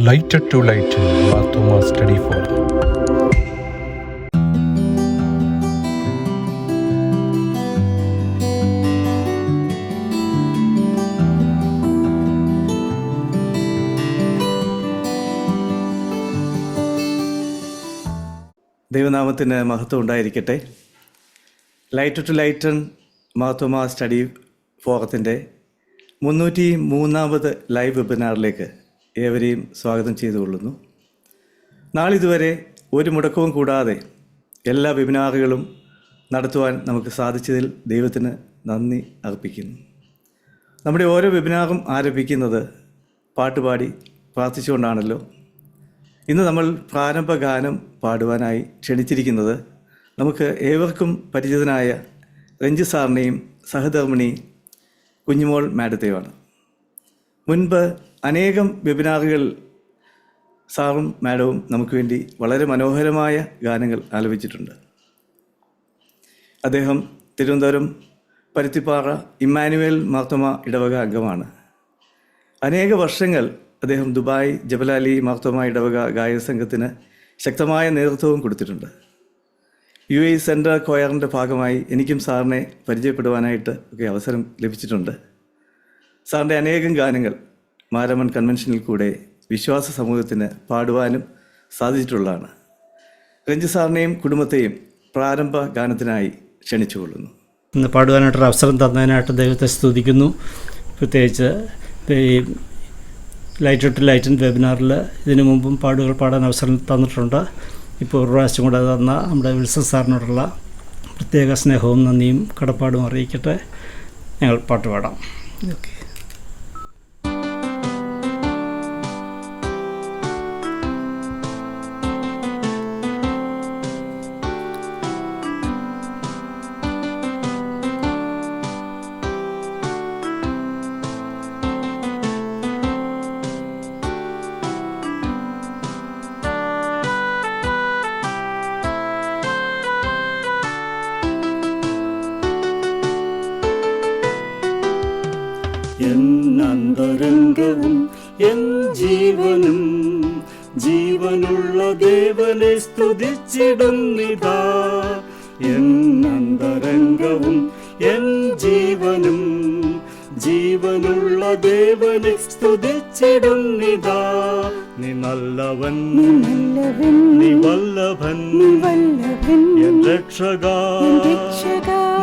Lighter to light Marthoma study forum. ദൈവനാമത്തിന് മഹത്വം ഉണ്ടായിരിക്കട്ടെ. Lighter to lighten Marthoma study ഫോറത്തിൻ്റെ 303 ലൈവ് വെബിനാറിലേക്ക് ഏവരെയും സ്വാഗതം ചെയ്തുകൊള്ളുന്നു. നാളിതുവരെ ഒരു മുടക്കവും കൂടാതെ എല്ലാ വെബിനാറുകളും നടത്തുവാൻ നമുക്ക് സാധിച്ചതിൽ ദൈവത്തിന് നന്ദി അർപ്പിക്കുന്നു. നമ്മുടെ ഓരോ വെബിനാറും ആരംഭിക്കുന്നത് പാട്ടുപാടി പ്രാർത്ഥിച്ചുകൊണ്ടാണല്ലോ. ഇന്ന് നമ്മൾ പ്രാരംഭ ഗാനം പാടുവാനായി ക്ഷണിച്ചിരിക്കുന്നത് നമുക്ക് ഏവർക്കും പരിചിതനായ രഞ്ജി സാറിനെയും സഹധർമ്മിണി കുഞ്ഞുമോൾ മാഡത്തെയുമാണ്. മുൻപ് അനേകം വെബിനാറുകൾ സാറും മാഡവും നമുക്ക് വേണ്ടി വളരെ മനോഹരമായ ഗാനങ്ങൾ ആലപിച്ചിട്ടുണ്ട്. അദ്ദേഹം തിരുവനന്തപുരം പരുത്തിപ്പാറ ഇമ്മാനുവേൽ മാർത്തോമാ ഇടവക അംഗമാണ്. അനേക വർഷങ്ങൾ അദ്ദേഹം ദുബായ് ജബലാലി മാർത്തോമാ ഇടവക ഗായക സംഘത്തിന് ശക്തമായ നേതൃത്വവും കൊടുത്തിട്ടുണ്ട്. UAE സെൻട്രൽ കൊയറിൻ്റെ ഭാഗമായി എനിക്കും സാറിനെ പരിചയപ്പെടുവാനായിട്ട് ഒക്കെ അവസരം ലഭിച്ചിട്ടുണ്ട്. സാറിൻ്റെ അനേകം ഗാനങ്ങൾ മാരമൺ കൺവെൻഷനിൽ കൂടെ വിശ്വാസ സമൂഹത്തിന് പാടുവാനും സാധിച്ചിട്ടുള്ളതാണ്. രഞ്ജി സാറിനെയും കുടുംബത്തെയും പ്രാരംഭ ഗാനത്തിനായി ക്ഷണിച്ചുകൊള്ളുന്നു. ഇന്ന് പാടുവാനായിട്ടൊരു അവസരം തന്നതിനായിട്ട് ദൈവത്തെ സ്തുതിക്കുന്നു. പ്രത്യേകിച്ച് ഈ ലൈറ്റർ ടു ലൈറ്റൻ വെബിനാറിൽ ഇതിനു മുമ്പും പാടുകൾ പാടാൻ അവസരം തന്നിട്ടുണ്ട്. ഇപ്പോൾ ഒരു പ്രാവശ്യം കൂടെ തന്ന നമ്മുടെ വിൽസൺ സാറിനോടുള്ള പ്രത്യേക സ്നേഹവും നന്ദിയും കടപ്പാടും അറിയിക്കട്ടെ. ഞങ്ങൾ പാട്ട് പാടാം. ഓക്കെ. എന്നന്തരംഗവും എൻ ജീവനും ജീവനുള്ള ദേവനെ സ്തുതിച്ചിടുന്നിതാ. എന്നന്തരംഗവും എൻ ജീവനും ജീവനുള്ള ദേവനെ സ്തുതിച്ചിടുന്നിതാ. നീ നല്ലവൻ, നീ വല്ലഭൻ, എൻ രക്ഷകാ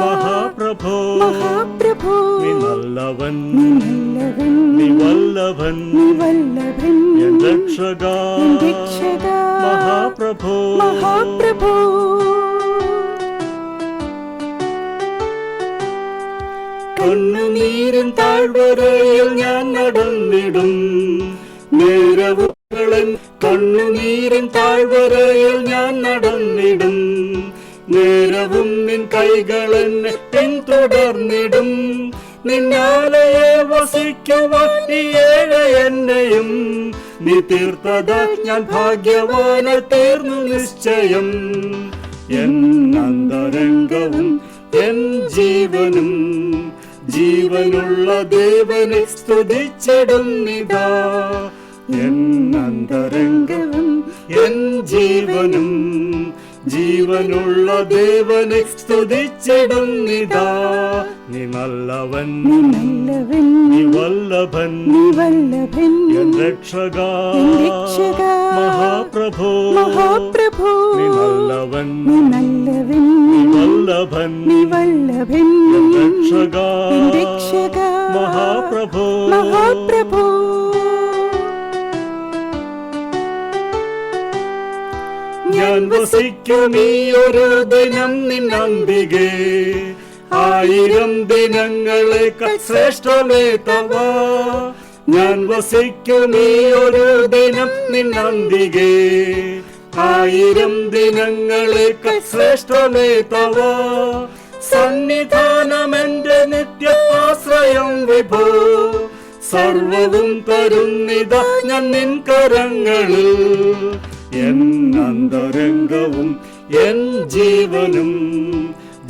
മഹാപ്രഭോ. നീ നല്ലവൻ, നീ വല്ലഭൻ, എൻ രക്ഷകാ മഹാപ്രഭോ. കണ്ണുനീരിൻ താഴ്വരയിൽ ഞാൻ നടന്നിടും നേരവുകളൻ. കണ്ണുനീരിൻ താഴ്വരയിൽ ഞാൻ നടന്നിടും നേരവും നിൻ കൈകളെന്നെ പിന്തുടർന്നിടും. നിന്നാലയെ വസിക്കുവാൻ ഈ ഏഴ എന്നെയും നീ തീർത്തത ഞാൻ ഭാഗ്യവാനെ തീർന്നു നിശ്ചയം. എൻ അന്തരംഗവും എൻ ജീവനും ജീവനുള്ള ദേവനെ സ്തുതിച്ചിടുന്നിതാ. എൻ അന്തരംഗവും എൻ ജീവനും ജീവനുള്ള ദേവനെ സ്തുതിച്ചിടുന്നിതാ. നീ നല്ലവൻ, നീ വല്ലഭൻ, എൻ രക്ഷകാ മഹാപ്രഭോ. നീ നല്ലവൻ, നീ വല്ലഭൻ, എൻ രക്ഷകാ മഹാപ്രഭോ. ഞാൻ വസിക്കും ഈ ഒരു ദിനം നിന്നന്തികെ 1000 ദിനങ്ങളെക്കാൾ ശ്രേഷ്ഠമേ തവ. ഞാൻ വസിക്കും ഈ ഒരു ദിനം നിന്നന്തികെ 1000 ദിനങ്ങളെക്കാൾ ശ്രേഷ്ഠമേ തവ. സന്നിധാനമെന്റെ നിത്യ ആശ്രയം വിഭോ. സർവവും തരുന്നിതാ ഞാൻ നിൻ കരങ്ങളിൽ. എൻ അന്തരംഗവും എൻ ജീവനും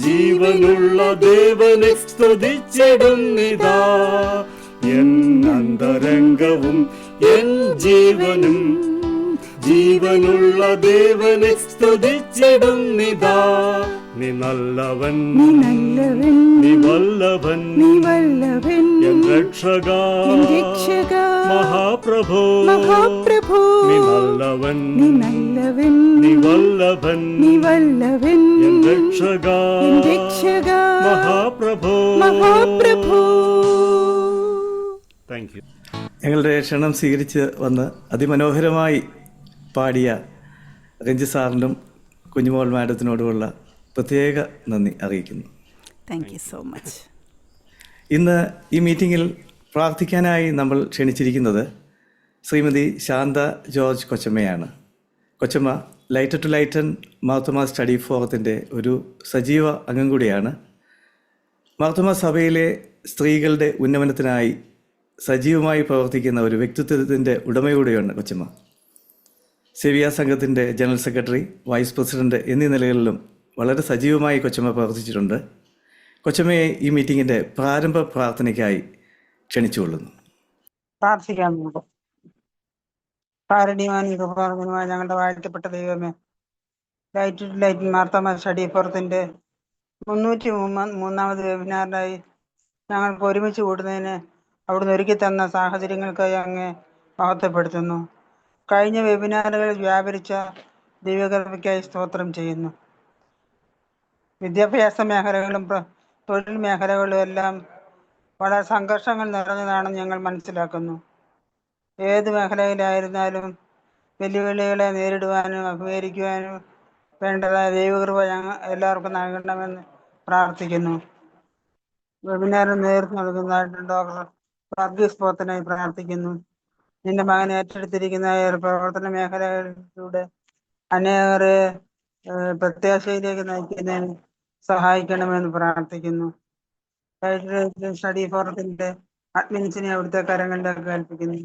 ജീവനുള്ള ദേവനെ സ്തുതിച്ചിടുന്നിതാ. എൻ അന്തരംഗവും എൻ ജീവനും ജീവനുള്ള ദേവനെ സ്തുതിച്ചിടുന്നിതാ. നീ നല്ലവൻ, നീ വല്ലഭൻ, എൻ രക്ഷകാ മഹാപ്രഭോ. നീ നല്ലവൻ, നീ വല്ലഭൻ, എൻ രക്ഷകാ മഹാപ്രഭോ. Thank you. ഞങ്ങളുടെ ക്ഷണം സ്വീകരിച്ച് വന്ന് അതിമനോഹരമായി പാടിയ രഞ്ജി സാറിനും കുഞ്ഞുമോൾ മാഡത്തിനോടുമുള്ള പ്രത്യേക നന്ദി അറിയിക്കുന്നു. Thank you so much. ഇന്ന് ഈ മീറ്റിങ്ങിൽ പ്രാർത്ഥിക്കാനായി നമ്മൾ ക്ഷണിച്ചിരിക്കുന്നത് ശ്രീമതി ശാന്ത ജോർജ് കൊച്ചമ്മയാണ്. കൊച്ചമ്മ lighter to lighten Marthoma study ഫോറത്തിൻ്റെ ഒരു സജീവ അംഗം കൂടിയാണ്. മാർത്തോമാ സഭയിലെ സ്ത്രീകളുടെ ഉന്നമനത്തിനായി സജീവമായി പ്രവർത്തിക്കുന്ന ഒരു വ്യക്തിത്വത്തിൻ്റെ ഉടമയൂടെയാണ് കൊച്ചമ്മ. സേവിയ സംഘത്തിൻ്റെ ജനറൽ സെക്രട്ടറി, വൈസ് പ്രസിഡന്റ് എന്നീ നിലകളിലും വളരെ സജീവമായി കൊച്ചമ്മ പ്രവർത്തിച്ചിട്ടുണ്ട്. കൊച്ചമ്മയെ ഈ മീറ്റിങ്ങിൻ്റെ പ്രാരംഭ പ്രാർത്ഥനയ്ക്കായി ക്ഷണിച്ചുകൊള്ളുന്നു. പ്രാർത്ഥിക്കാം. നമുക്ക് കാരുണ്യവാനുമായ ഞങ്ങളുടെ വാഴ്ത്തപ്പെട്ട ദൈവമേ, ലൈറ്റ് മാർത്തോമാ സ്റ്റഡി ഫോറത്തിൻ്റെ 303ാമത് വെബിനാറിനായി ഞങ്ങൾക്ക് ഒരുമിച്ച് കൂടുന്നതിന് അവിടുന്ന് ഒരുക്കി തന്ന സാഹചര്യങ്ങൾക്കായി അങ്ങ് മഹത്വപ്പെടുത്തുന്നു. കഴിഞ്ഞ വെബിനാറുകളിൽ വ്യാപരിച്ച ദൈവകൃപയ്ക്കായി സ്തോത്രം ചെയ്യുന്നു. വിദ്യാഭ്യാസ മേഖലകളും തൊഴിൽ മേഖലകളും എല്ലാം വളരെ സംഘർഷങ്ങൾ നിറഞ്ഞതാണെന്ന് ഞങ്ങൾ മനസ്സിലാക്കുന്നു. ഏത് മേഖലയിലായിരുന്നാലും വെല്ലുവിളികളെ നേരിടുവാനും അഭിമുഖീകരിക്കുവാനും വേണ്ടതായ ദൈവകൃപ ഞങ്ങൾ എല്ലാവർക്കും നൽകണമെന്ന് പ്രാർത്ഥിക്കുന്നു. വെബിനാറിന് നേതൃത്വം നൽകുന്നതായിട്ട് ഡോക്ടർ വർഗീസ് പോത്തനായി പ്രാർത്ഥിക്കുന്നു. നിന്റെ മകൻ ഏറ്റെടുത്തിരിക്കുന്ന പ്രവർത്തന മേഖലകളിലൂടെ അനേകരെ പ്രത്യാശയിലേക്ക് നയിക്കുന്നതിന് സഹായിക്കണമെന്ന് പ്രാർത്ഥിക്കുന്നു. സ്റ്റഡി ഫോറത്തിന്റെ അഡ്മിൻസിനെ അവിടുത്തെ കരങ്ങളിലേക്ക് ഏൽപ്പിക്കുന്നു.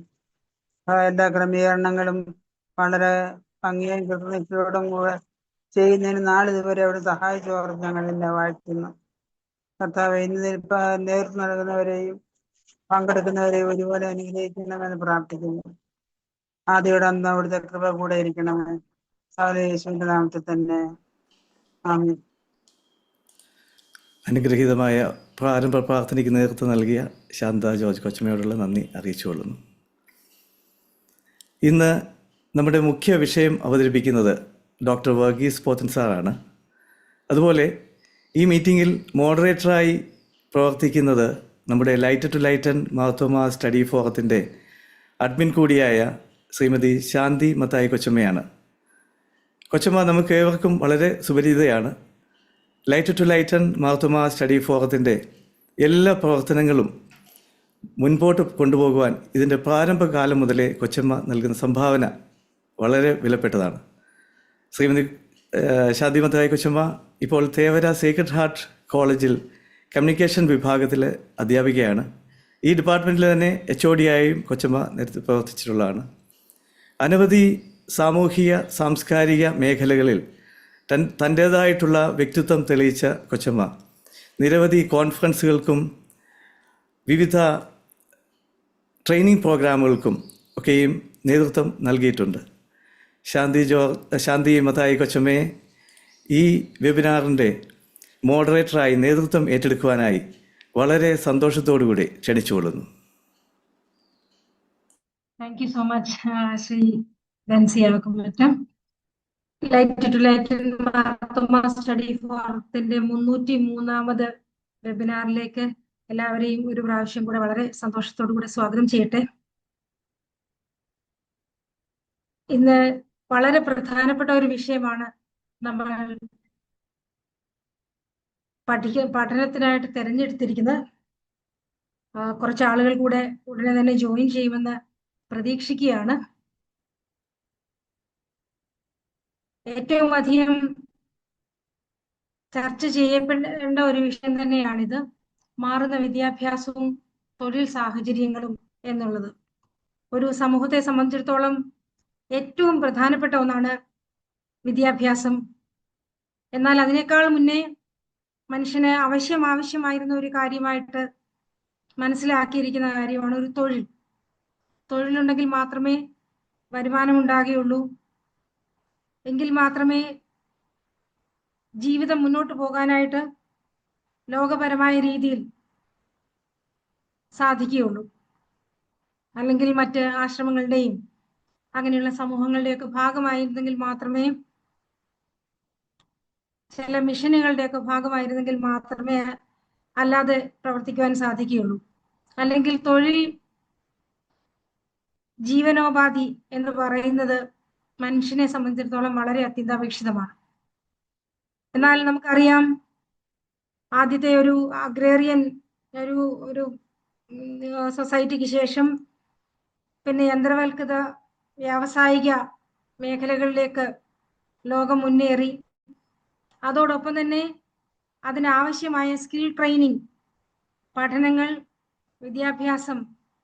എല്ലാ ക്രമീകരണങ്ങളും വളരെ ഭംഗിയും കൃത്യനിഷ്ഠയോടും കൂടെ ചെയ്യുന്നതിന് നാളിതുവരെ അവിടെ സഹായിച്ചവർ ഞങ്ങളെല്ലാം വാഴ്ത്തുന്നു. കർത്താവ് ഇന്ന് നേതൃത്വം നൽകുന്നവരെയും പങ്കെടുക്കുന്നവരെയും ഒരുപോലെ അനുഗ്രഹിക്കണമെന്ന് പ്രാർത്ഥിക്കുന്നു. ആദ്യയുടെ അന്ന് അവിടുത്തെ കൃപ കൂടെ ഇരിക്കണമെന്ന് യേശുവിന്റെ നാമത്തിൽ തന്നെ ആമേൻ. അനുഗ്രഹീതമായ പ്രാരംഭ പ്രാർത്ഥനയ്ക്ക് നേതൃത്വം നൽകിയ ശാന്ത ജോർജ് കൊച്ചമ്മയോടുള്ള നന്ദി അറിയിച്ചുകൊള്ളുന്നു. ഇന്ന് നമ്മുടെ മുഖ്യ വിഷയം അവതരിപ്പിക്കുന്നത് ഡോക്ടർ വർഗീസ് പോത്തൻ സാറാണ്. അതുപോലെ ഈ മീറ്റിങ്ങിൽ മോഡറേറ്ററായി പ്രവർത്തിക്കുന്നത് നമ്മുടെ lighter to lighten Marthoma study ഫോറത്തിൻ്റെ അഡ്മിൻ കൂടിയായ ശ്രീമതി ശാന്തി മത്തായി കൊച്ചമ്മയാണ്. കൊച്ചമ്മ നമുക്ക് ഏവർക്കും വളരെ സുപരിചിതയാണ്. Lighter to lighten Marthoma study ഫോറത്തിൻ്റെ എല്ലാ പ്രവർത്തനങ്ങളും മുൻപോട്ട് കൊണ്ടുപോകുവാൻ ഇതിൻ്റെ പ്രാരംഭകാലം മുതലേ കൊച്ചമ്മ നൽകുന്ന സംഭാവന വളരെ വിലപ്പെട്ടതാണ്. ശ്രീമതി ശാന്തി മത്തായി കൊച്ചമ്മ ഇപ്പോൾ തേവര സേക്രഡ് ഹാർട്ട് കോളേജിൽ കമ്മ്യൂണിക്കേഷൻ വിഭാഗത്തിൽ അധ്യാപികയാണ്. ഈ ഡിപ്പാർട്ട്മെൻറ്റിൽ തന്നെ HOD ആയും കൊച്ചമ്മ നേരത്തെ പ്രവർത്തിച്ചിട്ടുള്ളതാണ്. അനവധി സാമൂഹിക സാംസ്കാരിക മേഖലകളിൽ തൻ്റേതായിട്ടുള്ള വ്യക്തിത്വം തെളിയിച്ച കൊച്ചമ്മ നിരവധി കോൺഫറൻസുകൾക്കും വിവിധ ട്രെയിനിങ് പ്രോഗ്രാമുകൾക്കും ഒക്കെയും നേതൃത്വം നൽകിയിട്ടുണ്ട്. ശാന്തി മത്തായി കൊച്ചമ്മയെ ഈ വെബിനാറിൻ്റെ മോഡറേറ്ററായി നേതൃത്വം ഏറ്റെടുക്കുവാനായി വളരെ സന്തോഷത്തോടുകൂടി ക്ഷണിച്ചുകൊള്ളുന്നു. Thank you so much Shri ഡൻസിയാക്കുമറ്റം. Light to light Marthoma study ഫോറത്തിന്റെ 303ാമത് വെബിനാറിലേക്ക് എല്ലാവരെയും ഒരു പ്രാവശ്യം കൂടെ വളരെ സന്തോഷത്തോടു കൂടെ സ്വാഗതം ചെയ്യട്ടെ. ഇന്ന് വളരെ പ്രധാനപ്പെട്ട ഒരു വിഷയമാണ് നമ്മൾ പഠനത്തിനായിട്ട് തിരഞ്ഞെടുത്തിരിക്കുന്നത്. കുറച്ച് ആളുകൾ കൂടെ ഉടനെ തന്നെ ജോയിൻ ചെയ്യുമെന്ന് പ്രതീക്ഷിക്കുകയാണ്. ഏറ്റവും അധികം ചർച്ച ചെയ്യപ്പെടേണ്ട ഒരു വിഷയം തന്നെയാണിത്. മാറുന്ന വിദ്യാഭ്യാസവും തൊഴിൽ സാഹചര്യങ്ങളും എന്നുള്ളത് ഒരു സമൂഹത്തെ സംബന്ധിച്ചിടത്തോളം ഏറ്റവും പ്രധാനപ്പെട്ട ഒന്നാണ് വിദ്യാഭ്യാസം. എന്നാൽ അതിനേക്കാൾ മുന്നേ മനുഷ്യന് ആവശ്യമായിരുന്ന ഒരു കാര്യമായിട്ട് മനസ്സിലാക്കിയിരിക്കുന്ന കാര്യമാണ് ഒരു തൊഴിൽ. തൊഴിലുണ്ടെങ്കിൽ മാത്രമേ വരുമാനം ഉണ്ടാകുകയുള്ളൂ. എങ്കിൽ മാത്രമേ ജീവിതം മുന്നോട്ട് പോകാനായിട്ട് ലോകപരമായ രീതിയിൽ സാധിക്കുകയുള്ളൂ. അല്ലെങ്കിൽ മറ്റ് ആശ്രമങ്ങളുടെയും അങ്ങനെയുള്ള സമൂഹങ്ങളുടെയൊക്കെ ഭാഗമായിരുന്നെങ്കിൽ മാത്രമേ, ചില മിഷനുകളുടെയൊക്കെ ഭാഗമായിരുന്നെങ്കിൽ മാത്രമേ അല്ലാതെ പ്രവർത്തിക്കുവാൻ സാധിക്കുകയുള്ളൂ. അല്ലെങ്കിൽ തൊഴിൽ ജീവനോപാധി എന്ന് പറയുന്നത് മനുഷ്യനെ സംബന്ധിച്ചിടത്തോളം വളരെ അത്യന്താപേക്ഷിതമാണ്. എന്നാൽ നമുക്കറിയാം, ആദ്യത്തെ ഒരു അഗ്രേറിയൻ ഒരു സൊസൈറ്റിക്ക് ശേഷം പിന്നെ യന്ത്രവൽകൃത വ്യാവസായിക മേഖലകളിലേക്ക് ലോകം മുന്നേറി. അതോടൊപ്പം തന്നെ അതിനാവശ്യമായ സ്കിൽ ട്രെയിനിങ് പഠനങ്ങൾ, വിദ്യാഭ്യാസം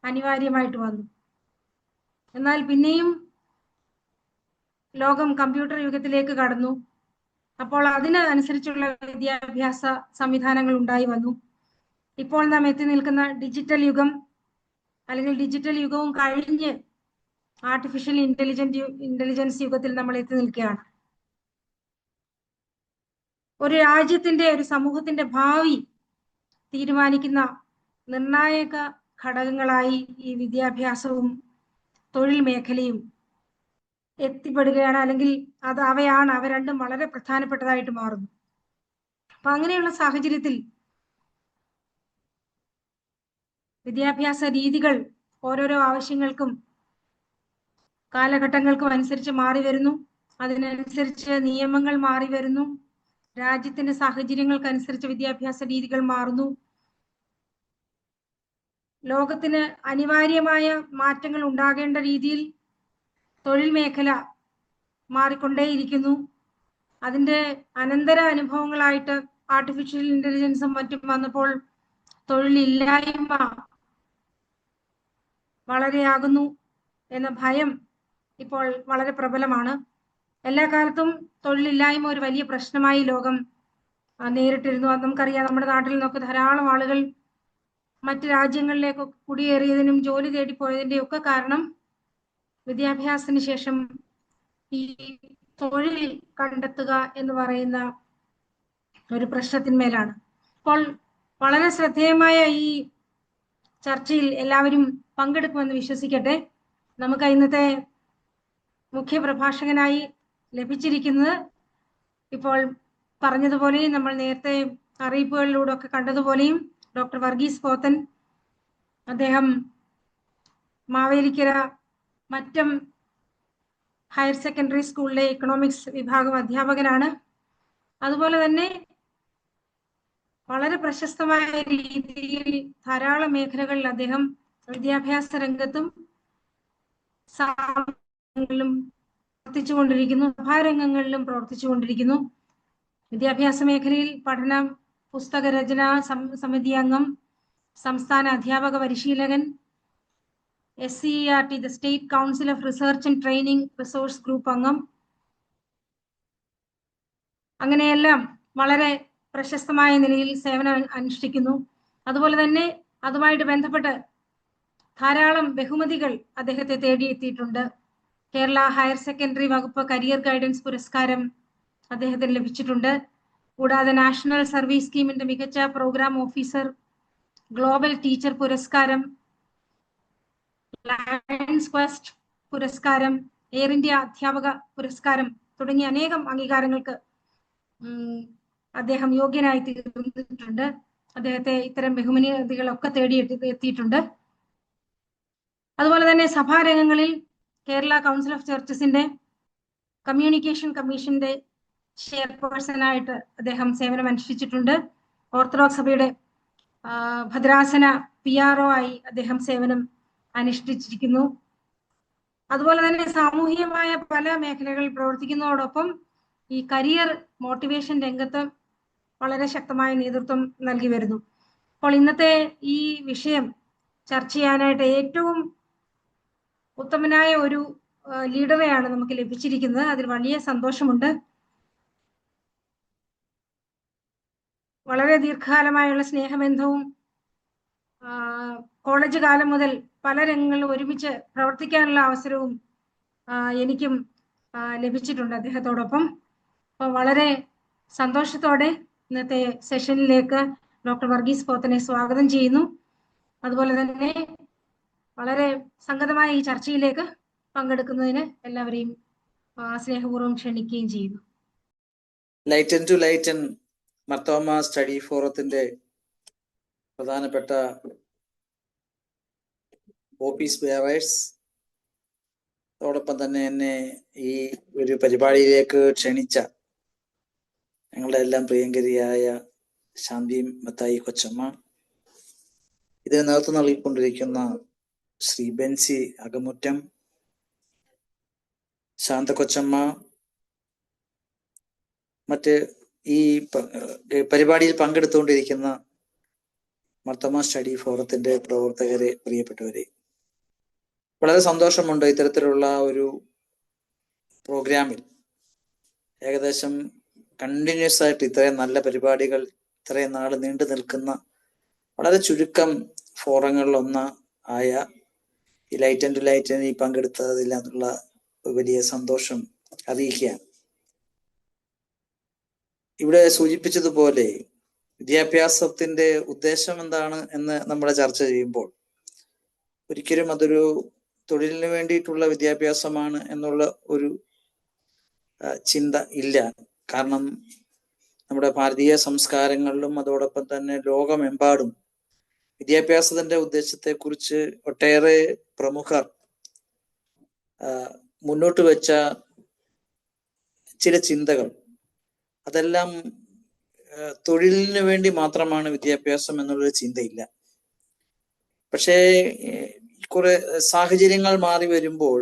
അനിവാര്യമായിട്ട് വന്നു. എന്നാൽ പിന്നെയും ലോകം കമ്പ്യൂട്ടർ യുഗത്തിലേക്ക് കടന്നു. അപ്പോൾ അതിന് അനുസരിച്ചുള്ള വിദ്യാഭ്യാസ സംവിധാനങ്ങൾ ഉണ്ടായി വന്നു. ഇപ്പോൾ നാം എത്തി നിൽക്കുന്ന ഡിജിറ്റൽ യുഗം, അല്ലെങ്കിൽ ഡിജിറ്റൽ യുഗവും കഴിഞ്ഞ് ആർട്ടിഫിഷ്യൽ ഇന്റലിജൻസ് യുഗത്തിൽ നമ്മൾ എത്തി നിൽക്കുകയാണ്. ഒരു രാജ്യത്തിന്റെ, ഒരു സമൂഹത്തിന്റെ ഭാവി തീരുമാനിക്കുന്ന നിർണായക ഘടകങ്ങളായി ഈ വിദ്യാഭ്യാസവും തൊഴിൽ മേഖലയും എത്തിപ്പെടുകയാണ്. അല്ലെങ്കിൽ അവ രണ്ടും വളരെ പ്രധാനപ്പെട്ടതായിട്ട് മാറുന്നു. അപ്പൊ അങ്ങനെയുള്ള സാഹചര്യത്തിൽ വിദ്യാഭ്യാസ രീതികൾ ഓരോരോ ആവശ്യങ്ങൾക്കും കാലഘട്ടങ്ങൾക്കും അനുസരിച്ച് മാറി വരുന്നു. അതിനനുസരിച്ച് നിയമങ്ങൾ മാറി വരുന്നു. രാജ്യത്തിന്റെ സാഹചര്യങ്ങൾക്കനുസരിച്ച് വിദ്യാഭ്യാസ രീതികൾ മാറുന്നു. ലോകത്തിന് അനിവാര്യമായ മാറ്റങ്ങൾ ഉണ്ടാകേണ്ട രീതിയിൽ തൊഴിൽ മേഖല മാറിക്കൊണ്ടേയിരിക്കുന്നു. അതിന്റെ അനന്തര അനുഭവങ്ങളായിട്ട് ആർട്ടിഫിഷ്യൽ ഇന്റലിജൻസും മറ്റും വന്നപ്പോൾ തൊഴിലില്ലായ്മ വളരെയാകുന്നു എന്ന ഭയം ഇപ്പോൾ വളരെ പ്രബലമാണ്. എല്ലാ കാലത്തും തൊഴിലില്ലായ്മ ഒരു വലിയ പ്രശ്നമായി ലോകം നേരിട്ടിരുന്നു. അത് നമുക്കറിയാം. നമ്മുടെ നാട്ടിൽ നിന്നൊക്കെ ധാരാളം ആളുകൾ മറ്റ് രാജ്യങ്ങളിലേക്ക് കുടിയേറിയതിനും ജോലി തേടിപ്പോയതിൻ്റെയും ഒക്കെ കാരണം വിദ്യാഭ്യാസത്തിന് ശേഷം ഈ തൊഴിൽ കണ്ടെത്തുക എന്ന് പറയുന്ന ഒരു പ്രശ്നത്തിന്മേലാണ്. അപ്പോൾ വളരെ ശ്രദ്ധേയമായ ഈ ചർച്ചയിൽ എല്ലാവരും പങ്കെടുക്കുമെന്ന് വിശ്വസിക്കട്ടെ. നമുക്ക് ഇന്നത്തെ മുഖ്യ പ്രഭാഷകനായി ലഭിച്ചിരിക്കുന്നത്, ഇപ്പോൾ പറഞ്ഞതുപോലെയും നമ്മൾ നേരത്തെ അറിയിപ്പുകളിലൂടെ ഒക്കെ കണ്ടതുപോലെയും ഡോക്ടർ വർഗീസ് പോത്തൻ. അദ്ദേഹം മാവേലിക്കര മറ്റം ഹയർ സെക്കൻഡറി സ്കൂളിലെ ഇക്കണോമിക്സ് വിഭാഗം അധ്യാപകനാണ്. അതുപോലെ തന്നെ വളരെ പ്രശസ്തമായ രീതിയിൽ ധാരാളം മേഖലകളിൽ അദ്ദേഹം വിദ്യാഭ്യാസ രംഗത്തും പ്രവർത്തിച്ചുകൊണ്ടിരിക്കുന്നു, സഭാരംഗങ്ങളിലും പ്രവർത്തിച്ചുകൊണ്ടിരിക്കുന്നു. വിദ്യാഭ്യാസ മേഖലയിൽ പഠനം, പുസ്തക രചന സമിതി അംഗം, സംസ്ഥാന അധ്യാപക പരിശീലകൻ, SCERT the state council of research and training resource group അംഗം, അങ്ങനെയെല്ലാം വളരെ പ്രശസ്തമായ നിലയിൽ സേവനം അനുഷ്ഠിക്കുന്നു. അതുപോലെ തന്നെ അതുമായിട്ട് ബന്ധപ്പെട്ട് ധാരാളം ബഹുമതികൾ അദ്ദേഹത്തെ തേടിയെത്തിയിട്ടുണ്ട്. കേരള ഹയർ സെക്കൻഡറി വകുപ്പ് കരിയർ ഗൈഡൻസ് പുരസ്കാരം അദ്ദേഹത്തിന് ലഭിച്ചിട്ടുണ്ട്. കൂടാതെ നാഷണൽ സർവീസ് സ്കീമിന്റെ മികച്ച പ്രോഗ്രാം ഓഫീസർ, ഗ്ലോബൽ ടീച്ചർ പുരസ്കാരം, ലയൺസ് ക്വസ്റ്റ് പുരസ്കാരം, എയർ ഇന്ത്യ അധ്യാപക പുരസ്കാരം തുടങ്ങിയ അനേകം അംഗീകാരങ്ങൾക്ക് അദ്ദേഹം യോഗ്യനായി തീർന്നിട്ടുണ്ട്. അദ്ദേഹത്തെ ഇത്തരം ബഹുമതികളൊക്കെ എത്തിയിട്ടുണ്ട്. അതുപോലെ തന്നെ സഭാരംഗങ്ങളിൽ കേരള കൗൺസിൽ ഓഫ് ചർച്ചസിന്റെ കമ്മ്യൂണിക്കേഷൻ കമ്മീഷന്റെ ചെയർപേഴ്സണായിട്ട് അദ്ദേഹം സേവനം അനുഷ്ഠിച്ചിട്ടുണ്ട്. ഓർത്തഡോക്സ് സഭയുടെ ഭദ്രാസന PRO ആയി അദ്ദേഹം സേവനം അനുഷ്ഠിച്ചിരിക്കുന്നു. അതുപോലെ തന്നെ സാമൂഹികമായ പല മേഖലകളിൽ പ്രവർത്തിക്കുന്നതോടൊപ്പം ഈ കരിയർ മോട്ടിവേഷൻ രംഗത്ത് വളരെ ശക്തമായ നേതൃത്വം നൽകി വരുന്നു. അപ്പോൾ ഇന്നത്തെ ഈ വിഷയം ചർച്ച ചെയ്യാനായിട്ട് ഏറ്റവും ഉത്തമനായ ഒരു ലീഡറെയാണ് നമുക്ക് ലഭിച്ചിരിക്കുന്നത്. അതിൽ വലിയ സന്തോഷമുണ്ട്. വളരെ ദീർഘകാലമായുള്ള സ്നേഹബന്ധവും കോളേജ് കാലം മുതൽ പല രംഗങ്ങളിലും ഒരുമിച്ച് പ്രവർത്തിക്കാനുള്ള അവസരവും എനിക്കും ലഭിച്ചിട്ടുണ്ട് അദ്ദേഹത്തോടൊപ്പം. അപ്പോൾ വളരെ സന്തോഷത്തോടെ ഇന്നത്തെ സെഷനിലേക്ക് ഡോക്ടർ വർഗീസ് പോത്തനെ സ്വാഗതം ചെയ്യുന്നു. അതുപോലെ തന്നെ വളരെ സംഗതമായ ഈ ചർച്ചയിലേക്ക് പങ്കെടുക്കുന്നതിന് എല്ലാവരെയും സ്നേഹപൂർവ്വം ക്ഷണിക്കുകയും ചെയ്യുന്നു. Lighten to lighten Marthoma study ഫോറത്തിന്റെ പ്രധാനപ്പെട്ട ഓഫീസ് ബെയറേഴ്സ്, അതോടൊപ്പം തന്നെ എന്നെ ഈ ഒരു പരിപാടിയിലേക്ക് ക്ഷണിച്ച ഞങ്ങളുടെ എല്ലാം പ്രിയങ്കരിയായ ശാന്തി മത്തായി കൊച്ചമ്മ, ഇതിന് നേതൃത്വം നൽകിക്കൊണ്ടിരിക്കുന്ന ശ്രീ ബെൻസി അകമുറ്റം, ശാന്ത കൊച്ചമ്മ, മറ്റ് ഈ പരിപാടിയിൽ പങ്കെടുത്തുകൊണ്ടിരിക്കുന്ന മർത്തോമ സ്റ്റഡി ഫോറത്തിന്റെ പ്രവർത്തകരെ, പ്രിയപ്പെട്ടവരെ, വളരെ സന്തോഷമുണ്ട് ഇത്തരത്തിലുള്ള ഒരു പ്രോഗ്രാമിൽ ഏകദേശം കണ്ടിന്യൂസ് ആയിട്ട് ഇത്രയും നല്ല പരിപാടികൾ ഇത്രയും നാൾ നീണ്ടു നിൽക്കുന്ന വളരെ ചുരുക്കം ഫോറങ്ങളിലൊന്ന് ആയ ഈ ലൈറ്റൻ ടു ലൈറ്റൻ ഈ പങ്കെടുത്തതിൽ എന്നുള്ള വലിയ സന്തോഷം അറിയിക്കുകയാണ്. ഇവിടെ സൂചിപ്പിച്ചതുപോലെ വിദ്യാഭ്യാസത്തിന്റെ ഉദ്ദേശം എന്താണ് എന്ന് നമ്മൾ ചർച്ച ചെയ്യുമ്പോൾ ഒരിക്കലും അതൊരു തൊഴിലിന് വേണ്ടിയിട്ടുള്ള വിദ്യാഭ്യാസമാണ് എന്നുള്ള ഒരു ചിന്ത ഇല്ല. കാരണം നമ്മുടെ ഭാരതീയ സംസ്കാരങ്ങളിലും അതോടൊപ്പം തന്നെ ലോകമെമ്പാടും വിദ്യാഭ്യാസത്തിന്റെ ഉദ്ദേശത്തെക്കുറിച്ച് ഒട്ടേറെ പ്രമുഖർ മുന്നോട്ട് വെച്ച ചില ചിന്തകൾ, അതെല്ലാം തൊഴിലിന് വേണ്ടി മാത്രമാണ് വിദ്യാഭ്യാസം എന്നുള്ളൊരു ചിന്തയില്ല. പക്ഷേ കുറെ സാഹചര്യങ്ങൾ മാറി വരുമ്പോൾ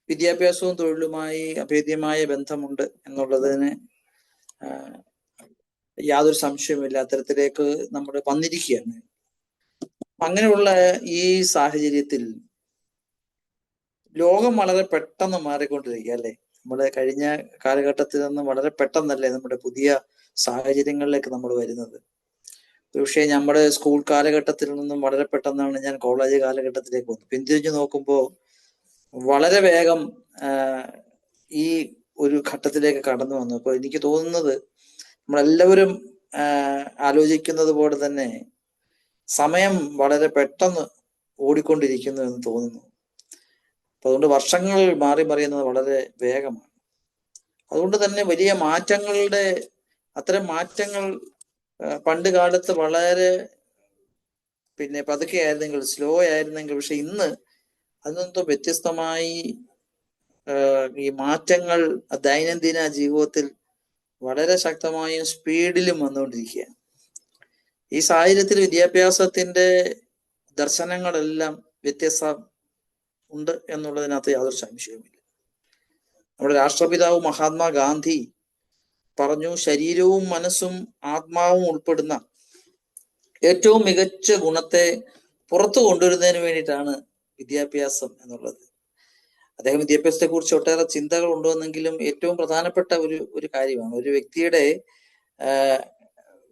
വിദ്യാഭ്യാസവും തൊഴിലുമായി അഭേദ്യമായ ബന്ധമുണ്ട് എന്നുള്ളതിന് യാതൊരു സംശയവുമില്ല. അത്തരത്തിലേക്ക് നമ്മൾ വന്നിരിക്കുകയാണ്. അങ്ങനെയുള്ള ഈ സാഹചര്യത്തിൽ ലോകം വളരെ പെട്ടെന്ന് മാറിക്കൊണ്ടിരിക്കുക അല്ലേ? നമ്മുടെ കഴിഞ്ഞ കാലഘട്ടത്തിൽ നിന്ന് വളരെ പെട്ടെന്നല്ലേ നമ്മുടെ പുതിയ സാഹചര്യങ്ങളിലേക്ക് നമ്മൾ വരുന്നത്. പക്ഷേ നമ്മുടെ സ്കൂൾ കാലഘട്ടത്തിൽ നിന്നും വളരെ പെട്ടെന്നാണ് ഞാൻ കോളേജ് കാലഘട്ടത്തിലേക്ക് വന്നത്. പിന്തിരിഞ്ഞു നോക്കുമ്പോൾ വളരെ വേഗം ഈ ഒരു ഘട്ടത്തിലേക്ക് കടന്നു വന്നു. അപ്പോൾ എനിക്ക് തോന്നുന്നത് നമ്മളെല്ലാവരും ആലോചിക്കുന്നത് പോലെ തന്നെ സമയം വളരെ പെട്ടെന്ന് ഓടിക്കൊണ്ടിരിക്കുന്നു എന്ന് തോന്നുന്നു. അപ്പൊ അതുകൊണ്ട് വർഷങ്ങൾ മാറി മറിയുന്നത് വളരെ വേഗമാണ്. അതുകൊണ്ട് തന്നെ വലിയ മാറ്റങ്ങളുടെ അത്തരം മാറ്റങ്ങൾ പണ്ട് കാലത്ത് വളരെ പതുക്കെ ആയിരുന്നെങ്കിൽ, സ്ലോ ആയിരുന്നെങ്കിൽ, പക്ഷെ ഇന്ന് അതിനൊന്നും വ്യത്യസ്തമായി ഈ മാറ്റങ്ങൾ ദൈനംദിന ജീവിതത്തിൽ വളരെ ശക്തമായും സ്പീഡിലും വന്നുകൊണ്ടിരിക്കുകയാണ്. ഈ സാഹചര്യത്തിൽ വിദ്യാഭ്യാസത്തിന്റെ ദർശനങ്ങളെല്ലാം വ്യത്യസ്ത ഉണ്ട് എന്നുള്ളതിനകത്ത് യാതൊരു സംശയവുമില്ല. നമ്മുടെ രാഷ്ട്രപിതാവ് മഹാത്മാഗാന്ധി പറഞ്ഞു, ശരീരവും മനസ്സും ആത്മാവും ഉൾപ്പെടുന്ന ഏറ്റവും മികച്ച ഗുണത്തെ പുറത്തു കൊണ്ടുവരുന്നതിന് വേണ്ടിയിട്ടാണ് വിദ്യാഭ്യാസം എന്നുള്ളത്. അദ്ദേഹം വിദ്യാഭ്യാസത്തെ കുറിച്ച് ഒട്ടേറെ ചിന്തകൾ കൊണ്ടുവന്നെങ്കിലും ഏറ്റവും പ്രധാനപ്പെട്ട ഒരു കാര്യമാണ് ഒരു വ്യക്തിയുടെ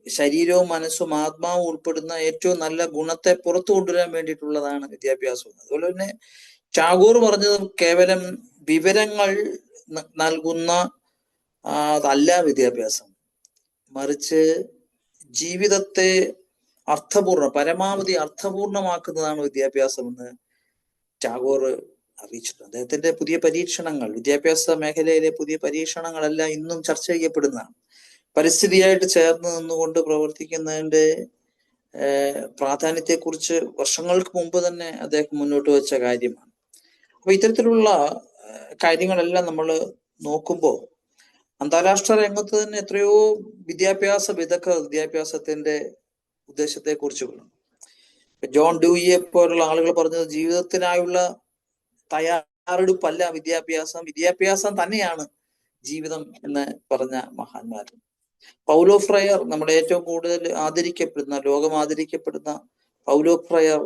ശരീരവും മനസ്സും ആത്മാവും ഉൾപ്പെടുന്ന ഏറ്റവും നല്ല ഗുണത്തെ പുറത്തു കൊണ്ടുവരാൻ വേണ്ടിയിട്ടുള്ളതാണ് വിദ്യാഭ്യാസം. അതുപോലെ തന്നെ ടാഗോർ പറഞ്ഞത് കേവലം വിവരങ്ങൾ നൽകുന്ന അതല്ല വിദ്യാഭ്യാസം, മറിച്ച് ജീവിതത്തെ പരമാവധി അർത്ഥപൂർണമാക്കുന്നതാണ് വിദ്യാഭ്യാസം എന്ന് ടാഗോർ അറിയിച്ചിട്ടുണ്ട്. അദ്ദേഹത്തിന്റെ പുതിയ പരീക്ഷണങ്ങൾ, വിദ്യാഭ്യാസ മേഖലയിലെ പുതിയ പരീക്ഷണങ്ങളെല്ലാം ഇന്നും ചർച്ച ചെയ്യപ്പെടുന്നതാണ്. പരിസ്ഥിതിയായിട്ട് ചേർന്ന് നിന്നുകൊണ്ട് പ്രവർത്തിക്കുന്നതിന്റെ പ്രാധാന്യത്തെക്കുറിച്ച് വർഷങ്ങൾക്ക് മുമ്പ് തന്നെ അദ്ദേഹം മുന്നോട്ട് വെച്ച കാര്യമാണ്. അപ്പൊ ഇത്തരത്തിലുള്ള കാര്യങ്ങളെല്ലാം നമ്മൾ നോക്കുമ്പോൾ അന്താരാഷ്ട്ര രംഗത്ത് തന്നെ എത്രയോ വിദ്യാഭ്യാസ വിദഗ്ധർ വിദ്യാഭ്യാസത്തിന്റെ ഉദ്ദേശത്തെ കുറിച്ച് പറഞ്ഞു. ജോൺ ഡ്യൂയിയെ പോലുള്ള ആളുകൾ പറഞ്ഞത് ജീവിതത്തിനായുള്ള തയ്യാറെടുപ്പല്ല വിദ്യാഭ്യാസം തന്നെയാണ് ജീവിതം എന്ന് പറഞ്ഞ മഹാന്മാർ. പൗലോ ഫ്രയർ, നമ്മുടെ ഏറ്റവും കൂടുതൽ ലോകം ആദരിക്കപ്പെടുന്ന പൗലോ ഫ്രയർ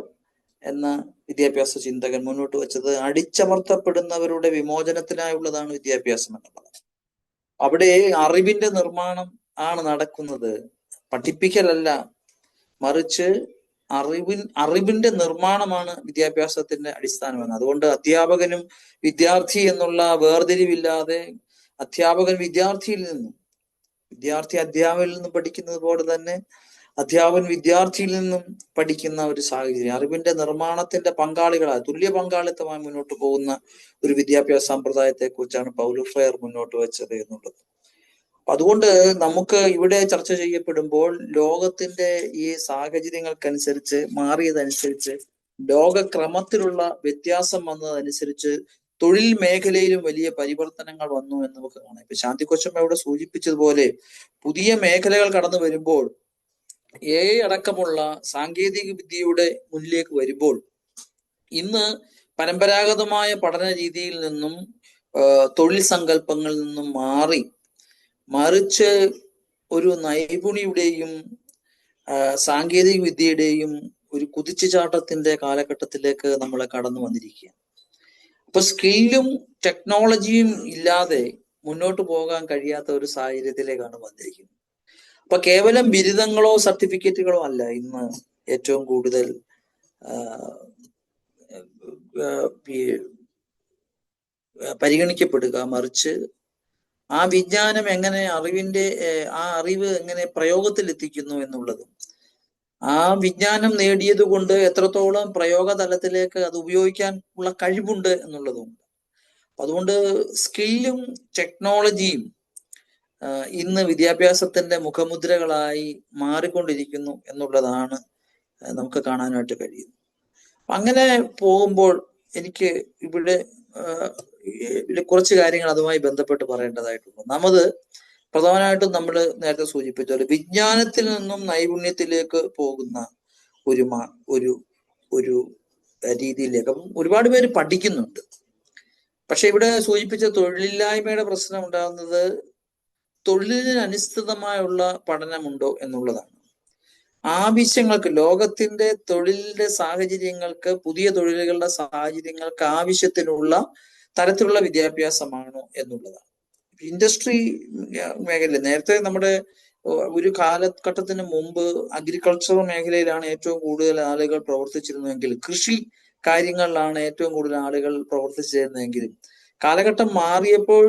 എന്ന വിദ്യാഭ്യാസ ചിന്തകൻ മുന്നോട്ട് വെച്ചത് അടിച്ചമർത്തപ്പെടുന്നവരുടെ വിമോചനത്തിനായുള്ളതാണ് വിദ്യാഭ്യാസം എന്നുള്ളത്. അവിടെ അറിവിന്റെ നിർമ്മാണം ആണ് നടക്കുന്നത്, പഠിപ്പിക്കലല്ല, മറിച്ച് അറിവിന്റെ നിർമ്മാണമാണ് വിദ്യാഭ്യാസത്തിന്റെ അടിസ്ഥാനമെന്ന്. അതുകൊണ്ട് അധ്യാപകനും വിദ്യാർത്ഥി എന്നുള്ള വേർതിരിവില്ലാതെ അധ്യാപകൻ വിദ്യാർത്ഥി അധ്യാപകനിൽ നിന്നും പഠിക്കുന്നത് പോലെ തന്നെ അധ്യാപകൻ വിദ്യാർത്ഥിയിൽ നിന്നും പഠിക്കുന്ന ഒരു സാഹചര്യം, അറിവിന്റെ നിർമ്മാണത്തിന്റെ തുല്യ പങ്കാളിത്തമായി മുന്നോട്ട് പോകുന്ന ഒരു വിദ്യാഭ്യാസ സമ്പ്രദായത്തെ കുറിച്ചാണ് പൗലോ ഫ്രയർ മുന്നോട്ട് വെച്ചത് എന്നുള്ളത്. അതുകൊണ്ട് നമുക്ക് ഇവിടെ ചർച്ച ചെയ്യപ്പെടുമ്പോൾ ലോകത്തിന്റെ ഈ സാഹചര്യങ്ങൾക്കനുസരിച്ച് മാറിയതനുസരിച്ച്, ലോകക്രമത്തിലുള്ള വ്യത്യാസം വന്നതനുസരിച്ച് തൊഴിൽ മേഖലയിലും വലിയ പരിവർത്തനങ്ങൾ വന്നു എന്ന് നമുക്ക് കാണാം. ഇപ്പൊ ശാന്തി കൊച്ചമ്മ ഇവിടെ സൂചിപ്പിച്ചതുപോലെ പുതിയ മേഖലകൾ കടന്നു വരുമ്പോൾ, AI അടക്കമുള്ള സാങ്കേതിക വിദ്യയുടെ മുന്നിലേക്ക് വരുമ്പോൾ, ഇന്ന് പരമ്പരാഗതമായ പഠന രീതിയിൽ നിന്നും തൊഴിൽ സങ്കല്പങ്ങളിൽ നിന്നും മറിച്ച് ഒരു നൈപുണിയുടെയും സാങ്കേതിക വിദ്യയുടെയും ഒരു കുതിച്ചുചാട്ടത്തിന്റെ കാലഘട്ടത്തിലേക്ക് നമ്മൾ കടന്നു വന്നിരിക്കുകയാണ്. അപ്പൊ സ്കില്ലും ടെക്നോളജിയും ഇല്ലാതെ മുന്നോട്ട് പോകാൻ കഴിയാത്ത ഒരു സാഹചര്യത്തിലേക്കാണ് വന്നിരിക്കുന്നത്. അപ്പൊ കേവലം ബിരുദങ്ങളോ സർട്ടിഫിക്കറ്റുകളോ അല്ല ഇന്ന് ഏറ്റവും കൂടുതൽ പരിഗണിക്കപ്പെടുക, മറിച്ച് ആ വിജ്ഞാനം എങ്ങനെ ആ അറിവ് എങ്ങനെ പ്രയോഗത്തിൽ എത്തിക്കുന്നു എന്നുള്ളതും, ആ വിജ്ഞാനം നേടിയത് കൊണ്ട് എത്രത്തോളം പ്രയോഗ തലത്തിലേക്ക് അത് ഉപയോഗിക്കാൻ ഉള്ള കഴിവുണ്ട് എന്നുള്ളതും. അതുകൊണ്ട് സ്കില്ലും ടെക്നോളജിയും ഇന്ന് വിദ്യാഭ്യാസത്തിന്റെ മുഖമുദ്രകളായി മാറിക്കൊണ്ടിരിക്കുന്നു എന്നുള്ളതാണ് നമുക്ക് കാണാനായിട്ട് കഴിയുന്നത്. അങ്ങനെ പോകുമ്പോൾ എനിക്ക് ഇവിടെ കുറച്ച് കാര്യങ്ങൾ അതുമായി ബന്ധപ്പെട്ട് പറയേണ്ടതായിട്ടുണ്ട്. പ്രധാനമായിട്ടും നമ്മൾ നേരത്തെ സൂചിപ്പിച്ച പോലെ വിജ്ഞാനത്തിൽ നിന്നും നൈപുണ്യത്തിലേക്ക് പോകുന്ന ഒരു രീതിയിലേക്ക് ഒരുപാട് പേര് പഠിക്കുന്നുണ്ട്. പക്ഷെ ഇവിടെ സൂചിപ്പിച്ച തൊഴിലില്ലായ്മയുടെ പ്രശ്നം ഉണ്ടാകുന്നത് തൊഴിലിന് അനുസൃതമായുള്ള പഠനമുണ്ടോ എന്നുള്ളതാണ്. ആവശ്യങ്ങൾക്ക്, ലോകത്തിന്റെ തൊഴിലിന്റെ സാഹചര്യങ്ങൾക്ക്, പുതിയ തൊഴിലുകളുടെ സാഹചര്യങ്ങൾക്ക് ആവശ്യത്തിനുള്ള തരത്തിലുള്ള വിദ്യാഭ്യാസമാണോ എന്നുള്ളതാണ്. ഇൻഡസ്ട്രി മേഖല, നേരത്തെ നമ്മുടെ ഒരു കാലഘട്ടത്തിന് മുമ്പ് അഗ്രികൾച്ചർ മേഖലയിലാണ് ഏറ്റവും കൂടുതൽ ആളുകൾ പ്രവർത്തിച്ചിരുന്നതെങ്കിൽ, കൃഷി കാര്യങ്ങളിലാണ് ഏറ്റവും കൂടുതൽ ആളുകൾ പ്രവർത്തിച്ചിരുന്നതെങ്കിലും കാലഘട്ടം മാറിയപ്പോൾ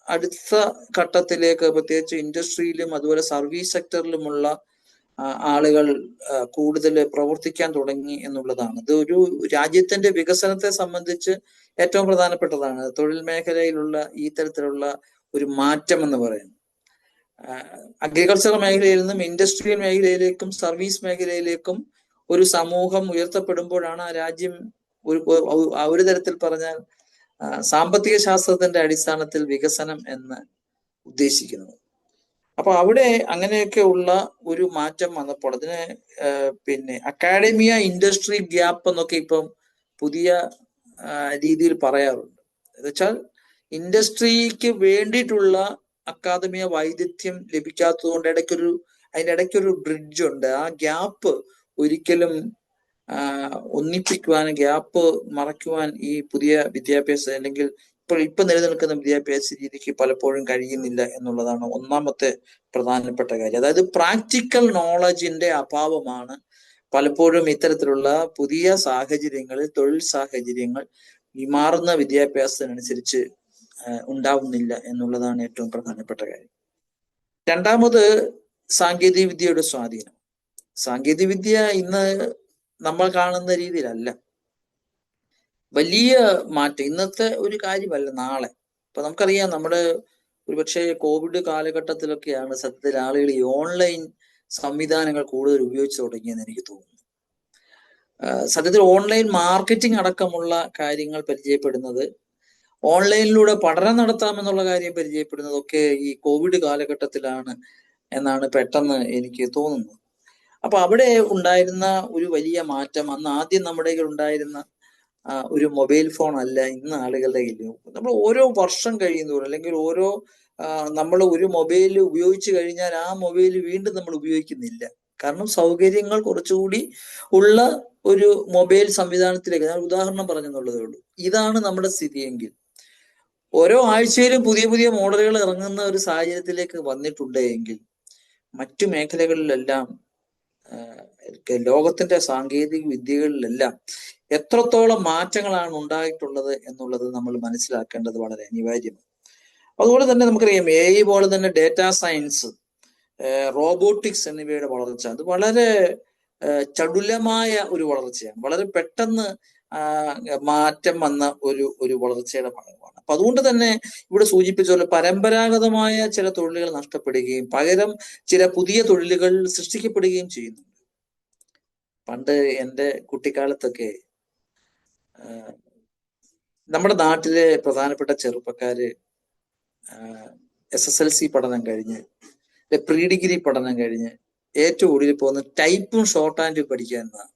അടുത്ത ഘട്ടത്തിലേക്ക് പ്രത്യേകിച്ച് ഇൻഡസ്ട്രിയിലും അതുപോലെ സർവീസ് സെക്ടറിലുമുള്ള ആളുകൾ കൂടുതൽ പ്രവർത്തിക്കാൻ തുടങ്ങി എന്നുള്ളതാണ്. ഇത് ഒരു രാജ്യത്തിന്റെ വികസനത്തെ സംബന്ധിച്ച് ഏറ്റവും പ്രധാനപ്പെട്ടതാണ്. തൊഴിൽ മേഖലയിലുള്ള ഈ തരത്തിലുള്ള ഒരു മാറ്റം എന്ന് പറയുന്നത് അഗ്രികൾച്ചർ മേഖലയിൽ നിന്നും ഇൻഡസ്ട്രിയൽ മേഖലയിലേക്കും സർവീസ് മേഖലയിലേക്കും ഒരു സമൂഹം ഉയർത്തപ്പെടുമ്പോഴാണ് ആ രാജ്യം ഒരു തരത്തിൽ പറഞ്ഞാൽ സാമ്പത്തിക ശാസ്ത്രത്തിന്റെ അടിസ്ഥാനത്തിൽ വികസനം എന്ന് ഉദ്ദേശിക്കുന്നത്. അപ്പൊ അവിടെ അങ്ങനെയൊക്കെ ഉള്ള ഒരു മാറ്റം വന്നപ്പോൾ അതിന് അക്കാഡമിയ ഇൻഡസ്ട്രി ഗ്യാപ്പ് എന്നൊക്കെ ഇപ്പം പുതിയ രീതിയിൽ പറയാറുണ്ട്. എന്നുവെച്ചാൽ ഇൻഡസ്ട്രിക്ക് വേണ്ടിയിട്ടുള്ള അക്കാദമിക വൈദഗ്ധ്യം ലഭിക്കാത്തതുകൊണ്ട് അതിൻ്റെ ഇടയ്ക്കൊരു ബ്രിഡ്ജ് ഉണ്ട്. ആ ഗ്യാപ്പ് ഒരിക്കലും ഒന്നിപ്പിക്കുവാൻ, ഗ്യാപ്പ് മറയ്ക്കുവാൻ ഈ പുതിയ വിദ്യാഭ്യാസം അല്ലെങ്കിൽ ഇപ്പൊ നിലനിൽക്കുന്ന വിദ്യാഭ്യാസ രീതിക്ക് പലപ്പോഴും കഴിയുന്നില്ല എന്നുള്ളതാണ് ഒന്നാമത്തെ പ്രധാനപ്പെട്ട കാര്യം. അതായത് പ്രാക്ടിക്കൽ നോളജിന്റെ അഭാവമാണ് പലപ്പോഴും ഇത്തരത്തിലുള്ള പുതിയ സാഹചര്യങ്ങളിൽ, തൊഴിൽ സാഹചര്യങ്ങൾ മാറുന്ന വിദ്യാഭ്യാസത്തിനനുസരിച്ച് ഉണ്ടാവുന്നില്ല എന്നുള്ളതാണ് ഏറ്റവും പ്രധാനപ്പെട്ട കാര്യം. രണ്ടാമത് സാങ്കേതിക വിദ്യയുടെ സ്വാധീനം. സാങ്കേതിക വിദ്യ ഇന്ന് നമ്മൾ കാണുന്ന രീതിയിലല്ല, വലിയ മാറ്റം ഇന്നത്തെ ഒരു കാര്യമല്ല നാളെ. ഇപ്പൊ നമുക്കറിയാം, നമ്മുടെ ഒരുപക്ഷെ കോവിഡ് കാലഘട്ടത്തിലൊക്കെയാണ് സത്യത്തിൽ ആളുകൾ ഈ ഓൺലൈൻ സംവിധാനങ്ങൾ കൂടുതൽ ഉപയോഗിച്ചു തുടങ്ങിയെന്ന് എനിക്ക് തോന്നുന്നു. സത്യത്തിൽ ഓൺലൈൻ മാർക്കറ്റിംഗ് അടക്കമുള്ള കാര്യങ്ങൾ പരിചയപ്പെടുന്നത്, ഓൺലൈനിലൂടെ പഠനം നടത്താമെന്നുള്ള കാര്യം പരിചയപ്പെടുന്നതൊക്കെ ഈ കോവിഡ് കാലഘട്ടത്തിലാണ് എന്നാണ് പെട്ടെന്ന് എനിക്ക് തോന്നുന്നത്. അപ്പൊ അവിടെ ഉണ്ടായിരുന്ന ഒരു വലിയ മാറ്റം, അന്ന് ആദ്യം നമ്മുടെ കയ്യിൽ ഉണ്ടായിരുന്ന ഒരു മൊബൈൽ ഫോൺ അല്ല ഇന്ന് ആളുകളുടെ കയ്യിൽ. നമ്മൾ ഓരോ വർഷം കഴിയുന്നതോറും അല്ലെങ്കിൽ നമ്മൾ ഒരു മൊബൈൽ ഉപയോഗിച്ച് കഴിഞ്ഞാൽ ആ മൊബൈൽ വീണ്ടും നമ്മൾ ഉപയോഗിക്കുന്നില്ല. കാരണം സൗകര്യങ്ങൾ കുറച്ചുകൂടി ഉള്ള ഒരു മൊബൈൽ സംവിധാനത്തിലേക്ക്, ഞാൻ ഉദാഹരണം പറഞ്ഞെന്നുള്ളതേ ഉള്ളൂ. ഇതാണ് നമ്മുടെ സ്ഥിതിയെങ്കിൽ ഓരോ ആഴ്ചയിലും പുതിയ പുതിയ മോഡലുകൾ ഇറങ്ങുന്ന ഒരു സാഹചര്യത്തിലേക്ക് വന്നിട്ടുണ്ട് എങ്കിൽ മറ്റു മേഖലകളിലെല്ലാം ലോകത്തിന്റെ സാങ്കേതിക വിദ്യകളിലെല്ലാം എത്രത്തോളം മാറ്റങ്ങളാണ് ഉണ്ടായിട്ടുള്ളത് എന്നുള്ളത് നമ്മൾ മനസ്സിലാക്കേണ്ടത് വളരെ അനിവാര്യമാണ്. അതുപോലെ തന്നെ നമുക്കറിയാം AI പോലെ തന്നെ ഡേറ്റാ സയൻസ്, റോബോട്ടിക്സ് എന്നിവയുടെ വളർച്ച അത് വളരെ ചടുലമായ ഒരു വളർച്ചയാണ്. വളരെ പെട്ടെന്ന് മാറ്റം വന്ന ഒരു വളർച്ചയുടെ ഭാഗമാണ്. അപ്പൊ അതുകൊണ്ട് തന്നെ ഇവിടെ സൂചിപ്പിച്ച പോലെ പരമ്പരാഗതമായ ചില തൊഴിലുകൾ നഷ്ടപ്പെടുകയും പകരം ചില പുതിയ തൊഴിലുകൾ സൃഷ്ടിക്കപ്പെടുകയും ചെയ്യുന്നുണ്ട്. പണ്ട് എൻ്റെ കുട്ടിക്കാലത്തൊക്കെ നമ്മുടെ നാട്ടിലെ പ്രധാനപ്പെട്ട ചെറുപ്പക്കാര് SSLC പഠനം കഴിഞ്ഞ് പ്രീ ഡിഗ്രി പഠനം കഴിഞ്ഞ് ഏറ്റവും ഒടുവിൽ പോകുന്ന ടൈപ്പും ഷോർട്ട് ഹാൻഡും പഠിക്കാൻ എന്നതാണ്.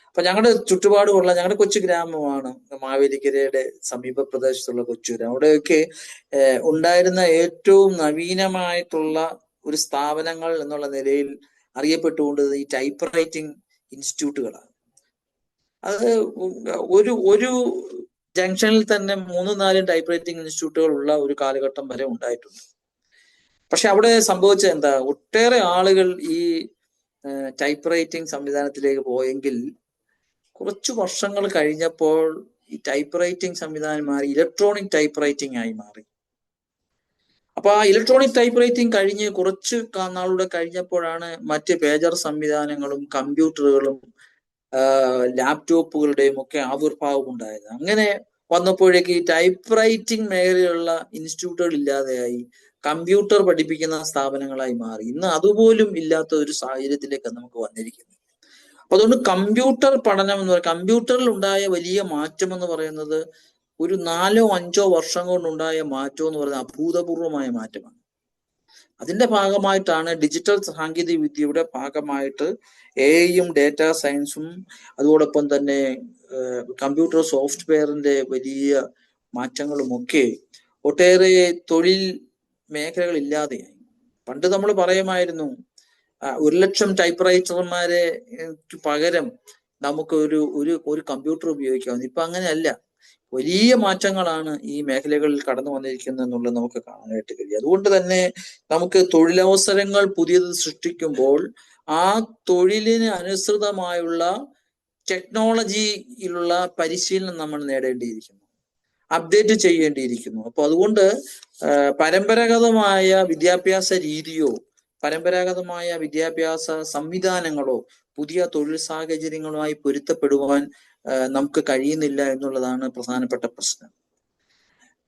അപ്പൊ ഞങ്ങളുടെ ചുറ്റുപാടുമുള്ള ഞങ്ങളുടെ കൊച്ചു ഗ്രാമമാണ് മാവേലിക്കരയുടെ സമീപ പ്രദേശത്തുള്ള കൊച്ചു ഗ്രാമം. അവിടെയൊക്കെ ഉണ്ടായിരുന്ന ഏറ്റവും നവീനമായിട്ടുള്ള ഒരു സ്ഥാപനങ്ങൾ എന്നുള്ള നിലയിൽ അറിയപ്പെട്ടുകൊണ്ട് ഈ ടൈപ്പ് റൈറ്റിംഗ് ഇൻസ്റ്റിറ്റ്യൂട്ടുകളാണ്. അത് ഒരു ജംഗ്ഷനിൽ തന്നെ 3-4 ടൈപ്പ് റൈറ്റിംഗ് ഇൻസ്റ്റിറ്റ്യൂട്ടുകൾ ഉള്ള ഒരു കാലഘട്ടം വരെ ഉണ്ടായിട്ടുണ്ട്. പക്ഷെ അവിടെ സംഭവിച്ചത് എന്താ, ഒട്ടേറെ ആളുകൾ ഈ ടൈപ്പ് റൈറ്റിംഗ് സംവിധാനത്തിലേക്ക് പോയെങ്കിൽ കുറച്ചു വർഷങ്ങൾ കഴിഞ്ഞപ്പോൾ ഈ ടൈപ്പ് റൈറ്റിംഗ് സംവിധാനം മാറി ഇലക്ട്രോണിക് ടൈപ്പ് റൈറ്റിംഗ് ആയി മാറി. അപ്പൊ ആ ഇലക്ട്രോണിക് ടൈപ്പ് റൈറ്റിംഗ് കഴിഞ്ഞ് കുറച്ച് നാളുടെ കഴിഞ്ഞപ്പോഴാണ് മറ്റ് പേജർ സംവിധാനങ്ങളും കമ്പ്യൂട്ടറുകളും ലാപ്ടോപ്പുകളുടെയും ഒക്കെ ആവിർഭാവം ഉണ്ടായത്. അങ്ങനെ വന്നപ്പോഴേക്ക് ഈ ടൈപ്പ് റൈറ്റിംഗ് മേഖലയിലുള്ള ഇൻസ്റ്റിറ്റ്യൂട്ടുകൾ ഇല്ലാതെയായി, കമ്പ്യൂട്ടർ പഠിപ്പിക്കുന്ന സ്ഥാപനങ്ങളായി മാറി. ഇന്ന് അതുപോലും ഇല്ലാത്ത ഒരു സാഹചര്യത്തിലേക്ക് നമുക്ക് വന്നിരിക്കുന്നു. അപ്പൊ അതുകൊണ്ട് കമ്പ്യൂട്ടർ പഠനം എന്ന് പറയുന്നത്, കമ്പ്യൂട്ടറിൽ ഉണ്ടായ വലിയ മാറ്റം എന്ന് പറയുന്നത് ഒരു 4-5 വർഷം കൊണ്ടുണ്ടായ മാറ്റം എന്ന് പറയുന്നത് അഭൂതപൂർവമായ മാറ്റമാണ്. അതിന്റെ ഭാഗമായിട്ടാണ് ഡിജിറ്റൽ സാങ്കേതിക വിദ്യയുടെ ഭാഗമായിട്ട് AI-യും ഡേറ്റാ സയൻസും അതോടൊപ്പം തന്നെ കമ്പ്യൂട്ടർ സോഫ്റ്റ്വെയറിന്റെ വലിയ മാറ്റങ്ങളുമൊക്കെ ഒട്ടേറെ തൊഴിൽ മേഖലകൾ ഇല്ലാതെയായി. പണ്ട് നമ്മൾ പറയുമായിരുന്നു 1,00,000 ടൈപ്പ് റൈറ്റർമാരെ പകരം നമുക്ക് ഒരു കമ്പ്യൂട്ടർ ഉപയോഗിക്കാവുന്നു. ഇപ്പൊ അങ്ങനെയല്ല. വലിയ മാറ്റങ്ങളാണ് ഈ മേഖലകളിൽ കടന്നു വന്നിരിക്കുന്നത് എന്നുള്ളത് നമുക്ക് കാണാനായിട്ട് കഴിയും. അതുകൊണ്ട് തന്നെ നമുക്ക് തൊഴിലവസരങ്ങൾ പുതിയത് സൃഷ്ടിക്കുമ്പോൾ ആ തൊഴിലിന് അനുസൃതമായുള്ള ടെക്നോളജിയിലുള്ള പരിശീലനം നമ്മൾ നേടേണ്ടിയിരിക്കുന്നു, അപ്ഡേറ്റ് ചെയ്യേണ്ടിയിരിക്കുന്നു. അപ്പൊ അതുകൊണ്ട് പരമ്പരാഗതമായ വിദ്യാഭ്യാസ രീതിയോ പരമ്പരാഗതമായ വിദ്യാഭ്യാസ സംവിധാനങ്ങളോ പുതിയ തൊഴിൽ സാഹചര്യങ്ങളുമായി പൊരുത്തപ്പെടുവാൻ നമുക്ക് കഴിയുന്നില്ല എന്നുള്ളതാണ് പ്രധാനപ്പെട്ട പ്രശ്നം.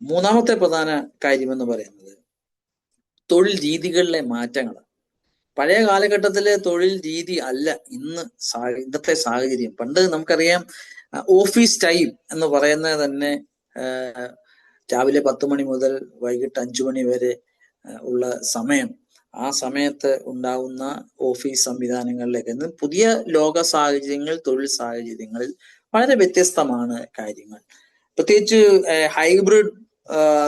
മൂന്നാമത്തെ പ്രധാന കാര്യം എന്ന് പറയുന്നത് തൊഴിൽ രീതികളിലെ മാറ്റങ്ങളാണ്. പഴയ കാലഘട്ടത്തിലെ തൊഴിൽ രീതി അല്ല ഇന്നത്തെ സാഹചര്യം. പണ്ട് നമുക്കറിയാം ഓഫീസ് ടൈം എന്ന് പറയുന്നത് തന്നെ രാവിലെ 10 മണി മുതൽ വൈകിട്ട് 5 മണി വരെ ഉള്ള സമയം. ആ സമയത്ത് ഉണ്ടാവുന്ന ഓഫീസ് സംവിധാനങ്ങളിലേക്ക് ഇന്ന് പുതിയ ലോക സാഹചര്യങ്ങൾ, തൊഴിൽ സാഹചര്യങ്ങളിൽ വളരെ വ്യത്യസ്തമാണ് കാര്യങ്ങൾ. പ്രത്യേകിച്ച് ഹൈബ്രിഡ്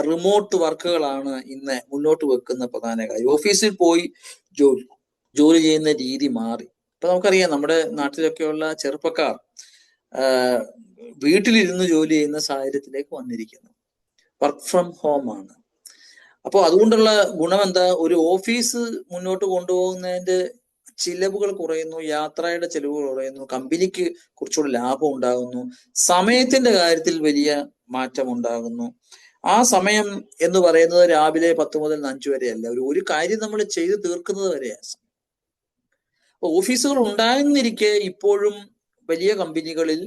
റിമോട്ട് വർക്കുകളാണ് ഇന്ന് മുന്നോട്ട് വെക്കുന്ന പ്രധാന കാര്യം. ഓഫീസിൽ പോയി ജോലി ചെയ്യുന്ന രീതി മാറി. ഇപ്പൊ നമുക്കറിയാം നമ്മുടെ നാട്ടിലൊക്കെയുള്ള ചെറുപ്പക്കാർ വീട്ടിലിരുന്ന് ജോലി ചെയ്യുന്ന സാഹചര്യത്തിലേക്ക് വന്നിരിക്കുന്നു. വർക്ക് ഫ്രം ഹോം ആണ്. അപ്പോൾ അതുകൊണ്ടുള്ള ഗുണം എന്താ, ഒരു ഓഫീസ് മുന്നോട്ട് കൊണ്ടുപോകുന്നതിന്റെ ചിലവുകൾ കുറയുന്നു, യാത്രയുടെ ചിലവുകൾ കുറയുന്നു, കമ്പനിക്ക് കുറച്ചുകൂടി ലാഭം ഉണ്ടാകുന്നു, സമയത്തിന്റെ കാര്യത്തിൽ വലിയ മാറ്റം ഉണ്ടാകുന്നു. ആ സമയം എന്ന് പറയുന്നത് രാവിലെ 10 മുതൽ 5 വരെയല്ല, ഒരു കാര്യം നമ്മൾ ചെയ്ത് തീർക്കുന്നത് വരെയാണ്. ഓഫീസുകൾ ഉണ്ടാകുന്നിരിക്കെ ഇപ്പോഴും വലിയ കമ്പനികളിൽ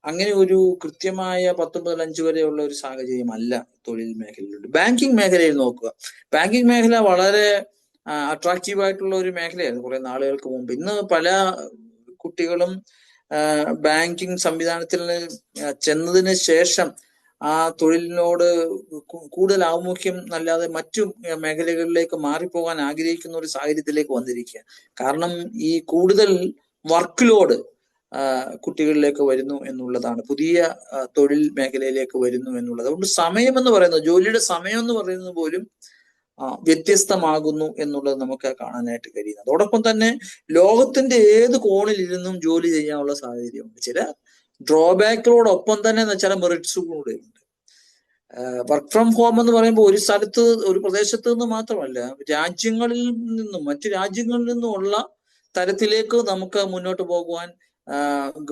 അങ്ങനെ ഒരു കൃത്യമായ 10 മുതൽ 5 വരെയുള്ള ഒരു സാഹചര്യമല്ല തൊഴിൽ മേഖലയിലുണ്ട്. ബാങ്കിങ് മേഖലയിൽ നോക്കുക. ബാങ്കിങ് മേഖല വളരെ അട്രാക്റ്റീവ് ആയിട്ടുള്ള ഒരു മേഖലയായിരുന്നു കുറെ നാളുകൾക്ക് മുമ്പ്. ഇന്ന് പല കുട്ടികളും ബാങ്കിങ് സംവിധാനത്തിൽ ചെന്നതിന് ശേഷം ആ തൊഴിലിനോട് കൂടുതൽ ആഭിമുഖ്യം അല്ലാതെ മറ്റു മേഖലകളിലേക്ക് മാറിപ്പോകാൻ ആഗ്രഹിക്കുന്ന ഒരു സാഹചര്യത്തിലേക്ക് വന്നിരിക്കുക. കാരണം ഈ കൂടുതൽ വർക്ക് ലോഡ് കുട്ടികളിലേക്ക് വരുന്നു എന്നുള്ളതാണ്, പുതിയ തൊഴിൽ മേഖലയിലേക്ക് വരുന്നു എന്നുള്ളത്. അതുകൊണ്ട് സമയം എന്ന് പറയുന്നത്, ജോലിയുടെ സമയം എന്ന് പറയുന്നത് പോലും വ്യത്യസ്തമാകുന്നു എന്നുള്ളത് നമുക്ക് കാണാനായിട്ട് കഴിയുന്നു. അതോടൊപ്പം തന്നെ ലോകത്തിന്റെ ഏത് കോണിലിരുന്നും ജോലി ചെയ്യാനുള്ള സാഹചര്യമുണ്ട്. ചില ഡ്രോബാക്കുകളോടൊപ്പം തന്നെ ചില മെറിറ്റ്സ് കൂടെ ഉണ്ട്. വർക്ക് ഫ്രം ഹോം എന്ന് പറയുമ്പോൾ ഒരു സ്ഥലത്ത് ഒരു പ്രദേശത്ത് നിന്ന് മാത്രമല്ല, രാജ്യങ്ങളിൽ നിന്നും മറ്റു രാജ്യങ്ങളിൽ നിന്നുമുള്ള തരത്തിലേക്ക് നമുക്ക് മുന്നോട്ട് പോകുവാൻ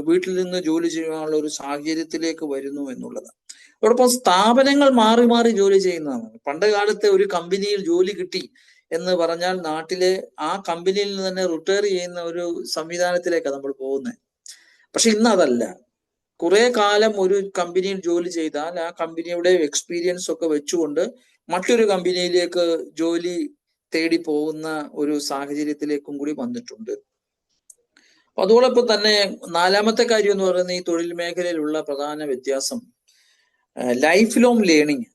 വീട്ടിൽ നിന്ന് ജോലി ചെയ്യാനുള്ള ഒരു സാഹചര്യത്തിലേക്ക് വരുന്നു എന്നുള്ളത്. അതോടൊപ്പം സ്ഥാപനങ്ങൾ മാറി മാറി ജോലി ചെയ്യുന്നതാണ്. പണ്ട് കാലത്തെ ഒരു കമ്പനിയിൽ ജോലി കിട്ടി എന്ന് പറഞ്ഞാൽ നാട്ടിലെ ആ കമ്പനിയിൽ നിന്ന് തന്നെ റിട്ടയർ ചെയ്യുന്ന ഒരു സംവിധാനത്തിലേക്കാണ് നമ്മൾ പോകുന്നത്. പക്ഷെ ഇന്ന് അതല്ല. കുറെ കാലം ഒരു കമ്പനിയിൽ ജോലി ചെയ്താൽ ആ കമ്പനിയുടെ എക്സ്പീരിയൻസ് ഒക്കെ വെച്ചുകൊണ്ട് മറ്റൊരു കമ്പനിയിലേക്ക് ജോലി തേടി പോകുന്ന ഒരു സാഹചര്യത്തിലേക്കും കൂടി വന്നിട്ടുണ്ട്. അതോടൊപ്പം തന്നെ നാലാമത്തെ കാര്യം എന്ന് പറയുന്നത് ഈ തൊഴിൽ മേഖലയിലുള്ള പ്രധാന വ്യത്യാസം ലൈഫ് ലോങ് ലേണിംഗ്.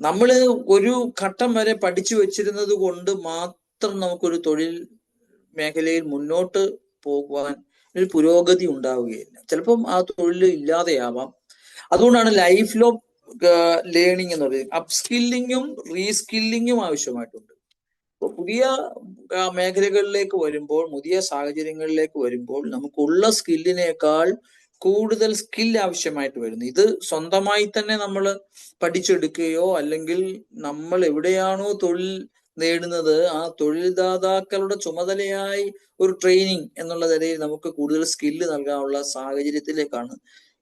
നമ്മൾ ഒരു ഘട്ടം വരെ പഠിച്ചു വെച്ചിരുന്നത് കൊണ്ട് മാത്രം നമുക്കൊരു തൊഴിൽ മേഖലയിൽ മുന്നോട്ട് പോകുവാൻ ഒരു പുരോഗതി ഉണ്ടാവുകയില്ല. ചിലപ്പം ആ തൊഴിൽ ഇല്ലാതെയാവാം. അതുകൊണ്ടാണ് ലൈഫ് ലോങ് ലേണിംഗ് എന്ന് പറയുന്നത്. അപ്സ്കില്ലിങ്ങും റീസ്കില്ലിങ്ങും ആവശ്യമായിട്ടുണ്ട്. അപ്പോൾ പുതിയ മേഖലകളിലേക്ക് വരുമ്പോൾ, പുതിയ സാഹചര്യങ്ങളിലേക്ക് വരുമ്പോൾ നമുക്കുള്ള സ്കില്ലിനേക്കാൾ കൂടുതൽ സ്കിൽ ആവശ്യമായിട്ട് വരുന്നു. ഇത് സ്വന്തമായി തന്നെ നമ്മൾ പഠിച്ചെടുക്കുകയോ അല്ലെങ്കിൽ നമ്മൾ എവിടെയാണോ തൊഴിൽ നേടുന്നത് ആ തൊഴിൽദാതാക്കളുടെ ചുമതലയായി ഒരു ട്രെയിനിങ് എന്നുള്ള നിലയിൽ നമുക്ക് കൂടുതൽ സ്കില്ല് നൽകാനുള്ള സാഹചര്യത്തിലേക്കാണ്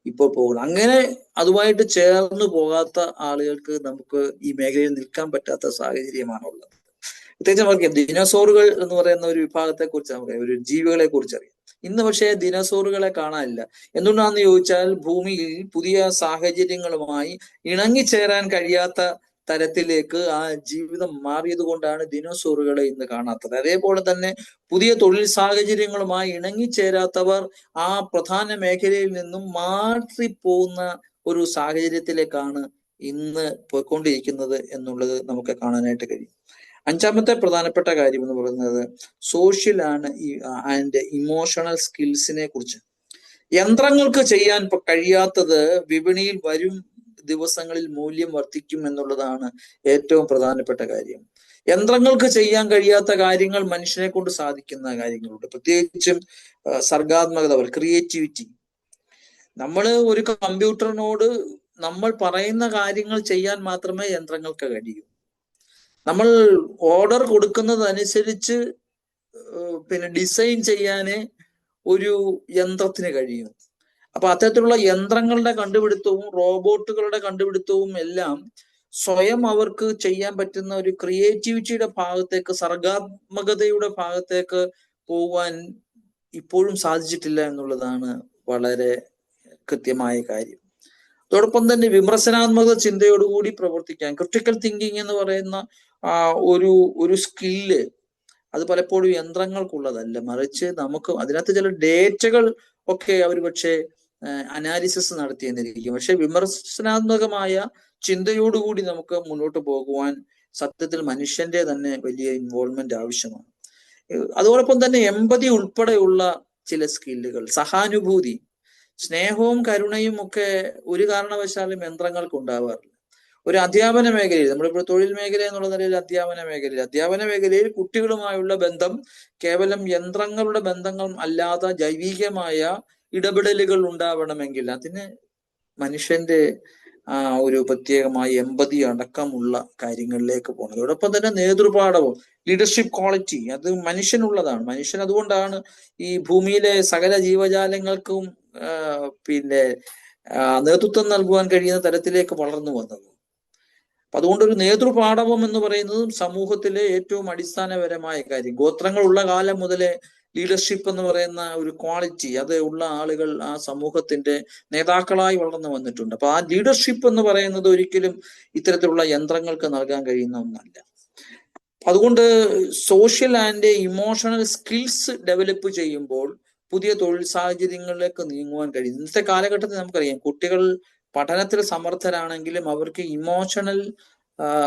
ഇപ്പോൾ പോകുന്നത്. അങ്ങനെ അതുമായിട്ട് ചേർന്ന് പോകാത്ത ആളുകൾക്ക് നമുക്ക് ഈ മേഖലയിൽ നിൽക്കാൻ പറ്റാത്ത സാഹചര്യമാണുള്ളത്. പ്രത്യേകിച്ച് നമുക്ക് ദിനോസോറുകൾ എന്ന് പറയുന്ന ഒരു വിഭാഗത്തെ കുറിച്ച് നമുക്കറിയാം, ഒരു ജീവികളെ കുറിച്ച് അറിയാം. ഇന്ന് പക്ഷേ ദിനോസോറുകളെ കാണാനില്ല. എന്തുകൊണ്ടാണെന്ന് ചോദിച്ചാൽ ഭൂമിയിൽ പുതിയ സാഹചര്യങ്ങളുമായി ഇണങ്ങിച്ചേരാൻ കഴിയാത്ത തരത്തിലേക്ക് ആ ജീവിതം മാറിയത് കൊണ്ടാണ് ദിനോസോറുകളെ ഇന്ന് കാണാത്തത്. അതേപോലെ തന്നെ പുതിയ തൊഴിൽ സാഹചര്യങ്ങളുമായി ഇണങ്ങിച്ചേരാത്തവർ ആ പ്രധാന മേഖലയിൽ നിന്നും മാറിപ്പോകുന്ന ഒരു സാഹചര്യത്തിലേക്കാണ് ഇന്ന് പോയിക്കൊണ്ടിരിക്കുന്നത് എന്നുള്ളത് നമുക്ക് കാണാനായിട്ട് കഴിയും. അഞ്ചാമത്തെ പ്രധാനപ്പെട്ട കാര്യം എന്ന് പറയുന്നത് സോഷ്യൽ ആൻഡ് ഇമോഷണൽ സ്കിൽസിനെ കുറിച്ച്. യന്ത്രങ്ങൾക്ക് ചെയ്യാൻ കഴിയാത്തത് വിപണിയിൽ വരും ദിവസങ്ങളിൽ മൂല്യം വർദ്ധിക്കും എന്നുള്ളതാണ് ഏറ്റവും പ്രധാനപ്പെട്ട കാര്യം. യന്ത്രങ്ങൾക്ക് ചെയ്യാൻ കഴിയാത്ത കാര്യങ്ങൾ മനുഷ്യനെ കൊണ്ട് സാധിക്കുന്ന കാര്യങ്ങളുണ്ട്. പ്രത്യേകിച്ചും സർഗാത്മകത, ക്രിയേറ്റിവിറ്റി. നമ്മൾ ഒരു കമ്പ്യൂട്ടറിനോട് നമ്മൾ പറയുന്ന കാര്യങ്ങൾ ചെയ്യാൻ മാത്രമേ യന്ത്രങ്ങൾക്ക് കഴിയൂ. നമ്മൾ ഓർഡർ കൊടുക്കുന്നതനുസരിച്ച് ഡിസൈൻ ചെയ്യാനേ ഒരു യന്ത്രത്തിന് കഴിയും. അപ്പൊ അത്തരത്തിലുള്ള യന്ത്രങ്ങളുടെ കണ്ടുപിടുത്തവും റോബോട്ടുകളുടെ കണ്ടുപിടുത്തവും എല്ലാം സ്വയം അവർക്ക് ചെയ്യാൻ പറ്റുന്ന ഒരു ക്രിയേറ്റിവിറ്റിയുടെ ഭാഗത്തേക്ക്, സർഗാത്മകതയുടെ ഭാഗത്തേക്ക് പോകാൻ ഇപ്പോഴും സാധിച്ചിട്ടില്ല എന്നുള്ളതാണ് വളരെ കൃത്യമായ കാര്യം. അതോടൊപ്പം തന്നെ വിമർശനാത്മക ചിന്തയോടുകൂടി പ്രവർത്തിക്കാൻ, ക്രിട്ടിക്കൽ തിങ്കിങ് എന്ന് പറയുന്ന ഒരു സ്കില്ല് അത് പലപ്പോഴും യന്ത്രങ്ങൾക്കുള്ളതല്ല, മറിച്ച് നമുക്ക് അതിനകത്ത് ചില ഡേറ്റകൾ ഒക്കെ അവർ പക്ഷേ അനാലിസിസ് നടത്തിയെന്നിരിക്കും. പക്ഷെ വിമർശനാത്മകമായ ചിന്തയോടുകൂടി നമുക്ക് മുന്നോട്ട് പോകുവാൻ സത്യത്തിൽ മനുഷ്യന്റെ തന്നെ വലിയ ഇൻവോൾവ്മെന്റ് ആവശ്യമാണ്. അതോടൊപ്പം തന്നെ എമ്പതി ഉൾപ്പെടെയുള്ള ചില സ്കില്ലുകൾ, സഹാനുഭൂതി, സ്നേഹവും കരുണയും ഒക്കെ ഒരു കാരണവശാലും യന്ത്രങ്ങൾക്ക് ഉണ്ടാവാറില്ല. ഒരു അധ്യാപന മേഖലയിൽ, നമ്മളിപ്പോൾ തൊഴിൽ മേഖല എന്നുള്ള നിലയിൽ അധ്യാപന മേഖലയിൽ കുട്ടികളുമായുള്ള ബന്ധം കേവലം യന്ത്രങ്ങളുടെ ബന്ധങ്ങൾ അല്ലാതെ ജൈവികമായ ഇടപെടലുകൾ ഉണ്ടാവണമെങ്കിൽ അതിന് മനുഷ്യന്റെ ഒരു പ്രത്യേകമായ എമ്പതി അടക്കമുള്ള കാര്യങ്ങളിലേക്ക് പോകണം. അതോടൊപ്പം തന്നെ നേതൃപാഠവും ലീഡർഷിപ്പ് ക്വാളിറ്റി അത് മനുഷ്യനുള്ളതാണ്. മനുഷ്യൻ അതുകൊണ്ടാണ് ഈ ഭൂമിയിലെ സകല ജീവജാലങ്ങൾക്കും നേതൃത്വം നൽകുവാൻ കഴിയുന്ന തരത്തിലേക്ക് വളർന്നു വന്നത്. അതുകൊണ്ടൊരു നേതൃപാഠവം എന്ന് പറയുന്നതും സമൂഹത്തിലെ ഏറ്റവും അടിസ്ഥാനപരമായ കാര്യം. ഗോത്രങ്ങളുള്ള കാലം മുതലേ ലീഡർഷിപ്പ് എന്ന് പറയുന്ന ഒരു ക്വാളിറ്റി അത് ഉള്ള ആളുകൾ ആ സമൂഹത്തിന്റെ നേതാക്കളായി വളർന്നു വന്നിട്ടുണ്ട്. അപ്പൊ ആ ലീഡർഷിപ്പ് എന്ന് പറയുന്നത് ഒരിക്കലും ഇത്തരത്തിലുള്ള യന്ത്രങ്ങൾക്ക് നൽകാൻ കഴിയുന്ന ഒന്നല്ല. അതുകൊണ്ട് social and emotional skills develop ചെയ്യുമ്പോൾ പുതിയ തൊഴിൽ സാഹചര്യങ്ങളിലേക്ക് നീങ്ങുവാൻ കഴിയും. ഇന്നത്തെ കാലഘട്ടത്തിൽ നമുക്കറിയാം കുട്ടികൾ പഠനത്തിൽ സമർത്ഥരാണെങ്കിലും അവർക്ക് ഇമോഷണൽ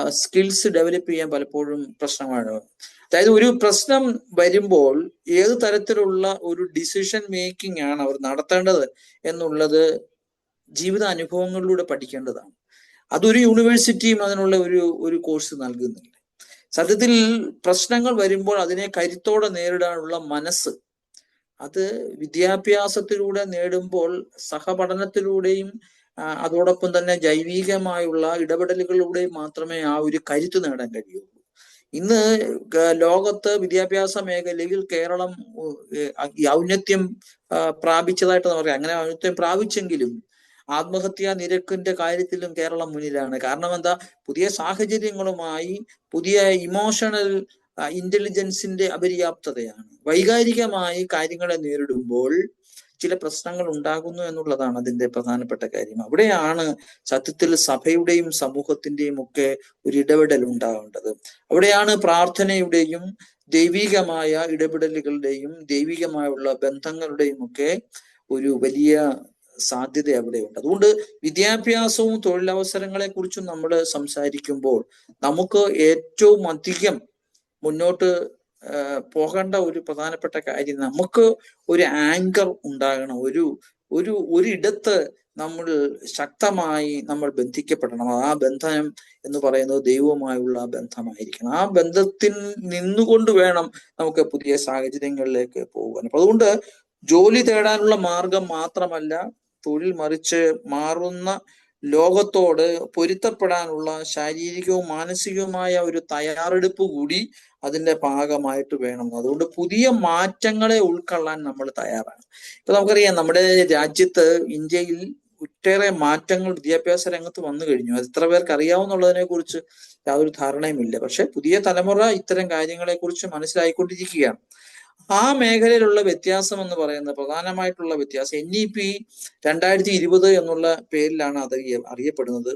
സ്കിൽസ് ഡെവലപ്പ് ചെയ്യാൻ പലപ്പോഴും പ്രശ്നമാണ്. അതായത് ഒരു പ്രശ്നം വരുമ്പോൾ ഏത് തരത്തിലുള്ള ഒരു ഡിസിഷൻ മേക്കിംഗ് ആണ് അവർ നടത്തേണ്ടത് എന്നുള്ളത് ജീവിത അനുഭവങ്ങളിലൂടെ പഠിക്കേണ്ടതാണ്. അതൊരു യൂണിവേഴ്സിറ്റിയും അതിനുള്ള ഒരു കോഴ്സ് നൽകുന്നില്ല. സത്യത്തിൽ പ്രശ്നങ്ങൾ വരുമ്പോൾ അതിനെ കരുത്തോടെ നേരിടാനുള്ള മനസ്സ് അത് വിദ്യാഭ്യാസത്തിലൂടെ നേടുമ്പോൾ സഹപഠനത്തിലൂടെയും അതോടൊപ്പം തന്നെ ജൈവികമായുള്ള ഇടപെടലുകളിലൂടെയും മാത്രമേ ആ ഒരു കരുത്ത് നേടാൻ കഴിയുള്ളൂ. ഇന്ന് ലോകത്ത് വിദ്യാഭ്യാസ മേഖലയിൽ കേരളം ഔന്നത്യം പ്രാപിച്ചതായിട്ട് പറയാം. അങ്ങനെ ഔന്നത്യം പ്രാപിച്ചെങ്കിലും ആത്മഹത്യാ നിരക്കിന്റെ കാര്യത്തിലും കേരളം മുന്നിലാണ്. കാരണം എന്താ? പുതിയ സാഹചര്യങ്ങളുമായി പുതിയ ഇമോഷണൽ ഇന്റലിജൻസിന്റെ അപര്യാപ്തതയാണ്. വൈകാരികമായി കാര്യങ്ങളെ നേരിടുമ്പോൾ ചില പ്രശ്നങ്ങൾ ഉണ്ടാകുന്നു എന്നുള്ളതാണ് അതിന്റെ പ്രധാനപ്പെട്ട കാര്യം. അവിടെയാണ് സത്യത്തിൽ സഭയുടെയും സമൂഹത്തിന്റെയും ഒക്കെ ഒരു ഇടപെടൽ ഉണ്ടാകേണ്ടത്. അവിടെയാണ് പ്രാർത്ഥനയുടെയും ദൈവികമായ ഇടപെടലുകളുടെയും ദൈവികമായുള്ള ബന്ധങ്ങളുടെയും ഒക്കെ ഒരു വലിയ സാധ്യത അവിടെയുണ്ട്. അതുകൊണ്ട് വിദ്യാഭ്യാസവും തൊഴിലവസരങ്ങളെ കുറിച്ചും നമ്മൾ സംസാരിക്കുമ്പോൾ നമുക്ക് ഏറ്റവും അധികം മുന്നോട്ട് പോകേണ്ട ഒരു പ്രധാനപ്പെട്ട കാര്യം, നമുക്ക് ഒരു ആങ്കർ ഉണ്ടാകണം. ഒരിടത്ത് നമ്മൾ ശക്തമായി നമ്മൾ ബന്ധിക്കപ്പെടണം. ആ ബന്ധം എന്ന് പറയുന്നത് ദൈവവുമായുള്ള ബന്ധമായിരിക്കണം. ആ ബന്ധത്തിൽ നിന്നുകൊണ്ട് വേണം നമുക്ക് പുതിയ സാഹചര്യങ്ങളിലേക്ക് പോകാൻ. അപ്പൊ അതുകൊണ്ട് ജോലി തേടാനുള്ള മാർഗം മാത്രമല്ല തൊഴിൽ, മറിച്ച് മാറുന്ന ലോകത്തോട് പൊരുത്തപ്പെടാനുള്ള ശാരീരികവും മാനസികവുമായ ഒരു തയ്യാറെടുപ്പ് കൂടി അതിന്റെ ഭാഗമായിട്ട് വേണം. അതുകൊണ്ട് പുതിയ മാറ്റങ്ങളെ ഉൾക്കൊള്ളാൻ നമ്മൾ തയ്യാറാണ്. ഇപ്പൊ നമുക്കറിയാം, നമ്മുടെ രാജ്യത്ത് ഇന്ത്യയിൽ ഒട്ടേറെ മാറ്റങ്ങൾ വിദ്യാഭ്യാസ രംഗത്ത് വന്നു കഴിഞ്ഞു. അത് എത്ര പേർക്ക് അറിയാവുന്നുള്ളതിനെ കുറിച്ച് യാതൊരു ധാരണയുമില്ല. പക്ഷെ പുതിയ തലമുറ ഇത്തരം കാര്യങ്ങളെ കുറിച്ച് മനസ്സിലായിക്കൊണ്ടിരിക്കുകയാണ്. ആ മേഖലയിലുള്ള വ്യത്യാസം എന്ന് പറയുന്നത്, പ്രധാനമായിട്ടുള്ള വ്യത്യാസം NEP 2020 എന്നുള്ള പേരിലാണ് അത് അറിയപ്പെടുന്നത്.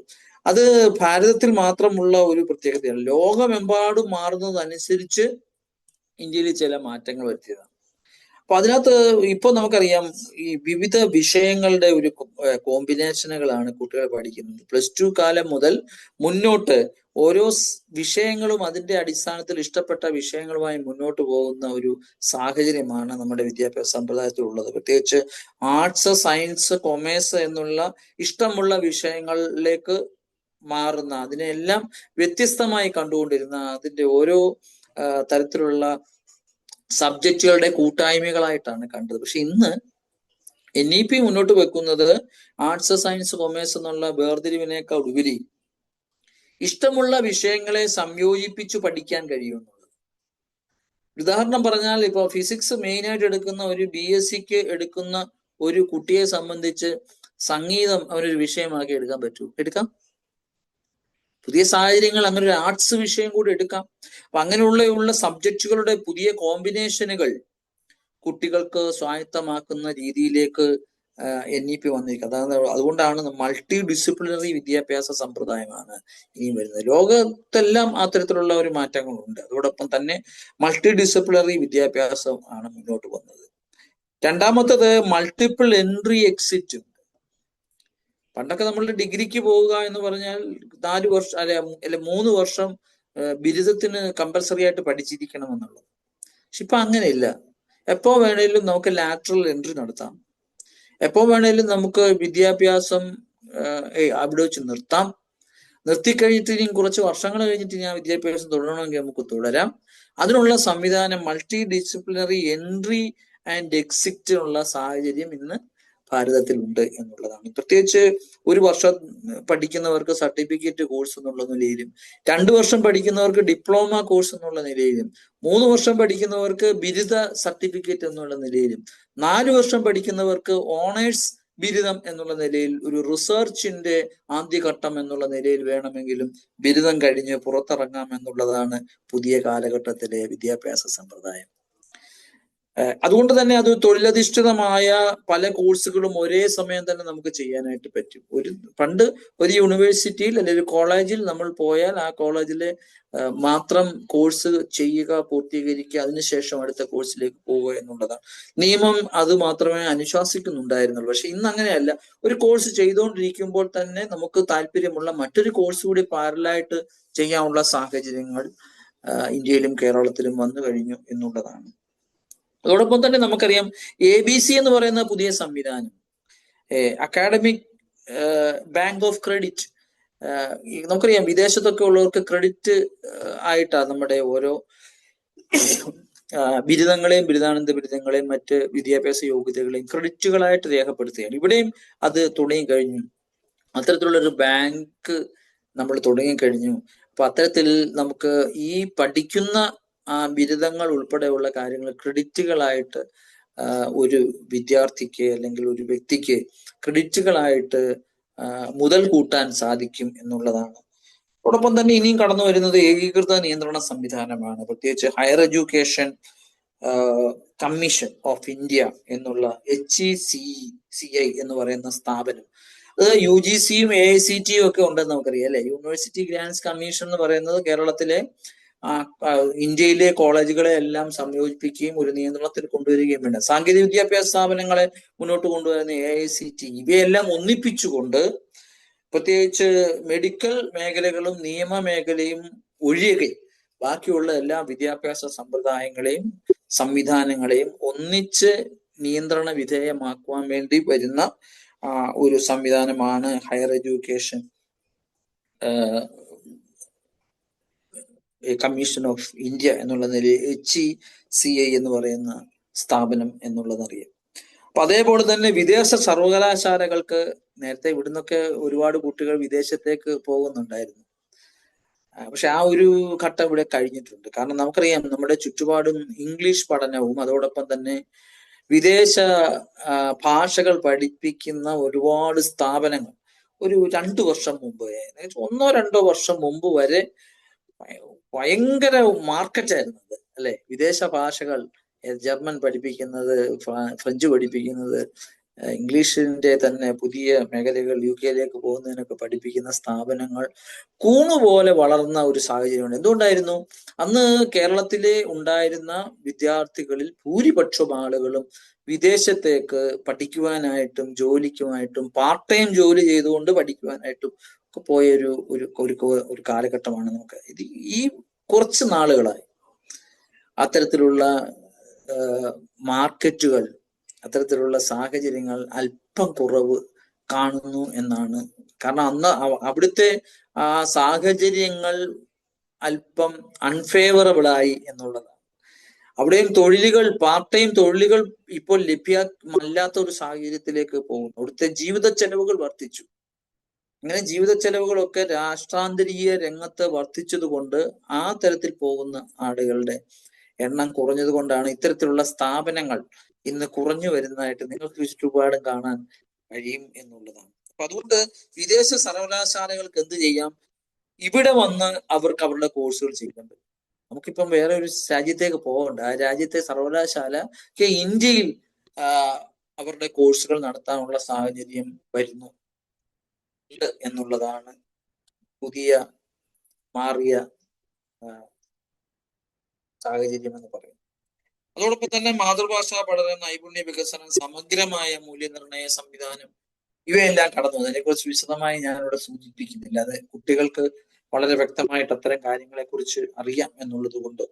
അത് ഭാരതത്തിൽ മാത്രമുള്ള ഒരു പ്രത്യേകതയാണ്. ലോകമെമ്പാടും മാറുന്നതനുസരിച്ച് ഇന്ത്യയിൽ ചില മാറ്റങ്ങൾ വരുത്തിയതാണ്. അപ്പൊ അതിനകത്ത് ഇപ്പൊ നമുക്കറിയാം, ഈ വിവിധ വിഷയങ്ങളുടെ ഒരു കോമ്പിനേഷനുകളാണ് കുട്ടികൾ പഠിക്കുന്നത്. +2 കാലം മുതൽ മുന്നോട്ട് ഓരോ വിഷയങ്ങളും അതിന്റെ അടിസ്ഥാനത്തിൽ ഇഷ്ടപ്പെട്ട വിഷയങ്ങളുമായി മുന്നോട്ട് പോകുന്ന ഒരു സാഹചര്യമാണ് നമ്മുടെ വിദ്യാഭ്യാസ സമ്പ്രദായത്തിലുള്ളത്. പ്രത്യേകിച്ച് ആർട്സ്, സയൻസ്, കൊമേഴ്സ് എന്നുള്ള ഇഷ്ടമുള്ള വിഷയങ്ങളിലേക്ക് മാറുന്ന, അതിനെല്ലാം വ്യത്യസ്തമായി കണ്ടുകൊണ്ടിരുന്ന, അതിന്റെ ഓരോ തരത്തിലുള്ള സബ്ജക്റ്റുകളുടെ കൂട്ടായ്മകളായിട്ടാണ് കണ്ടത്. പക്ഷെ ഇന്ന് NEP മുന്നോട്ട് വെക്കുന്നത് ആർട്സ്, സയൻസ്, കൊമേഴ്സ് എന്നുള്ള വേർതിരിവിനേക്കാൾ ഉപരി ഇഷ്ടമുള്ള വിഷയങ്ങളെ സംയോജിപ്പിച്ചു പഠിക്കാൻ കഴിയുമെന്നുള്ളത്. ഉദാഹരണം പറഞ്ഞാൽ, ഇപ്പൊ ഫിസിക്സ് മെയിനായിട്ട് എടുക്കുന്ന ഒരു BSc എടുക്കുന്ന ഒരു കുട്ടിയെ സംബന്ധിച്ച് സംഗീതം അവനൊരു വിഷയമാക്കി എടുക്കാൻ പറ്റൂ? എടുക്കാം. പുതിയ സാഹചര്യങ്ങൾ അങ്ങനെ ഒരു ആർട്സ് വിഷയം കൂടി എടുക്കാം. അപ്പൊ അങ്ങനെയുള്ള സബ്ജക്റ്റുകളുടെ പുതിയ കോമ്പിനേഷനുകൾ കുട്ടികൾക്ക് സ്വായത്തമാക്കുന്ന രീതിയിലേക്ക് NEP വന്നിരിക്കുക. അതുകൊണ്ടാണ് മൾട്ടി ഡിസിപ്ലിനറി വിദ്യാഭ്യാസ സമ്പ്രദായമാണ് ഇനിയും വരുന്നത്. ലോകത്തെല്ലാം അത്തരത്തിലുള്ള ഒരു മാറ്റങ്ങളുണ്ട്. അതോടൊപ്പം തന്നെ മൾട്ടി ഡിസിപ്ലിനറി വിദ്യാഭ്യാസം ആണ് മുന്നോട്ട് വന്നത്. രണ്ടാമത്തത് മൾട്ടിപ്പിൾ എൻട്രി എക്സിറ്റ്. പണ്ടൊക്കെ നമ്മൾ ഡിഗ്രിക്ക് പോവുക എന്ന് പറഞ്ഞാൽ 4 വർഷം അല്ലെ 3 വർഷം ബിരുദത്തിന് കമ്പൽസറി ആയിട്ട് പഠിച്ചിരിക്കണം എന്നുള്ളത്. പക്ഷെ ഇപ്പൊ അങ്ങനെയില്ല. എപ്പോ വേണേലും നമുക്ക് ലാറ്ററൽ എൻട്രി നടത്താം. എപ്പോ വേണേലും നമുക്ക് വിദ്യാഭ്യാസം അവിടെ വെച്ച് നിർത്താം. നിർത്തിക്കഴിഞ്ഞിട്ട് ഇനിയും കുറച്ച് വർഷങ്ങൾ കഴിഞ്ഞിട്ട് ഞാൻ വിദ്യാഭ്യാസം തുടരണമെങ്കിൽ നമുക്ക് തുടരാം. അതിനുള്ള സംവിധാനം മൾട്ടി ഡിസിപ്ലിനറി എൻട്രി ആൻഡ് എക്സിറ്റിനുള്ള സാഹചര്യം ഇന്ന് ഭാരതത്തിലുണ്ട് എന്നുള്ളതാണ്. പ്രത്യേകിച്ച് 1 വർഷം പഠിക്കുന്നവർക്ക് സർട്ടിഫിക്കറ്റ് കോഴ്സ് എന്നുള്ള നിലയിലും, 2 വർഷം പഠിക്കുന്നവർക്ക് ഡിപ്ലോമ കോഴ്സ് എന്നുള്ള നിലയിലും, 3 വർഷം പഠിക്കുന്നവർക്ക് ബിരുദ സർട്ടിഫിക്കറ്റ് എന്നുള്ള നിലയിലും, 4 വർഷം പഠിക്കുന്നവർക്ക് ഓണേഴ്സ് ബിരുദം എന്നുള്ള നിലയിൽ, ഒരു റിസർച്ചിന്റെ ആദ്യഘട്ടം എന്നുള്ള നിലയിൽ വേണമെങ്കിലും ബിരുദം കഴിഞ്ഞ് പുറത്തിറങ്ങാം എന്നുള്ളതാണ് പുതിയ കാലഘട്ടത്തിലെ വിദ്യാഭ്യാസ സമ്പ്രദായം. അതുകൊണ്ട് തന്നെ അത് തൊഴിലധിഷ്ഠിതമായ പല കോഴ്സുകളും ഒരേ സമയം തന്നെ നമുക്ക് ചെയ്യാനായിട്ട് പറ്റും. പണ്ട് ഒരു യൂണിവേഴ്സിറ്റിയിൽ അല്ലെങ്കിൽ ഒരു കോളേജിൽ നമ്മൾ പോയാൽ ആ കോളേജിലെ മാത്രം കോഴ്സ് ചെയ്യുക, പൂർത്തീകരിക്കുക, അതിനുശേഷം അടുത്ത കോഴ്സിലേക്ക് പോവുക എന്നുള്ളതാണ്. നിയമം അത് മാത്രമേ അനുശാസിക്കുന്നുണ്ടായിരുന്നുള്ളൂ. പക്ഷെ ഇന്ന് അങ്ങനെയല്ല. ഒരു കോഴ്സ് ചെയ്തുകൊണ്ടിരിക്കുമ്പോൾ തന്നെ നമുക്ക് താല്പര്യമുള്ള മറ്റൊരു കോഴ്സ് കൂടി പാരലായിട്ട് ചെയ്യാനുള്ള സാഹചര്യങ്ങൾ ഇന്ത്യയിലും കേരളത്തിലും വന്നു കഴിഞ്ഞു എന്നുള്ളതാണ്. അതോടൊപ്പം തന്നെ നമുക്കറിയാം ABC എന്ന് പറയുന്ന പുതിയ സംവിധാനം, അക്കാഡമിക് ബാങ്ക് ഓഫ് ക്രെഡിറ്റ്. നമുക്കറിയാം വിദേശത്തൊക്കെ ഉള്ളവർക്ക് ക്രെഡിറ്റ് ആയിട്ടാണ് നമ്മുടെ ഓരോ ബിരുദങ്ങളെയും ബിരുദാനന്തര ബിരുദങ്ങളെയും മറ്റ് വിദ്യാഭ്യാസ യോഗ്യതകളെയും ക്രെഡിറ്റുകളായിട്ട് രേഖപ്പെടുത്തുകയാണ്. ഇവിടെയും അത് തുടങ്ങി കഴിഞ്ഞു. അത്തരത്തിലുള്ളൊരു ബാങ്ക് നമ്മൾ തുടങ്ങിക്കഴിഞ്ഞു. അപ്പൊ അത്തരത്തിൽ നമുക്ക് ഈ പഠിക്കുന്ന ബിരുദങ്ങൾ ഉൾപ്പെടെയുള്ള കാര്യങ്ങൾ ക്രെഡിറ്റുകളായിട്ട് ഒരു വിദ്യാർത്ഥിക്ക് അല്ലെങ്കിൽ ഒരു വ്യക്തിക്ക് ക്രെഡിറ്റുകളായിട്ട് മുതൽ കൂട്ടാൻ സാധിക്കും എന്നുള്ളതാണ്. അതോടൊപ്പം തന്നെ ഇനിയും കടന്നു വരുന്നത് ഏകീകൃത നിയന്ത്രണ സംവിധാനമാണ്. പ്രത്യേകിച്ച് higher education commission of India എന്നുള്ള HECI എന്ന് പറയുന്ന സ്ഥാപനം. അത് UGCയും AICTയും ഒക്കെ ഉണ്ടെന്ന് നമുക്കറിയാം അല്ലെ. യൂണിവേഴ്സിറ്റി ഗ്രാന്റ്സ് കമ്മീഷൻ എന്ന് പറയുന്നത് കേരളത്തിലെ ഇന്ത്യയിലെ കോളേജുകളെ എല്ലാം സംയോജിപ്പിക്കുകയും ഒരു നിയന്ത്രണത്തിൽ കൊണ്ടുവരികയും വേണ്ട. സാങ്കേതിക വിദ്യാഭ്യാസ സ്ഥാപനങ്ങളെ മുന്നോട്ട് കൊണ്ടുവരുന്ന AICTE ഇവയെല്ലാം ഒന്നിപ്പിച്ചുകൊണ്ട് പ്രത്യേകിച്ച് മെഡിക്കൽ മേഖലകളും നിയമ മേഖലയും ഒഴികെ ബാക്കിയുള്ള എല്ലാ വിദ്യാഭ്യാസ സമ്പ്രദായങ്ങളെയും സംവിധാനങ്ങളെയും ഒന്നിച്ച് നിയന്ത്രണ വിധേയമാക്കുവാൻ വേണ്ടി വരുന്ന ഒരു സംവിധാനമാണ് higher education commission of India എന്നുള്ള നിലയിൽ HECI എന്ന് പറയുന്ന സ്ഥാപനം എന്നുള്ളതറിയാം. അപ്പൊ അതേപോലെ തന്നെ വിദേശ സർവകലാശാലകൾക്ക് നേരത്തെ ഇവിടുന്നൊക്കെ ഒരുപാട് കുട്ടികൾ വിദേശത്തേക്ക് പോകുന്നുണ്ടായിരുന്നു. പക്ഷെ ആ ഒരു ഘട്ടം ഇവിടെ കഴിഞ്ഞിട്ടുണ്ട്. കാരണം നമുക്കറിയാം നമ്മുടെ ചുറ്റുപാടും ഇംഗ്ലീഷ് പഠനവും അതോടൊപ്പം തന്നെ വിദേശ ഭാഷകൾ പഠിപ്പിക്കുന്ന ഒരുപാട് സ്ഥാപനങ്ങൾ ഒരു 2 വർഷം മുമ്പ്, 1-2 വർഷം മുമ്പ് വരെ ഭയങ്കര മാർക്കറ്റായിരുന്നു അത് അല്ലെ. വിദേശ ഭാഷകൾ ജർമ്മൻ പഠിപ്പിക്കുന്നത്, ഫ്രഞ്ച് പഠിപ്പിക്കുന്നത്, ഇംഗ്ലീഷിന്റെ തന്നെ പുതിയ മേഖലകൾ UK-യിലേക്ക് പോകുന്നതിനൊക്കെ പഠിപ്പിക്കുന്ന സ്ഥാപനങ്ങൾ കൂണുപോലെ വളർന്ന ഒരു സാഹചര്യമുണ്ട്. എന്തുകൊണ്ടായിരുന്നു? അന്ന് കേരളത്തിലെ ഉണ്ടായിരുന്ന വിദ്യാർത്ഥികളിൽ ഭൂരിപക്ഷം ആളുകളും വിദേശത്തേക്ക് പഠിക്കുവാനായിട്ടും ജോലിക്കുമായിട്ടും പാർട്ട് ടൈം ജോലി ചെയ്തുകൊണ്ട് പഠിക്കുവാനായിട്ടും ഒക്കെ പോയ ഒരു കാലഘട്ടമാണ് നമുക്ക്. ഇത് ഈ കുറച്ച് നാളുകളായി അത്തരത്തിലുള്ള മാർക്കറ്റുകൾ, അത്തരത്തിലുള്ള സാഹചര്യങ്ങൾ അല്പം കുറവ് കാണുന്നു എന്നാണ്. കാരണം അന്ന് അവിടുത്തെ ആ സാഹചര്യങ്ങൾ അല്പം അൺഫേവറബിൾ ആയി എന്നുള്ളതാണ്. അവിടെയും തൊഴിലുകൾ, പാർട്ട് ടൈം തൊഴിലുകൾ ഇപ്പോൾ ലഭ്യമല്ലാത്ത ഒരു സാഹചര്യത്തിലേക്ക് പോകുന്നു. അവിടുത്തെ ജീവിത ചെലവുകൾ വർദ്ധിച്ചു. ഇങ്ങനെ ജീവിത ചെലവുകളൊക്കെ രാഷ്ട്രാന്തരീയ രംഗത്ത് വർദ്ധിച്ചതുകൊണ്ട് ആ തരത്തിൽ പോകുന്ന ആളുകളുടെ എണ്ണം കുറഞ്ഞത് കൊണ്ടാണ് ഇത്തരത്തിലുള്ള സ്ഥാപനങ്ങൾ ഇന്ന് കുറഞ്ഞു വരുന്നതായിട്ട് നിങ്ങൾക്ക് ചുറ്റുപാടും കാണാൻ കഴിയും എന്നുള്ളതാണ്. അപ്പൊ അതുകൊണ്ട് വിദേശ സർവകലാശാലകൾക്ക് എന്ത് ചെയ്യാം? ഇവിടെ വന്ന് അവർക്ക് അവരുടെ കോഴ്സുകൾ ചെയ്യാൻ പറ്റും. നമുക്കിപ്പം വേറെ ഒരു രാജ്യത്തേക്ക് പോകണ്ട. ആ രാജ്യത്തെ സർവകലാശാലക്ക് ഇന്ത്യയിൽ അവരുടെ കോഴ്സുകൾ നടത്താനുള്ള സാഹചര്യം വരുന്നു എന്നുള്ളതാണ് പുതിയ മാറിയ സാഹചര്യം എന്ന് പറയുന്നത്. അതോടൊപ്പം തന്നെ മാതൃഭാഷാ പഠനം, നൈപുണ്യ വികസനം, സമഗ്രമായ മൂല്യനിർണ്ണയ സംവിധാനം ഇവയെല്ലാം കടന്നു. അതിനെക്കുറിച്ച് വിശദമായി ഞാനിവിടെ സൂചിപ്പിക്കുന്നില്ല. അത് കുട്ടികൾക്ക് വളരെ വ്യക്തമായിട്ട് അത്തരം കാര്യങ്ങളെ കുറിച്ച് അറിയാം എന്നുള്ളത് കൊണ്ട്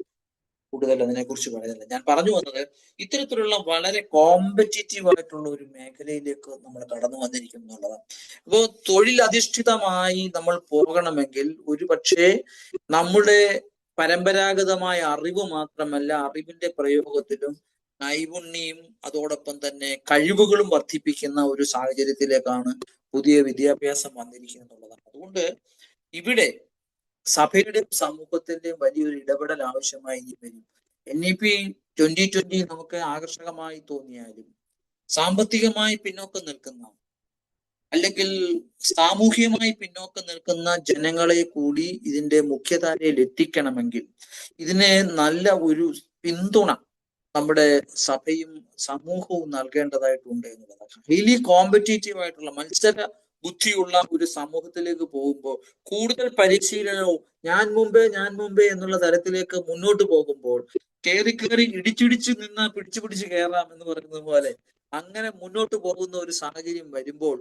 കൂടുതൽ അതിനെക്കുറിച്ച് പറയുന്നില്ല. ഞാൻ പറഞ്ഞു വന്നത് ഇത്തരത്തിലുള്ള വളരെ കോമ്പറ്റീറ്റീവ് ആയിട്ടുള്ള ഒരു മേഖലയിലേക്ക് നമ്മൾ കടന്നു വന്നിരിക്കുന്നു എന്നുള്ളതാണ്. അപ്പോൾ തൊഴിലധിഷ്ഠിതമായി നമ്മൾ പോകണമെങ്കിൽ ഒരു പക്ഷേ നമ്മുടെ പരമ്പരാഗതമായ അറിവ് മാത്രമല്ല, അറിവിന്റെ പ്രയോഗത്തിലും നൈപുണ്യം അതോടൊപ്പം തന്നെ കഴിവുകളും വർദ്ധിപ്പിക്കുന്ന ഒരു സാഹചര്യത്തിലേക്കാണ് പുതിയ വിദ്യാഭ്യാസം വന്നിരിക്കുന്നത് എന്നുള്ളതാണ്. അതുകൊണ്ട് ഇവിടെ സഭയുടെയും സമൂഹത്തിന്റെയും വലിയൊരു ഇടപെടൽ ആവശ്യമായി വരും. NEP 2020 നമുക്ക് ആകർഷകമായി തോന്നിയാലും സാമ്പത്തികമായി പിന്നോക്കം നിൽക്കുന്ന അല്ലെങ്കിൽ സാമൂഹികമായി പിന്നോക്കം നിൽക്കുന്ന ജനങ്ങളെ കൂടി ഇതിന്റെ മുഖ്യധാരയിൽ എത്തിക്കണമെങ്കിൽ ഇതിന് നല്ല ഒരു പിന്തുണ നമ്മുടെ സഭയും സമൂഹവും നൽകേണ്ടതായിട്ടുണ്ട് എന്നുള്ളതാണ്. ഹൈലി കോമ്പറ്റീറ്റീവ് ആയിട്ടുള്ള മത്സര ബുദ്ധിയുള്ള ഒരു സമൂഹത്തിലേക്ക് പോകുമ്പോൾ കൂടുതൽ പരിശീലനവും ഞാൻ മുമ്പേ എന്നുള്ള തരത്തിലേക്ക് മുന്നോട്ട് പോകുമ്പോൾ കയറി ഇടിച്ചിടിച്ച് നിന്ന് പിടിച്ചു കയറാം എന്ന് പറയുന്നത് പോലെ അങ്ങനെ മുന്നോട്ട് പോകുന്ന ഒരു സാഹചര്യം വരുമ്പോൾ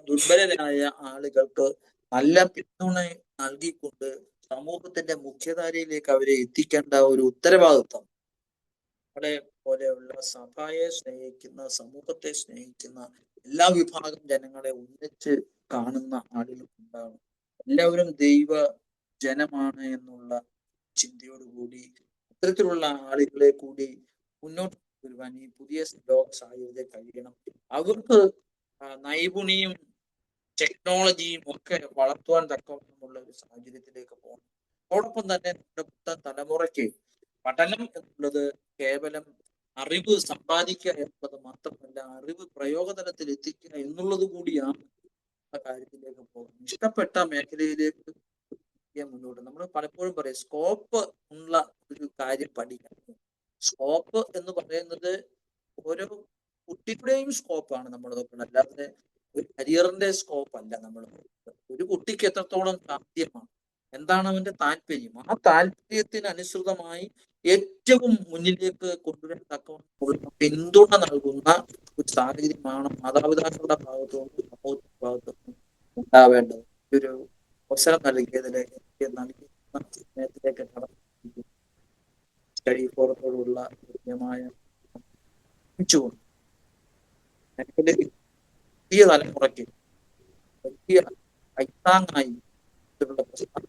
ദുർബലരായ ആളുകൾക്ക് നല്ല പിന്തുണ നൽകിക്കൊണ്ട് സമൂഹത്തിന്റെ മുഖ്യധാരയിലേക്ക് അവരെ എത്തിക്കേണ്ട ഒരു ഉത്തരവാദിത്വം നമ്മളെ പോലെയുള്ള സഭയെ സ്നേഹിക്കുന്ന, സമൂഹത്തെ സ്നേഹിക്കുന്ന എല്ലാ വിഭാഗം ജനങ്ങളെ ഒന്നിച്ച് കാണുന്ന ആളുകൾക്കുണ്ടാകും. എല്ലാവരും ദൈവ ജനമാണ് എന്നുള്ള ചിന്തയോടുകൂടി അത്തരത്തിലുള്ള ആളുകളെ കൂടി മുന്നോട്ട് വരുവാൻ ഈ പുതിയ ലോക സാഹചര്യത്തെ കഴിയണം. അവർക്ക് നൈപുണ്യം ടെക്നോളജിയും ഒക്കെ വളർത്തുവാൻ തക്കമുള്ള ഒരു സാഹചര്യത്തിലേക്ക് പോകണം. അതോടൊപ്പം തന്നെ നമ്മുടെ പുത്തൻ തലമുറയ്ക്ക് പഠനം എന്നുള്ളത് കേവലം അറിവ് സമ്പാദിക്കുക എന്നുള്ളത് മാത്രമല്ല, അറിവ് പ്രയോഗതലത്തിൽ എത്തിക്കുക എന്നുള്ളത് കൂടിയാണ് കാര്യത്തിലേക്ക് പോകുന്നത്. ഇഷ്ടപ്പെട്ട മേഖലയിലേക്ക് മുന്നോട്ട് നമ്മൾ പലപ്പോഴും പറയും സ്കോപ്പ് ഉള്ള ഒരു കാര്യം പഠിക്കണം. സ്കോപ്പ് എന്ന് പറയുന്നത് ഓരോ കുട്ടിയുടെയും സ്കോപ്പാണ് നമ്മൾ നോക്കുന്നത്, അല്ലാതെ ഒരു കരിയറിന്റെ സ്കോപ്പ് അല്ല നമ്മൾ നോക്കുന്നത്. ഒരു കുട്ടിക്ക് എത്രത്തോളം സാധ്യമാണ്, എന്താണ് അവന്റെ താല്പര്യം, ആ താല്പര്യത്തിന് അനുസൃതമായി ഏറ്റവും മുന്നിലേക്ക് കൊണ്ടുവരാൻ തക്കമുള്ള പിന്തുണ നൽകുന്ന ഒരു സാഹചര്യമാണ് മാതാപിതാക്കളുടെ ഭാഗത്തുനിന്നും സമൂഹത്തിന്റെ ഭാഗത്തുനിന്നും ഉണ്ടാവേണ്ടത്. ഒരു അവസരം നൽകിയതിലേക്ക് സമയത്തിലേക്ക് കടന്നു സ്റ്റഡി ഫോറത്തോടുള്ള കൃത്യമായ പുതിയ തലമുറയ്ക്ക് വലിയ കൈത്താങ്ങായി ഇതിലുള്ള പ്രശ്നം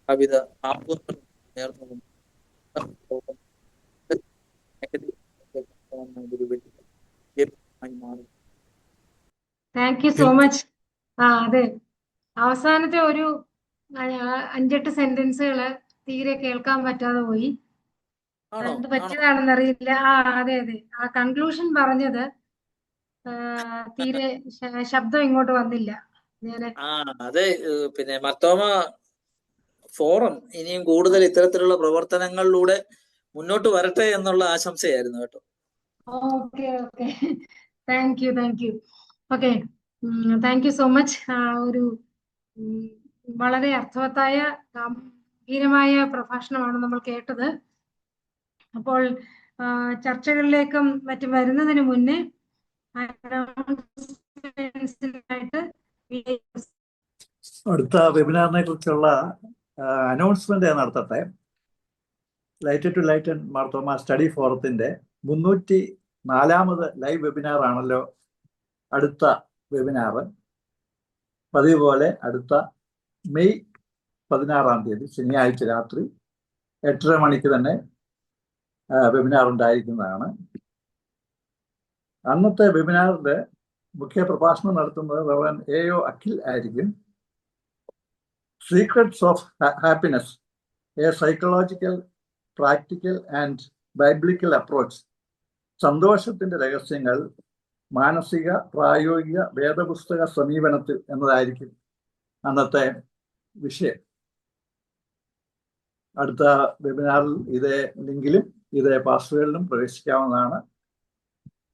കവിത ആത്മങ്ങൾ നേർന്നു മാറി. Thank you so much. അതെ, അവസാനത്തെ ഒരു 5-8 സെന്റൻസുകള് തീരെ കേൾക്കാൻ പറ്റാതെ പോയി. എന്ത് പറ്റിയതാണെന്നറിയില്ല. അതെ അതെ, ആ കൺക്ലൂഷൻ പറഞ്ഞത് തീരെ ശബ്ദം ഇങ്ങോട്ട് വന്നില്ല. അതെ, പിന്നെ മർത്തോമ ഫോറം ഇനിയും കൂടുതൽ ഇത്തരത്തിലുള്ള പ്രവർത്തനങ്ങളിലൂടെ മുന്നോട്ട് വരട്ടെ എന്നുള്ള ആശംസയായിരുന്നു കേട്ടോ. Okay okay, thank you okay, thank you so much. ഒരു വളരെ അർത്ഥവത്തായ ഗംഭീരമായ പ്രഭാഷണമാണ് നമ്മൾ കേട്ടത്. അപ്പോൾ ചർച്ചകളിലേക്കും മറ്റും വരുന്നതിന് മുന്നേ അടുത്ത വെബിനാറിനെ കുറിച്ചുള്ള അനൗൺസ്മെന്റ് നടത്തട്ടെ. Light to light Marthoma study ഫോറത്തിന്റെ 304ാമത് ലൈവ് വെബിനാർ ആണല്ലോ അടുത്ത വെബിനാർ. പതിവ് പോലെ അടുത്ത മെയ് 16-ാം തീയതി ശനിയാഴ്ച രാത്രി 8:30 മണിക്ക് തന്നെ വെബിനാർ ഉണ്ടായിരിക്കുന്നതാണ്. അന്നത്തെ വെബിനാറിൽ മുഖ്യ പ്രഭാഷണം നടത്തുന്നത് റവറൻ A.O. അഖിൽ ആയിരിക്കും. Secrets of happiness, a psychological, practical and biblical approach, സന്തോഷത്തിന്റെ രഹസ്യങ്ങൾ മാനസിക പ്രായോഗിക വേദപുസ്തക സമീപനത്തിൽ എന്നതായിരിക്കും അന്നത്തെ വിഷയം. അടുത്ത വെബിനാറിൽ ഇതേ ലിങ്കിലും ഇതേ പാസ്വേഡിലും പ്രവേശിക്കാവുന്നതാണ്.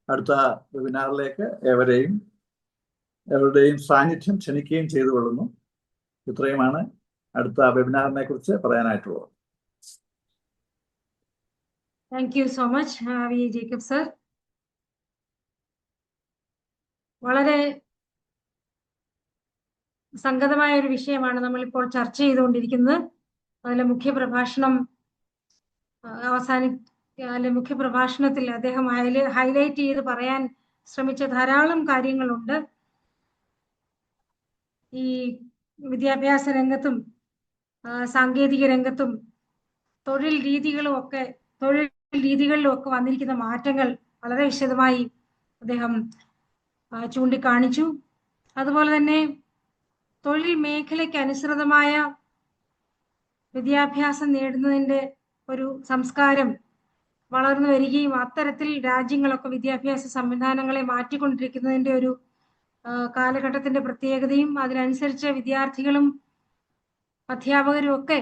അടുത്ത വെബിനാറിലേക്ക് എവരുടെയും സാന്നിധ്യം ക്ഷണിക്കുകയും ചെയ്തു കൊള്ളുന്നു. ഇത്രയുമാണ് അടുത്ത വെബിനാറിനെ കുറിച്ച് പറയാനായിട്ടുള്ളത്. Thank you so much V Jacob sir. വളരെ സംഗതമായ ഒരു വിഷയമാണ് നമ്മളിപ്പോൾ ചർച്ച ചെയ്തുകൊണ്ടിരിക്കുന്നത്. അതിലെ മുഖ്യപ്രഭാഷണം മുഖ്യപ്രഭാഷണത്തിൽ അദ്ദേഹം ഹൈലൈറ്റ് ചെയ്ത് പറയാൻ ശ്രമിച്ച ധാരാളം കാര്യങ്ങളുണ്ട്. ഈ വിദ്യാഭ്യാസ രംഗത്തും സാങ്കേതിക രംഗത്തും തൊഴിൽ രീതികളിലും ഒക്കെ വന്നിരിക്കുന്ന മാറ്റങ്ങൾ വളരെ വിശദമായി അദ്ദേഹം ചൂണ്ടിക്കാണിച്ചു. അതുപോലെ തന്നെ തൊഴിൽ മേഖലയ്ക്ക് അനുസൃതമായ വിദ്യാഭ്യാസം നേടുന്നതിൻ്റെ ഒരു സംസ്കാരം വളർന്നു വരികയും അത്തരത്തിൽ രാജ്യങ്ങളൊക്കെ വിദ്യാഭ്യാസ സംവിധാനങ്ങളെ മാറ്റിക്കൊണ്ടിരിക്കുന്നതിൻ്റെ ഒരു കാലഘട്ടത്തിന്റെ പ്രത്യേകതയും അതിനനുസരിച്ച് വിദ്യാർത്ഥികളും അധ്യാപകരും ഒക്കെ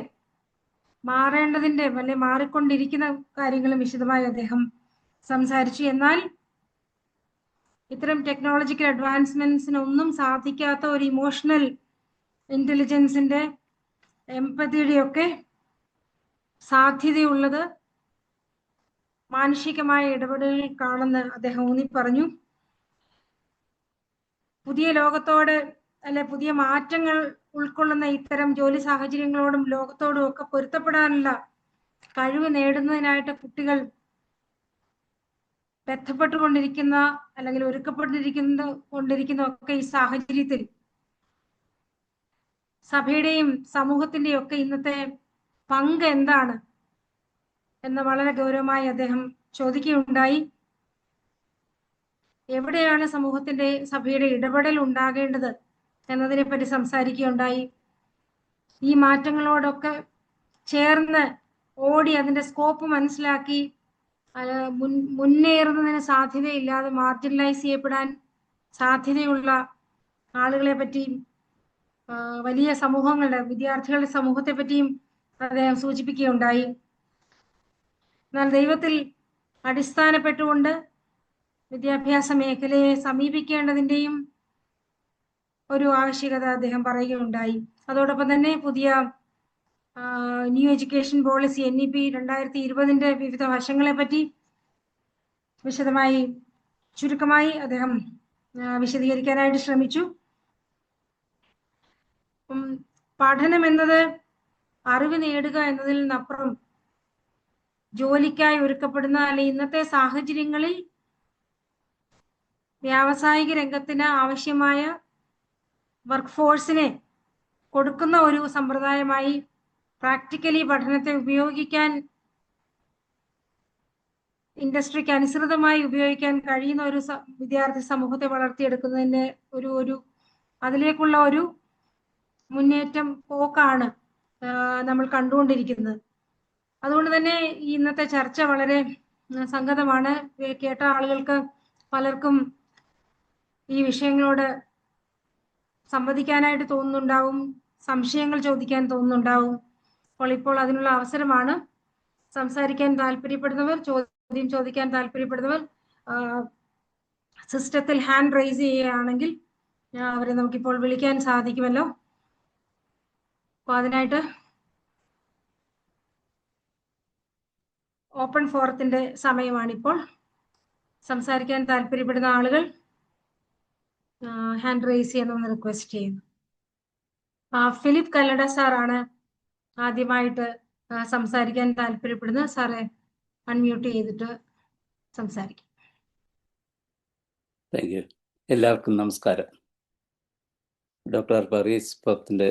മാറേണ്ടതിൻ്റെ മാറിക്കൊണ്ടിരിക്കുന്ന കാര്യങ്ങളും വിശദമായി അദ്ദേഹം സംസാരിച്ചു. എന്നാൽ ഇത്തരം ടെക്നോളജിക്കൽ അഡ്വാൻസ്മെന്റ്സിനൊന്നും സാധിക്കാത്ത ഒരു ഇമോഷണൽ ഇന്റലിജൻസിന്റെ എംപതിയുടെ ഒക്കെ സാധ്യതയുള്ളത് മാനുഷികമായ ഇടപെടലുകൾക്കാണെന്ന് അദ്ദേഹം ഊന്നി പറഞ്ഞു. പുതിയ ലോകത്തോട് പുതിയ മാറ്റങ്ങൾ ഉൾക്കൊള്ളുന്ന ഇത്തരം ജോലി സാഹചര്യങ്ങളോടും ലോകത്തോടും ഒക്കെ പൊരുത്തപ്പെടാനുള്ള കഴിവ് നേടുന്നതിനായിട്ട് കുട്ടികൾ ബന്ധപ്പെട്ടുകൊണ്ടിരിക്കുന്ന അല്ലെങ്കിൽ ഒരുക്കപ്പെട്ടിരിക്കുന്ന ഒക്കെ ഈ സാഹചര്യത്തിൽ സഭയുടെയും സമൂഹത്തിന്റെയും ഒക്കെ ഇന്നത്തെ പങ്ക് എന്താണ് എന്ന് വളരെ ഗൗരവമായി അദ്ദേഹം ചോദിക്കുകയുണ്ടായി. എവിടെയാണ് സഭയുടെ ഇടപെടൽ ഉണ്ടാകേണ്ടത് എന്നതിനെ പറ്റി സംസാരിക്കുകയുണ്ടായി. ഈ മാറ്റങ്ങളോടൊക്കെ ചേർന്ന് ഓടി അതിന്റെ സ്കോപ്പ് മനസ്സിലാക്കി മുന്നേറുന്നതിന് സാധ്യതയില്ലാതെ മാർജിനലൈസ് ചെയ്യപ്പെടാൻ സാധ്യതയുള്ള ആളുകളെ പറ്റിയും വലിയ സമൂഹങ്ങളുടെ വിദ്യാർത്ഥികളുടെ സമൂഹത്തെ പറ്റിയും അദ്ദേഹം സൂചിപ്പിക്കുകയുണ്ടായി. എന്നാൽ ദൈവത്തിൽ അടിസ്ഥാനപ്പെട്ടുകൊണ്ട് വിദ്യാഭ്യാസ മേഖലയെ സമീപിക്കേണ്ടതിൻ്റെയും ഒരു ആവശ്യകത അദ്ദേഹം പറയുകയുണ്ടായി. അതോടൊപ്പം തന്നെ പുതിയ ന്യൂ എഡ്യൂക്കേഷൻ പോളിസി NEP 2020 വിവിധ വശങ്ങളെ പറ്റി ചുരുക്കമായി അദ്ദേഹം വിശദീകരിക്കാനായിട്ട് ശ്രമിച്ചു. പഠനം എന്നത് അറിവ് നേടുക എന്നതിൽ നിന്നപ്പുറം ജോലിക്കായി ഒരുക്കപ്പെടുന്ന അല്ലെങ്കിൽ ഇന്നത്തെ സാഹചര്യങ്ങളിൽ വ്യാവസായിക രംഗത്തിന് ആവശ്യമായ വർക്ക് ഫോഴ്സിനെ കൊടുക്കുന്ന ഒരു സമ്പ്രദായമായി പ്രാക്ടിക്കലി പഠനത്തെ ഉപയോഗിക്കാൻ, ഇൻഡസ്ട്രിക്ക് അനുസൃതമായി ഉപയോഗിക്കാൻ കഴിയുന്ന ഒരു വിദ്യാർത്ഥി സമൂഹത്തെ വളർത്തിയെടുക്കുന്നതിന്റെ അതിലേക്കുള്ള ഒരു പോക്കാണ് നമ്മൾ കണ്ടുകൊണ്ടിരിക്കുന്നത്. അതുകൊണ്ട് തന്നെ ഇന്നത്തെ ചർച്ച വളരെ സംഗതമാണ്. കേട്ട ആളുകൾക്ക് പലർക്കും ഈ വിഷയങ്ങളോട് സംവദിക്കാനായിട്ട് തോന്നുന്നുണ്ടാവും, സംശയങ്ങൾ ചോദിക്കാൻ തോന്നുന്നുണ്ടാവും. ഇപ്പോൾ അതിനുള്ള അവസരമാണ്. സംസാരിക്കാൻ താല്പര്യപ്പെടുന്നവർ, ചോദ്യം ചോദിക്കാൻ താല്പര്യപ്പെടുന്നവർ സിസ്റ്റത്തിൽ ഹാൻഡ് റൈസ് ചെയ്യുകയാണെങ്കിൽ അവരെ നമുക്കിപ്പോൾ വിളിക്കാൻ സാധിക്കുമല്ലോ. അപ്പോൾ അതിനായിട്ട് ഓപ്പൺ ഫോറത്തിന്റെ സമയമാണിപ്പോൾ. സംസാരിക്കാൻ താല്പര്യപ്പെടുന്ന ആളുകൾ ഹാൻഡ് റൈസ് ചെയ്യണമെന്ന് റിക്വസ്റ്റ് ചെയ്യുന്നു. ഫിലിപ്പ് കല്ലട സാറാണ് ആദ്യമായിട്ട് സംസാരിക്കാൻ താല്പര്യപ്പെടുന്നത്. സാറെ അൺമ്യൂട്ട് ചെയ്തിട്ട് സംസാരിക്കും. Thank you. എല്ലാവർക്കും നമസ്കാരം. ഡോക്ടർ പരീസ് പത്തിന്റെ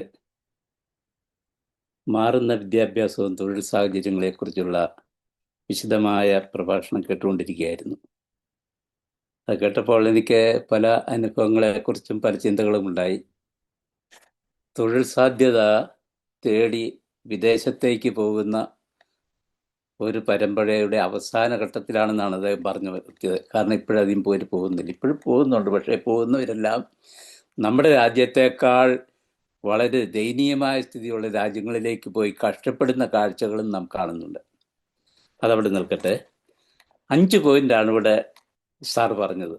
മാറുന്ന വിദ്യാഭ്യാസവും തൊഴിൽ സാഹചര്യങ്ങളെക്കുറിച്ചുള്ള വിശദമായ പ്രഭാഷണം കേട്ടുകൊണ്ടിരിക്കുകയായിരുന്നു. അത് കേട്ടപ്പോൾ എനിക്ക് പല അനുഭവങ്ങളെക്കുറിച്ചും പല ചിന്തകളും ഉണ്ടായി. തൊഴിൽ സാധ്യത തേടി വിദേശത്തേക്ക് പോകുന്ന ഒരു പരമ്പരയുടെ അവസാന ഘട്ടത്തിലാണെന്നാണ് അദ്ദേഹം പറഞ്ഞു വരുത്തിയത്. കാരണം ഇപ്പോഴധികം പോകുന്നില്ല. ഇപ്പോഴും പോകുന്നുണ്ട്, പക്ഷേ പോകുന്നവരെല്ലാം നമ്മുടെ രാജ്യത്തേക്കാൾ വളരെ ദയനീയമായ സ്ഥിതിയുള്ള രാജ്യങ്ങളിലേക്ക് പോയി കഷ്ടപ്പെടുന്ന കാഴ്ചകളും നാം കാണുന്നുണ്ട്. അതവിടെ നിൽക്കട്ടെ. 5 പോയിന്റാണ് ഇവിടെ സാർ പറഞ്ഞത്.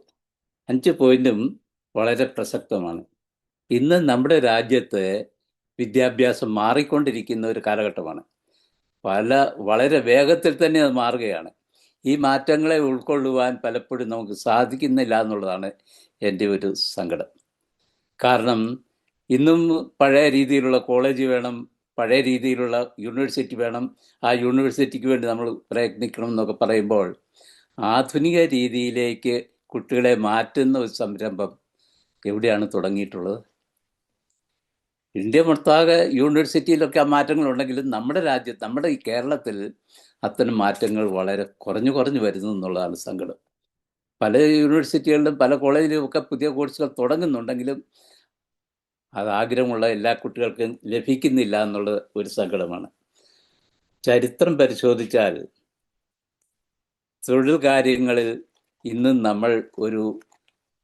5 പോയിന്റും വളരെ പ്രസക്തമാണ്. ഇന്ന് നമ്മുടെ രാജ്യത്ത് വിദ്യാഭ്യാസം മാറിക്കൊണ്ടിരിക്കുന്ന ഒരു കാലഘട്ടമാണ്. വളരെ വേഗത്തിൽ തന്നെ അത് മാറുകയാണ്. ഈ മാറ്റങ്ങളെ ഉൾക്കൊള്ളുവാൻ പലപ്പോഴും നമുക്ക് സാധിക്കുന്നില്ല എന്നുള്ളതാണ് എൻ്റെ ഒരു സങ്കടം. കാരണം ഇന്നും പഴയ രീതിയിലുള്ള കോളേജ് വേണം, പഴയ രീതിയിലുള്ള യൂണിവേഴ്സിറ്റി വേണം, ആ യൂണിവേഴ്സിറ്റിക്ക് വേണ്ടി നമ്മൾ പ്രയത്നിക്കണം എന്നൊക്കെ പറയുമ്പോൾ ആധുനിക രീതിയിലേക്ക് കുട്ടികളെ മാറ്റുന്ന ഒരു സംരംഭം എവിടെയാണ് തുടങ്ങിയിട്ടുള്ളത്? ഇന്ത്യ മൊത്താകെ യൂണിവേഴ്സിറ്റിയിലൊക്കെ ആ മാറ്റങ്ങളുണ്ടെങ്കിലും നമ്മുടെ രാജ്യത്ത്, നമ്മുടെ ഈ കേരളത്തിൽ അത്തരം മാറ്റങ്ങൾ വളരെ കുറഞ്ഞു വരുന്നു എന്നുള്ളതാണ് സങ്കടം. പല യൂണിവേഴ്സിറ്റികളിലും പല കോളേജിലും ഒക്കെ പുതിയ കോഴ്സുകൾ തുടങ്ങുന്നുണ്ടെങ്കിലും അത് ആഗ്രഹമുള്ള എല്ലാ കുട്ടികൾക്കും ലഭിക്കുന്നില്ല എന്നുള്ളത് ഒരു സങ്കടമാണ്. ചരിത്രം പരിശോധിച്ചാൽ തൊഴിൽ കാര്യങ്ങളിൽ ഇന്നും നമ്മൾ ഒരു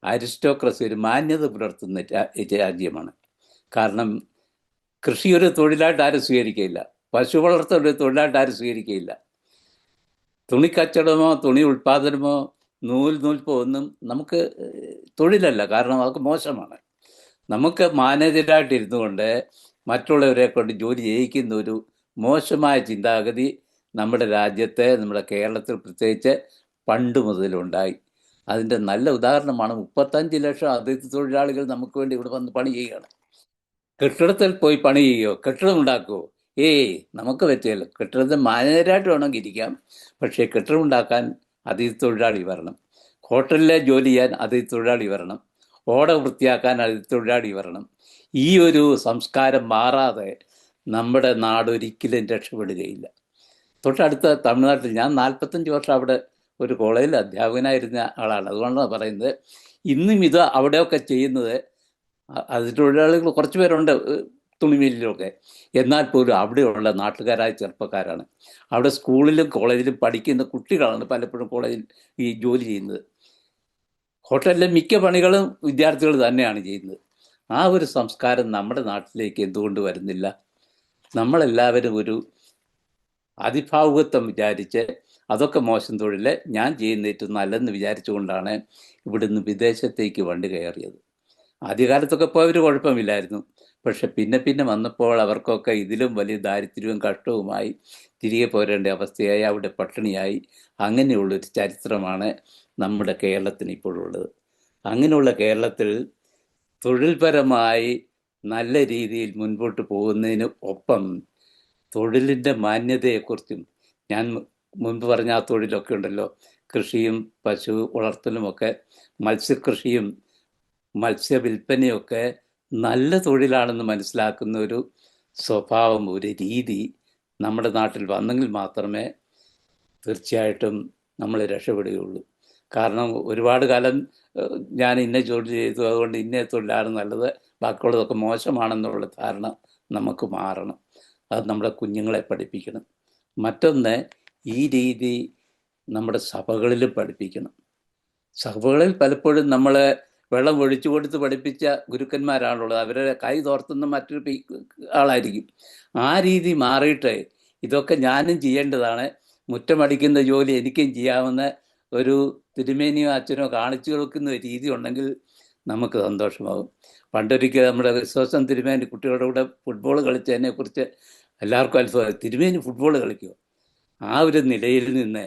അരിസ്റ്റോക്രസി, ഒരു മാന്യത പുലർത്തുന്ന രാജ്യമാണ്. കാരണം കൃഷി ഒരു തൊഴിലായിട്ട് ആരും സ്വീകരിക്കുകയില്ല, പശു വളർത്തൽ ഒരു തൊഴിലായിട്ട് ആരും സ്വീകരിക്കുകയില്ല, തുണിക്കച്ചവടമോ തുണി ഉൽപ്പാദനമോ നൂൽപ്പോ ഒന്നും നമുക്ക് തൊഴിലല്ല. കാരണം അതൊക്കെ മോശമാണ്. നമുക്ക് മാനേജരായിട്ടിരുന്നു കൊണ്ട് മറ്റുള്ളവരെ കൊണ്ട് ജോലി ചെയ്യിക്കുന്ന ഒരു മോശമായ ചിന്താഗതി നമ്മുടെ രാജ്യത്തെ, നമ്മുടെ കേരളത്തിൽ പ്രത്യേകിച്ച് പണ്ട് മുതലുണ്ടായി. അതിൻ്റെ നല്ല ഉദാഹരണമാണ് 35 ലക്ഷം അതിഥി തൊഴിലാളികൾ നമുക്ക് വേണ്ടി ഇവിടെ വന്ന് പണി ചെയ്യുകയാണ്. കെട്ടിടത്തിൽ പോയി പണി ചെയ്യുമോ? കെട്ടിടം ഉണ്ടാക്കുമോ? നമുക്ക് പറ്റിയല്ലോ. കെട്ടിടത്തിൽ മാനേജരായിട്ട് വേണമെങ്കിൽ ഇരിക്കാം, പക്ഷേ കെട്ടിടം ഉണ്ടാക്കാൻ അതിഥി തൊഴിലാളി വരണം. ഹോട്ടലിലെ ജോലി ചെയ്യാൻ അതിഥി തൊഴിലാളി വരണം. ഓട വൃത്തിയാക്കാൻ അതിഥി തൊഴിലാളി വരണം. ഈ ഒരു സംസ്കാരം മാറാതെ നമ്മുടെ നാട് ഒരിക്കലും രക്ഷപ്പെടുകയില്ല. തൊട്ടടുത്ത തമിഴ്നാട്ടിൽ ഞാൻ 45 വർഷം അവിടെ ഒരു കോളേജിൽ അധ്യാപകനായിരുന്ന ആളാണ്. അതുകൊണ്ടാണ് പറയുന്നത് ഇന്നും ഇത് അവിടെയൊക്കെ ചെയ്യുന്നത്. അത് തൊഴിലാളികൾ കുറച്ച് പേരുണ്ട് തുണിമില്ലിലൊക്കെ, എന്നാൽ പോലും അവിടെയുള്ള നാട്ടുകാരായ ചെറുപ്പക്കാരാണ്. അവിടെ സ്കൂളിലും കോളേജിലും പഠിക്കുന്ന കുട്ടികളാണ് പലപ്പോഴും കോളേജിൽ ഈ ജോലി ചെയ്യുന്നത്. ഹോട്ടലിലെ മിക്ക പണികളും വിദ്യാർത്ഥികൾ തന്നെയാണ് ചെയ്യുന്നത്. ആ ഒരു സംസ്കാരം നമ്മുടെ നാട്ടിലേക്ക് എന്തുകൊണ്ട് വരുന്നില്ല? നമ്മളെല്ലാവരും ഒരു അതിഭാവുകത്വം വിചാരിച്ച് അതൊക്കെ മോശം തൊഴിൽ, ഞാൻ ചെയ്യുന്ന ഏറ്റവും നല്ലതെന്ന് വിചാരിച്ചുകൊണ്ടാണ് ഇവിടുന്ന് വിദേശത്തേക്ക് വണ്ടി കയറിയത്. ആദ്യകാലത്തൊക്കെ പോയവർ കുഴപ്പമില്ലായിരുന്നു. പക്ഷെ പിന്നെ പിന്നെ വന്നപ്പോൾ അവർക്കൊക്കെ ഇതിലും വലിയ ദാരിദ്ര്യവും കഷ്ടവുമായി തിരികെ പോരേണ്ട അവസ്ഥയായി, അവിടെ പട്ടിണിയായി. അങ്ങനെയുള്ളൊരു ചരിത്രമാണ് നമ്മുടെ കേരളത്തിന് ഇപ്പോഴുള്ളത്. അങ്ങനെയുള്ള കേരളത്തിൽ തൊഴിൽപരമായി നല്ല രീതിയിൽ മുൻപോട്ട് പോകുന്നതിന് ഒപ്പം തൊഴിലിൻ്റെ മാന്യതയെക്കുറിച്ചും, ഞാൻ മുൻപ് പറഞ്ഞ ആ തൊഴിലൊക്കെ ഉണ്ടല്ലോ, കൃഷിയും പശു വളർത്തലുമൊക്കെ, മത്സ്യകൃഷിയും മത്സ്യവില്പനയൊക്കെ നല്ല തൊഴിലാണെന്ന് മനസ്സിലാക്കുന്ന ഒരു സ്വഭാവം, ഒരു രീതി നമ്മുടെ നാട്ടിൽ വന്നെങ്കിൽ മാത്രമേ തീർച്ചയായിട്ടും നമ്മൾ രക്ഷപ്പെടുകയുള്ളൂ. കാരണം ഒരുപാട് കാലം ഞാൻ ഇന്ന ജോലി ചെയ്തു, അതുകൊണ്ട് ഇന്ന തൊഴിലാണ് നല്ലത്, ബാക്കിയുള്ളതൊക്കെ മോശമാണെന്നുള്ള ധാരണ നമുക്ക് മാറണം. അത് നമ്മുടെ കുഞ്ഞുങ്ങളെ പഠിപ്പിക്കണം. മറ്റൊന്ന്, ഈ രീതി നമ്മുടെ സഭകളിലും പഠിപ്പിക്കണം. സഭകളിൽ പലപ്പോഴും നമ്മൾ വെള്ളം ഒഴിച്ചു കൊടുത്ത് പഠിപ്പിച്ച ഗുരുക്കന്മാരാണുള്ളത്. അവരെ കൈ തോർത്തുന്ന മറ്റൊരു ആളായിരിക്കും. ആ രീതി മാറിയിട്ട് ഇതൊക്കെ ഞാനും ചെയ്യേണ്ടതാണ്, മുറ്റമടിക്കുന്ന ജോലി എനിക്കും ചെയ്യാമെന്ന് ഒരു തിരുമേനിയോ അച്ഛനോ കാണിച്ചു കൊടുക്കുന്ന രീതി ഉണ്ടെങ്കിൽ നമുക്ക് സന്തോഷമാകും. പണ്ടൊരിക്കൽ നമ്മുടെ വിശ്വാസം തിരുമേനി കുട്ടികളുടെ കൂടെ ഫുട്ബോൾ കളിച്ചതിനെ കുറിച്ച് എല്ലാവർക്കും അത്ഭുതം. തിരുമേനി ഫുട്ബോൾ കളിക്കുമോ? ആ ഒരു നിലയിൽ നിന്ന്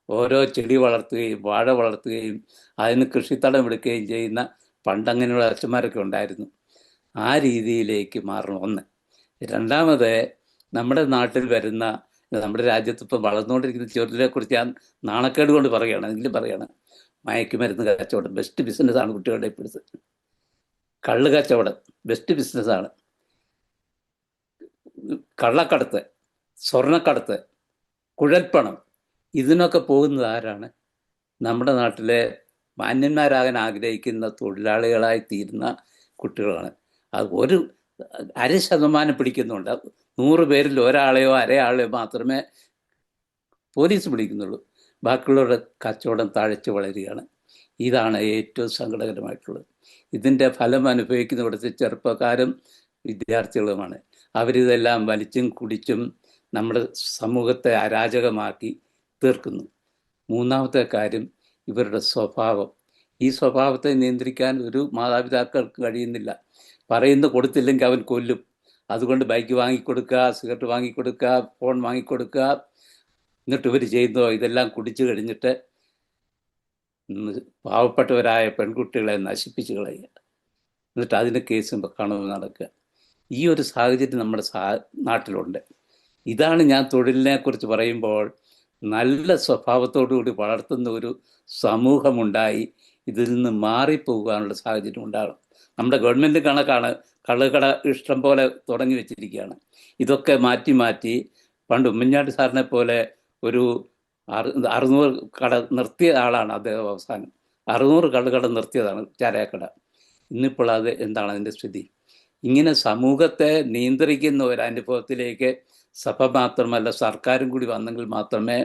ഓരോ ചെടി വളർത്തുകയും വാഴ വളർത്തുകയും അതിന് കൃഷിത്തടം എടുക്കുകയും ചെയ്യുന്ന പണ്ടങ്ങനെയുള്ള അച്ഛന്മാരൊക്കെ ഉണ്ടായിരുന്നു. ആ രീതിയിലേക്ക് മാറണം ഒന്ന്. രണ്ടാമത്, നമ്മുടെ നാട്ടിൽ വരുന്ന, നമ്മുടെ രാജ്യത്ത് ഇപ്പം വളർന്നുകൊണ്ടിരിക്കുന്ന തൊഴിലിനെക്കുറിച്ച് ഞാൻ നാണക്കേട് കൊണ്ട് പറയുകയാണ്, എങ്കിലും പറയുകയാണ്, മയക്കുമരുന്ന് കച്ചവടം ബെസ്റ്റ് ബിസിനസ്സാണ് കുട്ടികളുടെ ഇപ്പോഴത്തെ. കള്ള് കച്ചവടം ബെസ്റ്റ് ബിസിനസ്സാണ്. കള്ളക്കടത്ത്, സ്വർണ്ണക്കടത്ത്, കുഴൽപ്പണം, ഇതിനൊക്കെ പോകുന്നത് ആരാണ്? നമ്മുടെ നാട്ടിലെ മാന്യന്മാരാകാൻ ആഗ്രഹിക്കുന്ന തൊഴിലാളികളായി തീരുന്ന കുട്ടികളാണ്. അത് 0.5% പിടിക്കുന്നുണ്ട്. 100 പേരിൽ ഒരാളെയോ അരയാളെയോ മാത്രമേ പോലീസ് പിടിക്കുന്നുള്ളൂ. ബാക്കിയുള്ളവരുടെ കച്ചവടം തഴച്ചു വളരുകയാണ്. ഇതാണ് ഏറ്റവും സങ്കടകരമായിട്ടുള്ളത്. ഇതിൻ്റെ ഫലം അനുഭവിക്കുന്ന ഇവിടുത്തെ ചെറുപ്പക്കാരും വിദ്യാർത്ഥികളുമാണ്. അവരിതെല്ലാം വലിച്ചും കുടിച്ചും നമ്മുടെ സമൂഹത്തെ അരാജകമാക്കി തീർക്കുന്നു. മൂന്നാമത്തെ കാര്യം, ഇവരുടെ സ്വഭാവം. ഈ സ്വഭാവത്തെ നിയന്ത്രിക്കാൻ ഒരു മാതാപിതാക്കൾക്ക് കഴിയുന്നില്ല. പറയുന്നത് കൊടുത്തില്ലെങ്കിൽ അവൻ കൊല്ലും. അതുകൊണ്ട് ബൈക്ക് വാങ്ങിക്കൊടുക്കുക, സിഗരറ്റ് വാങ്ങിക്കൊടുക്കുക, ഫോൺ വാങ്ങിക്കൊടുക്കുക. എന്നിട്ട് ഇവർ ചെയ്യുന്നതോ ഇതെല്ലാം കുടിച്ചു കഴിഞ്ഞിട്ട് പാവപ്പെട്ടവരായ പെൺകുട്ടികളെ നശിപ്പിച്ച് കളയുക, എന്നിട്ട് അതിൻ്റെ കേസും കാണുമ്പോൾ നടക്കുക. ഈ ഒരു സാഹചര്യം നമ്മുടെ നാട്ടിലുണ്ട്. ഇതാണ് ഞാൻ തൊഴിലിനെക്കുറിച്ച് പറയുമ്പോൾ നല്ല സ്വഭാവത്തോടുകൂടി വളർത്തുന്ന ഒരു സമൂഹമുണ്ടായി ഇതിൽ നിന്ന് മാറിപ്പോകാനുള്ള സാഹചര്യം ഉണ്ടാകണം. നമ്മുടെ ഗവൺമെൻറ് കണക്കാണ്, കള്ളുകട ഇഷ്ടം പോലെ തുടങ്ങി വെച്ചിരിക്കുകയാണ്. ഇതൊക്കെ മാറ്റി മാറ്റി പണ്ട് ഉമ്മൻചാണ്ടി സാറിനെ പോലെ ഒരു 600 കട നിർത്തിയ ആളാണ് അദ്ദേഹം. അവസാനം 600 കള്ളുകട നിർത്തിയതാണ്, ചാരായക്കട. ഇന്നിപ്പോൾ അത് എന്താണ് അതിൻ്റെ സ്ഥിതി? ഇങ്ങനെ സമൂഹത്തെ നിയന്ത്രിക്കുന്ന ഒരു അനുഭവത്തിലേക്ക് സഭ മാത്രമല്ല സർക്കാരും കൂടി വന്നെങ്കിൽ മാത്രമേ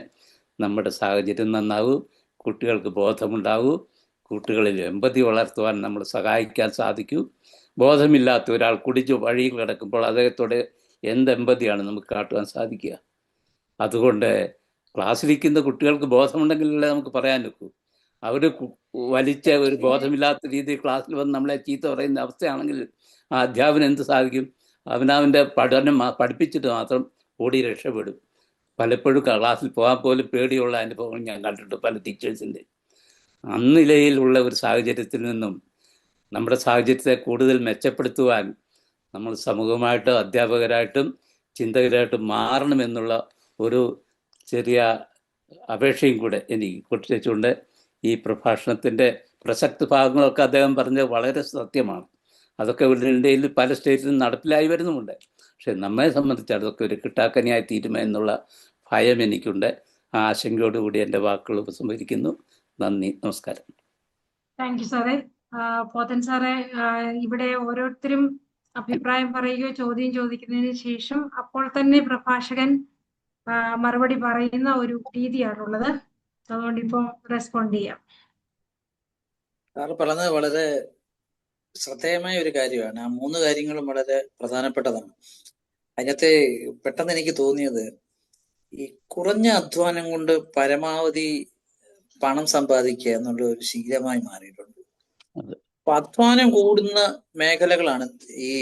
നമ്മുടെ സാഹചര്യം നന്നാവൂ, കുട്ടികൾക്ക് ബോധമുണ്ടാവൂ, കുട്ടികളിൽ എമ്പതി വളർത്തുവാൻ നമ്മൾ സഹായിക്കാൻ സാധിക്കൂ. ബോധമില്ലാത്ത ഒരാൾ കുടിച്ച് വഴിയിൽ കിടക്കുമ്പോൾ അദ്ദേഹത്തോട് എന്ത് എമ്പതിയാണ് നമുക്ക് കാട്ടുവാൻ സാധിക്കുക? അതുകൊണ്ട് ക്ലാസ്സിലിരിക്കുന്ന കുട്ടികൾക്ക് ബോധമുണ്ടെങ്കിലല്ലേ നമുക്ക് പറയാൻ നിൽക്കൂ. അവർ വലിച്ച ഒരു ബോധമില്ലാത്ത രീതിയിൽ ക്ലാസ്സിൽ വന്ന് നമ്മളെ ചീത്ത പറയുന്ന അവസ്ഥയാണെങ്കിൽ ആ അധ്യാപനം എന്ത് സാധിക്കും? അവനവൻ്റെ പഠനം പഠിപ്പിച്ചിട്ട് മാത്രം ഓടി രക്ഷപ്പെടും. പലപ്പോഴും ക്ലാസ്സിൽ പോകാൻ പോലും പേടിയുള്ള അനുഭവങ്ങൾ ഞാൻ കണ്ടിട്ടുണ്ട് പല ടീച്ചേഴ്സിൻ്റെ. അന്നിലയിലുള്ള ഒരു സാഹചര്യത്തിൽ നിന്നും നമ്മുടെ സാഹചര്യത്തെ കൂടുതൽ മെച്ചപ്പെടുത്തുവാൻ നമ്മൾ സമൂഹമായിട്ടും അധ്യാപകരായിട്ടും ചിന്തകരായിട്ടും മാറണമെന്നുള്ള ഒരു ചെറിയ അപേക്ഷയും കൂടെ എനിക്ക് കൊണ്ടുവച്ചുകൊണ്ട് ഈ പ്രഭാഷണത്തിൻ്റെ പ്രസക്ത ഭാഗങ്ങളൊക്കെ അദ്ദേഹം പറഞ്ഞത് വളരെ സത്യമാണ്. അതൊക്കെ ഇന്ത്യയിൽ പല സ്റ്റേറ്റിലും നടപ്പിലായി വരുന്നുമുണ്ട്. പക്ഷെ നമ്മെ സംബന്ധിച്ച് അതൊക്കെ ഒരു കിട്ടാക്കനിയായി തീരുമോ എന്നുള്ള ഭയം എനിക്കുണ്ട്. ആ ആശങ്കയോടുകൂടി എൻ്റെ വാക്കുകൾ ഉപസംഹരിക്കുന്നു. നന്ദി, നമസ്കാരം. താങ്ക് യു സാറേ. പോത്തൻ സാറേ, ഇവിടെ ഓരോരുത്തരും അഭിപ്രായം പറയുകയോ ചോദ്യം ചോദിക്കുന്നതിന് ശേഷം അപ്പോൾ തന്നെ പ്രഭാഷകൻ മറുപടി പറയുന്ന ഒരു രീതിയാണുള്ളത്. അതുകൊണ്ട് ഇപ്പോൾ റെസ്പോണ്ട് ചെയ്യാം. സാറ് പറഞ്ഞത് വളരെ ശ്രദ്ധേയമായ ഒരു കാര്യമാണ്. ആ 3 കാര്യങ്ങളും വളരെ പ്രധാനപ്പെട്ടതാണ്. അതിനകത്ത് പെട്ടെന്ന് എനിക്ക് തോന്നിയത്, ഈ കുറഞ്ഞ അധ്വാനം കൊണ്ട് പരമാവധി പണം സമ്പാദിക്കുക എന്നുള്ള ഒരു ശീലമായി മാറിയിട്ടുണ്ട്. അപ്പൊ അധ്വാനം കൂടുന്ന മേഖലകളാണ് ഈ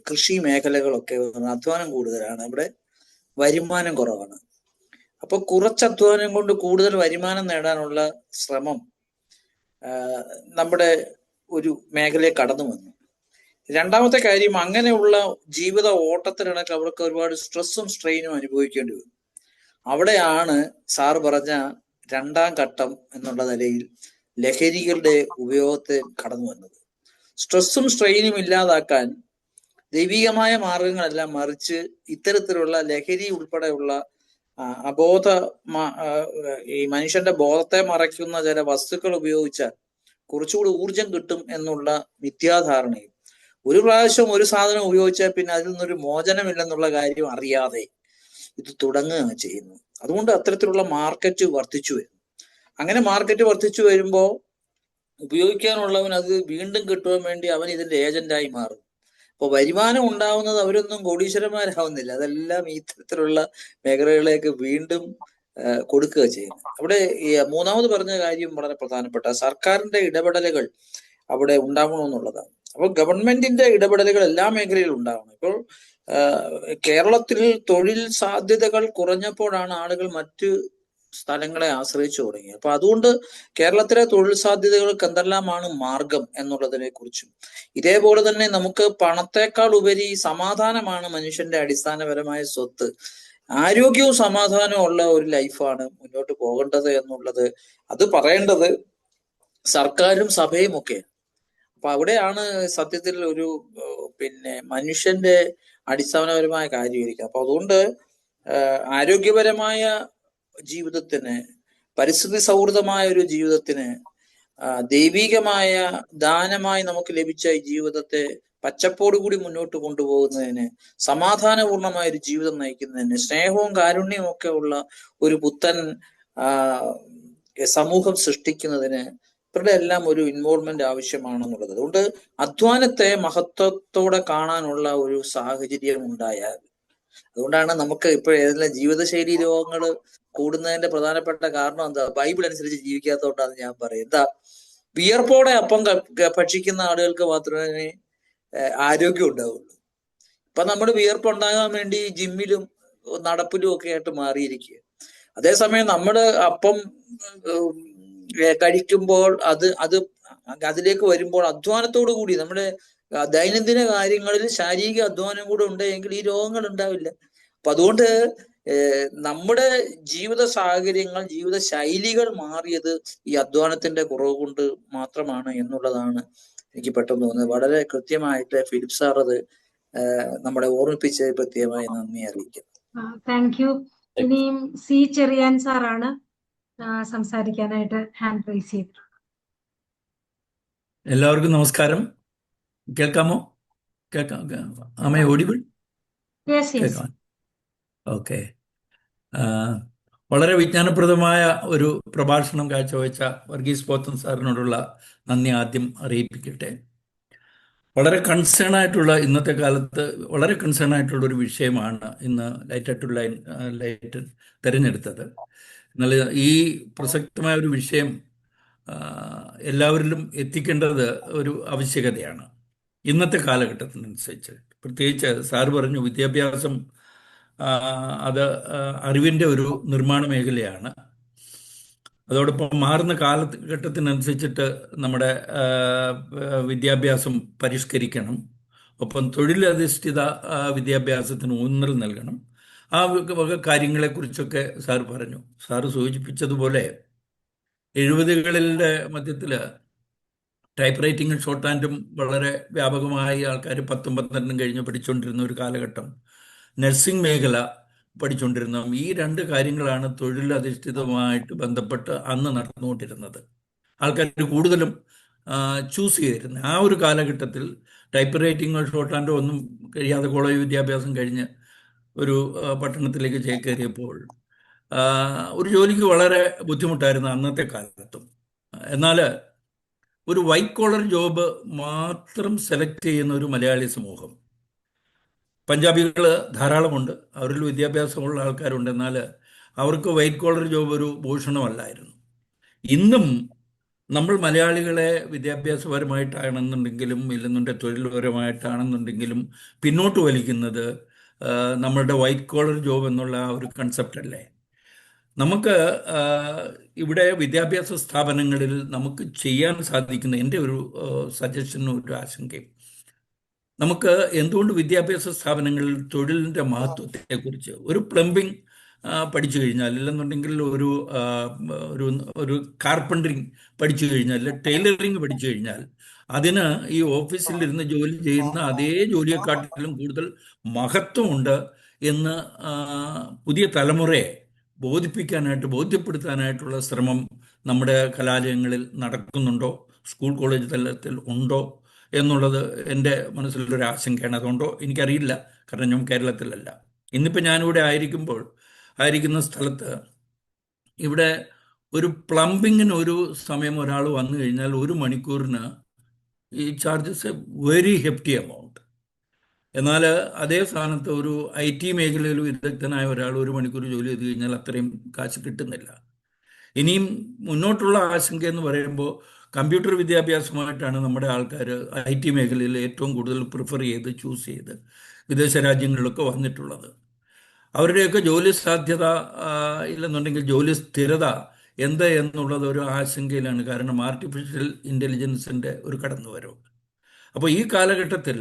കൃഷി മേഖലകളൊക്കെ. അധ്വാനം കൂടുതലാണ്, ഇവിടെ വരുമാനം കുറവാണ്. അപ്പൊ കുറച്ച് അധ്വാനം കൊണ്ട് കൂടുതൽ വരുമാനം നേടാനുള്ള ശ്രമം നമ്മുടെ ഒരു മേഖലയെ കടന്നു വന്നു. രണ്ടാമത്തെ കാര്യം, അങ്ങനെയുള്ള ജീവിത ഓട്ടത്തിനിടയ്ക്ക് അവർക്ക് ഒരുപാട് സ്ട്രെസ്സും സ്ട്രെയിനും അനുഭവിക്കേണ്ടി വന്നു. അവിടെയാണ് സാറ് പറഞ്ഞ 2ാം ഘട്ടം എന്നുള്ള നിലയിൽ ലഹരികളുടെ ഉപയോഗത്തെ കടന്നു വന്നത്. സ്ട്രെസ്സും സ്ട്രെയിനും ഇല്ലാതാക്കാൻ ദൈവികമായ മാർഗങ്ങളെല്ലാം മറിച്ച് ഇത്തരത്തിലുള്ള ലഹരി ഉൾപ്പെടെയുള്ള അബോധ ഈ മനുഷ്യന്റെ ബോധത്തെ മറയ്ക്കുന്ന ചില വസ്തുക്കൾ ഉപയോഗിച്ചാൽ കുറച്ചുകൂടി ഊർജം കിട്ടും എന്നുള്ള മിഥ്യാധാരണയും, ഒരു പ്രാവശ്യം ഒരു സാധനം ഉപയോഗിച്ചാൽ പിന്നെ അതിൽ നിന്നൊരു മോചനമില്ലെന്നുള്ള കാര്യം അറിയാതെ ഇത് തുടങ്ങുകയാണ് ചെയ്യുന്നത്. അതുകൊണ്ട് അത്തരത്തിലുള്ള മാർക്കറ്റ് വർദ്ധിച്ചു വരും. അങ്ങനെ മാർക്കറ്റ് വർദ്ധിച്ചു വരുമ്പോൾ ഉപയോഗിക്കാനുള്ളവൻ അത് വീണ്ടും കിട്ടുവാൻ വേണ്ടി അവൻ ഇതിന്റെ ഏജന്റായി മാറും. അപ്പോൾ വരുമാനം ഉണ്ടാവുന്നത് അവരൊന്നും കോടീശ്വരന്മാരാവുന്നില്ല, അതെല്ലാം ഈ ഇത്തരത്തിലുള്ള മേഖലകളിലേക്ക് വീണ്ടും കൊടുക്കുക ചെയ്യുന്നത്. അവിടെ ഈ 3ാമത് പറഞ്ഞ കാര്യം വളരെ പ്രധാനപ്പെട്ട, സർക്കാരിന്റെ ഇടപെടലുകൾ അവിടെ ഉണ്ടാകണമെന്നുള്ളതാണ്. അപ്പോൾ ഗവൺമെന്റിന്റെ ഇടപെടലുകൾ എല്ലാ മേഖലയിലും ഉണ്ടാവണം. ഇപ്പോൾ കേരളത്തിൽ തൊഴിൽ സാധ്യതകൾ കുറഞ്ഞപ്പോഴാണ് ആളുകൾ മറ്റ് സ്ഥലങ്ങളെ ആശ്രയിച്ചു തുടങ്ങി. അപ്പൊ അതുകൊണ്ട് കേരളത്തിലെ തൊഴിൽ സാധ്യതകൾക്ക് എന്തെല്ലാമാണ് മാർഗം എന്നുള്ളതിനെ കുറിച്ചും, ഇതേപോലെ തന്നെ നമുക്ക് പണത്തെക്കാൾ ഉപരി സമാധാനമാണ് മനുഷ്യന്റെ അടിസ്ഥാനപരമായ സ്വത്ത്. ആരോഗ്യവും സമാധാനവും ഉള്ള ഒരു ലൈഫാണ് മുന്നോട്ട് പോകേണ്ടത് എന്നുള്ളത്, അത് പറയേണ്ടത് സർക്കാരും സഭയും ഒക്കെ. അപ്പൊ അവിടെയാണ് സത്യത്തിൽ ഒരു മനുഷ്യന്റെ അടിസ്ഥാനപരമായ കാര്യമായിരിക്കും. അപ്പൊ അതുകൊണ്ട് ആരോഗ്യപരമായ ജീവിതത്തിന്, പരിസ്ഥിതി സൗഹൃദമായ ഒരു ജീവിതത്തിന്, ദൈവികമായ ദാനമായി നമുക്ക് ലഭിച്ച ഈ ജീവിതത്തെ പച്ചപ്പോടുകൂടി മുന്നോട്ട് കൊണ്ടുപോകുന്നതിന്, സമാധാനപൂർണമായ ഒരു ജീവിതം നയിക്കുന്നതിന്, സ്നേഹവും കാരുണ്യവും ഒക്കെ ഉള്ള ഒരു പുത്തൻ സമൂഹം സൃഷ്ടിക്കുന്നതിന് ഇവരുടെ എല്ലാം ഒരു ഇൻവോൾവ്മെന്റ് ആവശ്യമാണെന്നുള്ളത്. അതുകൊണ്ട് അധ്വാനത്തെ മഹത്വത്തോടെ കാണാനുള്ള ഒരു സാഹചര്യം ഉണ്ടായാൽ, അതുകൊണ്ടാണ് നമുക്ക് ഇപ്പോൾ ഏതെല്ലാം ജീവിതശൈലി രോഗങ്ങൾ കൂടുന്നതിന്റെ പ്രധാനപ്പെട്ട കാരണം എന്താ? ബൈബിൾ അനുസരിച്ച് ജീവിക്കാത്തതുകൊണ്ടാണ് ഞാൻ പറയും. എന്താ? വിയർപ്പോടെ അപ്പം ഭക്ഷിക്കുന്ന ആളുകൾക്ക് മാത്രമേ ആരോഗ്യം ഉണ്ടാവുള്ളൂ. ഇപ്പൊ നമ്മൾ വിയർപ്പുണ്ടാകാൻ വേണ്ടി ജിമ്മിലും നടപ്പിലും ഒക്കെ ആയിട്ട് മാറിയിരിക്കുക. അതേസമയം നമ്മൾ അപ്പം കഴിക്കുമ്പോൾ അതിലേക്ക് വരുമ്പോൾ അധ്വാനത്തോടു കൂടി നമ്മുടെ ദൈനംദിന കാര്യങ്ങളിൽ ശാരീരിക അധ്വാനം കൂടെ ഉണ്ടെങ്കിൽ ഈ രോഗങ്ങൾ ഉണ്ടാവില്ല. അപ്പൊ അതുകൊണ്ട് നമ്മുടെ ജീവിത സാഹചര്യങ്ങൾ, ജീവിത ശൈലികൾ മാറിയത് ഈ അധ്വാനത്തിന്റെ കുറവ് കൊണ്ട് മാത്രമാണ് എന്നുള്ളതാണ് എനിക്ക് പെട്ടെന്ന് തോന്നുന്നത്. വളരെ കൃത്യമായിട്ട് ഫിലിപ്പ് സാർ അത് നമ്മളെ ഓർമ്മിപ്പിച്ചത് പ്രത്യേകമായി നന്ദി അറിയിക്കുന്നു. Thank U. ഇനിയും സി ചെറിയാൻ സാറാണ് സംസാരിക്കാനായിട്ട് ഹാൻഡ് റൈസ് ചെയ്തിട്ടുള്ളത്. എല്ലാവർക്കും നമസ്കാരം. കേൾക്കാമോ? കേൾക്കാം. ആമേ ഓഡിബിൾ? കേൾക്കാം. ഓക്കെ. വളരെ വിജ്ഞാനപ്രദമായ ഒരു പ്രഭാഷണം കാഴ്ചവെച്ച വർഗീസ് പോത്തൻ സാറിനോടുള്ള നന്ദി ആദ്യം അറിയിപ്പിക്കട്ടെ. വളരെ കൺസേൺ ആയിട്ടുള്ള, ഇന്നത്തെ കാലത്ത് വളരെ കൺസേൺ ആയിട്ടുള്ള ഒരു വിഷയമാണ് ഇന്ന് ലൈറ്റ് തിരഞ്ഞെടുത്തത്. എന്നാൽ ഈ പ്രസക്തമായ ഒരു വിഷയം എല്ലാവരിലും എത്തിക്കേണ്ടത് ഒരു ആവശ്യകതയാണ് ഇന്നത്തെ കാലഘട്ടത്തിനനുസരിച്ച്. പ്രത്യേകിച്ച് സാറ് പറഞ്ഞു, വിദ്യാഭ്യാസം അത് അറിവിൻ്റെ ഒരു നിർമ്മാണ മേഖലയാണ്. അതോടൊപ്പം മാറുന്ന കാലഘട്ടത്തിനനുസരിച്ചിട്ട് നമ്മുടെ വിദ്യാഭ്യാസം പരിഷ്കരിക്കണം. ഒപ്പം തൊഴിലധിഷ്ഠിത വിദ്യാഭ്യാസത്തിന് ഊന്നൽ നൽകണം. ആ വക കാര്യങ്ങളെക്കുറിച്ചൊക്കെ സാർ പറഞ്ഞു. സാറ് സൂചിപ്പിച്ചതുപോലെ 70കളുടെ മധ്യത്തിൽ ടൈപ്പ് റൈറ്റിങ്ങും ഷോർട്ട് ഹാൻഡും വളരെ വ്യാപകമായി ആൾക്കാർ 10-12 കഴിഞ്ഞ് പഠിച്ചുകൊണ്ടിരുന്ന ഒരു കാലഘട്ടം. നഴ്സിംഗ് മേഖല പഠിച്ചുകൊണ്ടിരുന്ന ഈ രണ്ട് കാര്യങ്ങളാണ് തൊഴിലധിഷ്ഠിതമായിട്ട് ബന്ധപ്പെട്ട് അന്ന് നടന്നുകൊണ്ടിരുന്നത്. ആൾക്കാർ കൂടുതലും ചൂസ് ചെയ്തിരുന്നത്. ആ ഒരു കാലഘട്ടത്തിൽ ടൈപ്പ് റൈറ്റിങ്ങോ ഷോർട്ട് ഹാൻഡോ ഒന്നും കഴിയാതെ കോളേജ് വിദ്യാഭ്യാസം കഴിഞ്ഞ് ഒരു പട്ടണത്തിലേക്ക് ചേക്കേറിയപ്പോൾ ഒരു ജോലിക്ക് വളരെ ബുദ്ധിമുട്ടായിരുന്നു അന്നത്തെ കാലത്തും. എന്നാൽ ഒരു വൈറ്റ് കോളർ ജോബ് മാത്രം സെലക്ട് ചെയ്യുന്ന ഒരു മലയാളി സമൂഹം, പഞ്ചാബികൾ ധാരാളമുണ്ട്, അവരിൽ വിദ്യാഭ്യാസമുള്ള ആൾക്കാരുണ്ട്, എന്നാൽ അവർക്ക് വൈറ്റ് കോളർ ജോബ് ഒരു ഭൂഷണമല്ലായിരുന്നു. ഇന്നും നമ്മൾ മലയാളികളെ വിദ്യാഭ്യാസപരമായിട്ടാണെന്നുണ്ടെങ്കിലും ഇല്ലെന്നുണ്ടെങ്കിൽ തൊഴിൽപരമായിട്ടാണെന്നുണ്ടെങ്കിലും പിന്നോട്ട് വലിക്കുന്നത് നമ്മളുടെ വൈറ്റ് കോളർ ജോബ് എന്നുള്ള ആ ഒരു കൺസെപ്റ്റ് അല്ലേ. നമുക്ക് ഇവിടെ വിദ്യാഭ്യാസ സ്ഥാപനങ്ങളിൽ നമുക്ക് ചെയ്യാൻ സാധിക്കുന്ന എൻ്റെ ഒരു സജഷനും ഒരു ആശങ്കയും, നമുക്ക് എന്തുകൊണ്ട് വിദ്യാഭ്യാസ സ്ഥാപനങ്ങളിൽ തൊഴിലിൻ്റെ മഹത്വത്തെക്കുറിച്ച് ഒരു പ്ലംബിംഗ് പഠിച്ചു കഴിഞ്ഞാൽ, ഇല്ലെന്നുണ്ടെങ്കിൽ ഒരു ഒരു കാർപ്പൻറ്ററിങ് പഠിച്ചു കഴിഞ്ഞാൽ, ടൈലറിങ് പഠിച്ചു കഴിഞ്ഞാൽ അതിന് ഈ ഓഫീസിലിരുന്ന് ജോലി ചെയ്യുന്ന അതേ ജോലിയെക്കാട്ടിലും കൂടുതൽ മഹത്വമുണ്ട് എന്ന് പുതിയ തലമുറയെ ബോധ്യപ്പെടുത്താനായിട്ടുള്ള ശ്രമം നമ്മുടെ കലാലയങ്ങളിൽ നടക്കുന്നുണ്ടോ, സ്കൂൾ കോളേജ് തലത്തിൽ ഉണ്ടോ എന്നുള്ളത് എൻ്റെ മനസ്സിലൊരു ആശങ്കയാണ്. അതുകൊണ്ടോ എനിക്കറിയില്ല, കാരണം ഞാൻ കേരളത്തിലല്ല. ഇന്നിപ്പോൾ ഞാനിവിടെ ആയിരിക്കുന്ന സ്ഥലത്ത് ഇവിടെ ഒരു പ്ലംബിങ്ങിന് ഒരു സമയം ഒരാൾ വന്നു കഴിഞ്ഞാൽ 1 മണിക്കൂറിന് ഈ charges A very hefty amount. എന്നാൽ അതേ സ്ഥാനത്ത് ഒരു IT മേഖലയിൽ വിദഗ്ധനായ ഒരാൾ 1 മണിക്കൂർ ജോലി ചെയ്ത് കഴിഞ്ഞാൽ അത്രയും കാശ് കിട്ടുന്നില്ല. ഇനിയും മുന്നോട്ടുള്ള ആശങ്ക എന്ന് പറയുമ്പോൾ കമ്പ്യൂട്ടർ വിദ്യാഭ്യാസമായിട്ടാണ് നമ്മുടെ ആൾക്കാർ IT മേഖലയിൽ ഏറ്റവും കൂടുതൽ പ്രിഫർ ചെയ്ത് ചൂസ് ചെയ്ത് വിദേശ രാജ്യങ്ങളിലൊക്കെ വന്നിട്ടുള്ളത്. അവരുടെയൊക്കെ ജോലി സാധ്യത ഇല്ലെന്നുണ്ടെങ്കിൽ ജോലി സ്ഥിരത എന്ത് എന്നുള്ളത് ഒരു ആശങ്കയിലാണ്. കാരണം ആർട്ടിഫിഷ്യൽ ഇൻ്റലിജൻസിൻ്റെ ഒരു കടന്നുവരവ്. അപ്പോൾ ഈ കാലഘട്ടത്തിൽ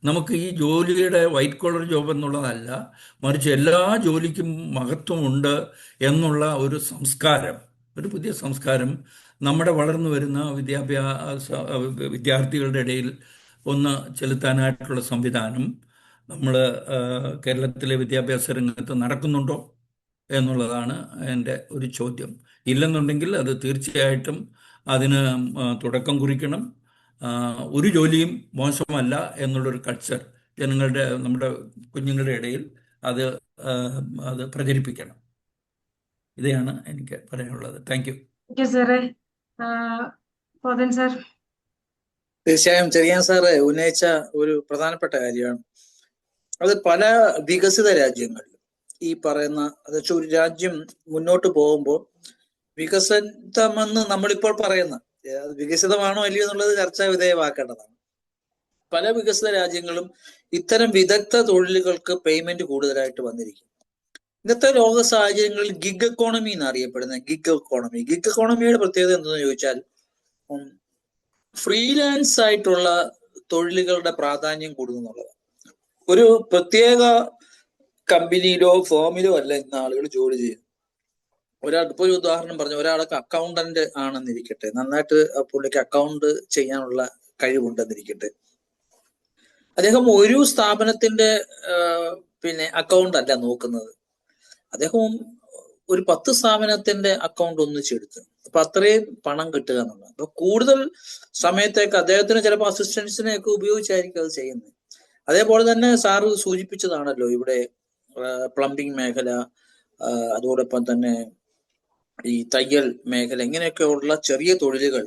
നമുക്ക് ഈ ജോലിയുടെ വൈറ്റ് കോളർ ജോബ് എന്നുള്ളതല്ല, മറിച്ച് എല്ലാ ജോലിക്കും മഹത്വമുണ്ട് എന്നുള്ള ഒരു സംസ്കാരം, ഒരു പുതിയ സംസ്കാരം നമ്മുടെ വളർന്നു വരുന്ന വിദ്യാർത്ഥികളുടെ ഇടയിൽ ഒന്ന് ചെലുത്താനായിട്ടുള്ള സംവിധാനം നമ്മൾ കേരളത്തിലെ വിദ്യാഭ്യാസ രംഗത്ത് നടക്കുന്നുണ്ടോ എന്നുള്ളതാണ് എൻ്റെ ഒരു ചോദ്യം. ഇല്ലെന്നുണ്ടെങ്കിൽ അത് തീർച്ചയായിട്ടും അതിന് തുടക്കം കുറിക്കണം. ഒരു ജോലിയും മോശമല്ല എന്നുള്ളൊരു കൾച്ചർ നമ്മുടെ കുഞ്ഞുങ്ങളുടെ ഇടയിൽ അത് പ്രചരിപ്പിക്കണം. ഇതാണ് എനിക്ക് പറയാനുള്ളത്. Thank you. സാറേ. പോതൻ സാർ. തീർച്ചയായും ചെറിയാൻ സാറ് ഉന്നയിച്ച ഒരു പ്രധാനപ്പെട്ട കാര്യമാണ്. അത് പല വികസിത രാജ്യങ്ങളിലും ഈ പറയുന്ന ഒരു രാജ്യം മുന്നോട്ട് പോകുമ്പോൾ വികസിതമെന്ന് നമ്മളിപ്പോൾ പറയുന്ന വികസിതമാണോ അല്ലയോ എന്നുള്ളത് ചർച്ചാ വിധേയമാക്കേണ്ടതാണ്. പല വികസിത രാജ്യങ്ങളും ഇത്തരം വിദഗ്ധ തൊഴിലുകൾക്ക് പേയ്മെന്റ് കൂടുതലായിട്ട് വന്നിരിക്കും. ഇന്നത്തെ ലോക സാഹചര്യങ്ങളിൽ ഗിഗ് എക്കോണമി എന്നറിയപ്പെടുന്ന ഗിഗ് എക്കോണമിയുടെ പ്രത്യേകത എന്തെന്ന് ചോദിച്ചാൽ ഫ്രീലാൻസ് ആയിട്ടുള്ള തൊഴിലുകളുടെ പ്രാധാന്യം കൂടുന്നുള്ളതാണ്. ഒരു പ്രത്യേക കമ്പനിയിലോ ഫേമിലോ അല്ല ഇന്ന് ആളുകൾ ജോലി ചെയ്യുന്നത്. ഇപ്പോൾ ഒരു ഉദാഹരണം പറഞ്ഞു, ഒരാൾക്ക് അക്കൗണ്ടന്റ് ആണെന്നിരിക്കട്ടെ, നന്നായിട്ട് പുള്ളിക്ക് അക്കൗണ്ട് ചെയ്യാനുള്ള കഴിവുണ്ടെന്നിരിക്കട്ടെ, അദ്ദേഹം ഒരു സ്ഥാപനത്തിന്റെ അക്കൗണ്ട് അല്ല നോക്കുന്നത്, അദ്ദേഹം ഒരു 10 സ്ഥാപനത്തിന്റെ അക്കൗണ്ട് ഒന്നിച്ചെടുത്ത് അപ്പൊ അത്രയും പണം കിട്ടുക എന്നുള്ളത്. അപ്പൊ കൂടുതൽ സമയത്തേക്ക് അദ്ദേഹത്തിന് ചിലപ്പോൾ അസിസ്റ്റൻസിനെയൊക്കെ ഉപയോഗിച്ചായിരിക്കും അത് ചെയ്യുന്നത്. അതേപോലെ തന്നെ സാറ് സൂചിപ്പിച്ചതാണല്ലോ ഇവിടെ പ്ലംബിംഗ് മേഖല, അതോടൊപ്പം തന്നെ ഈ തയ്യൽ മേഖല, ഇങ്ങനെയൊക്കെയുള്ള ചെറിയ തൊഴിലുകൾ,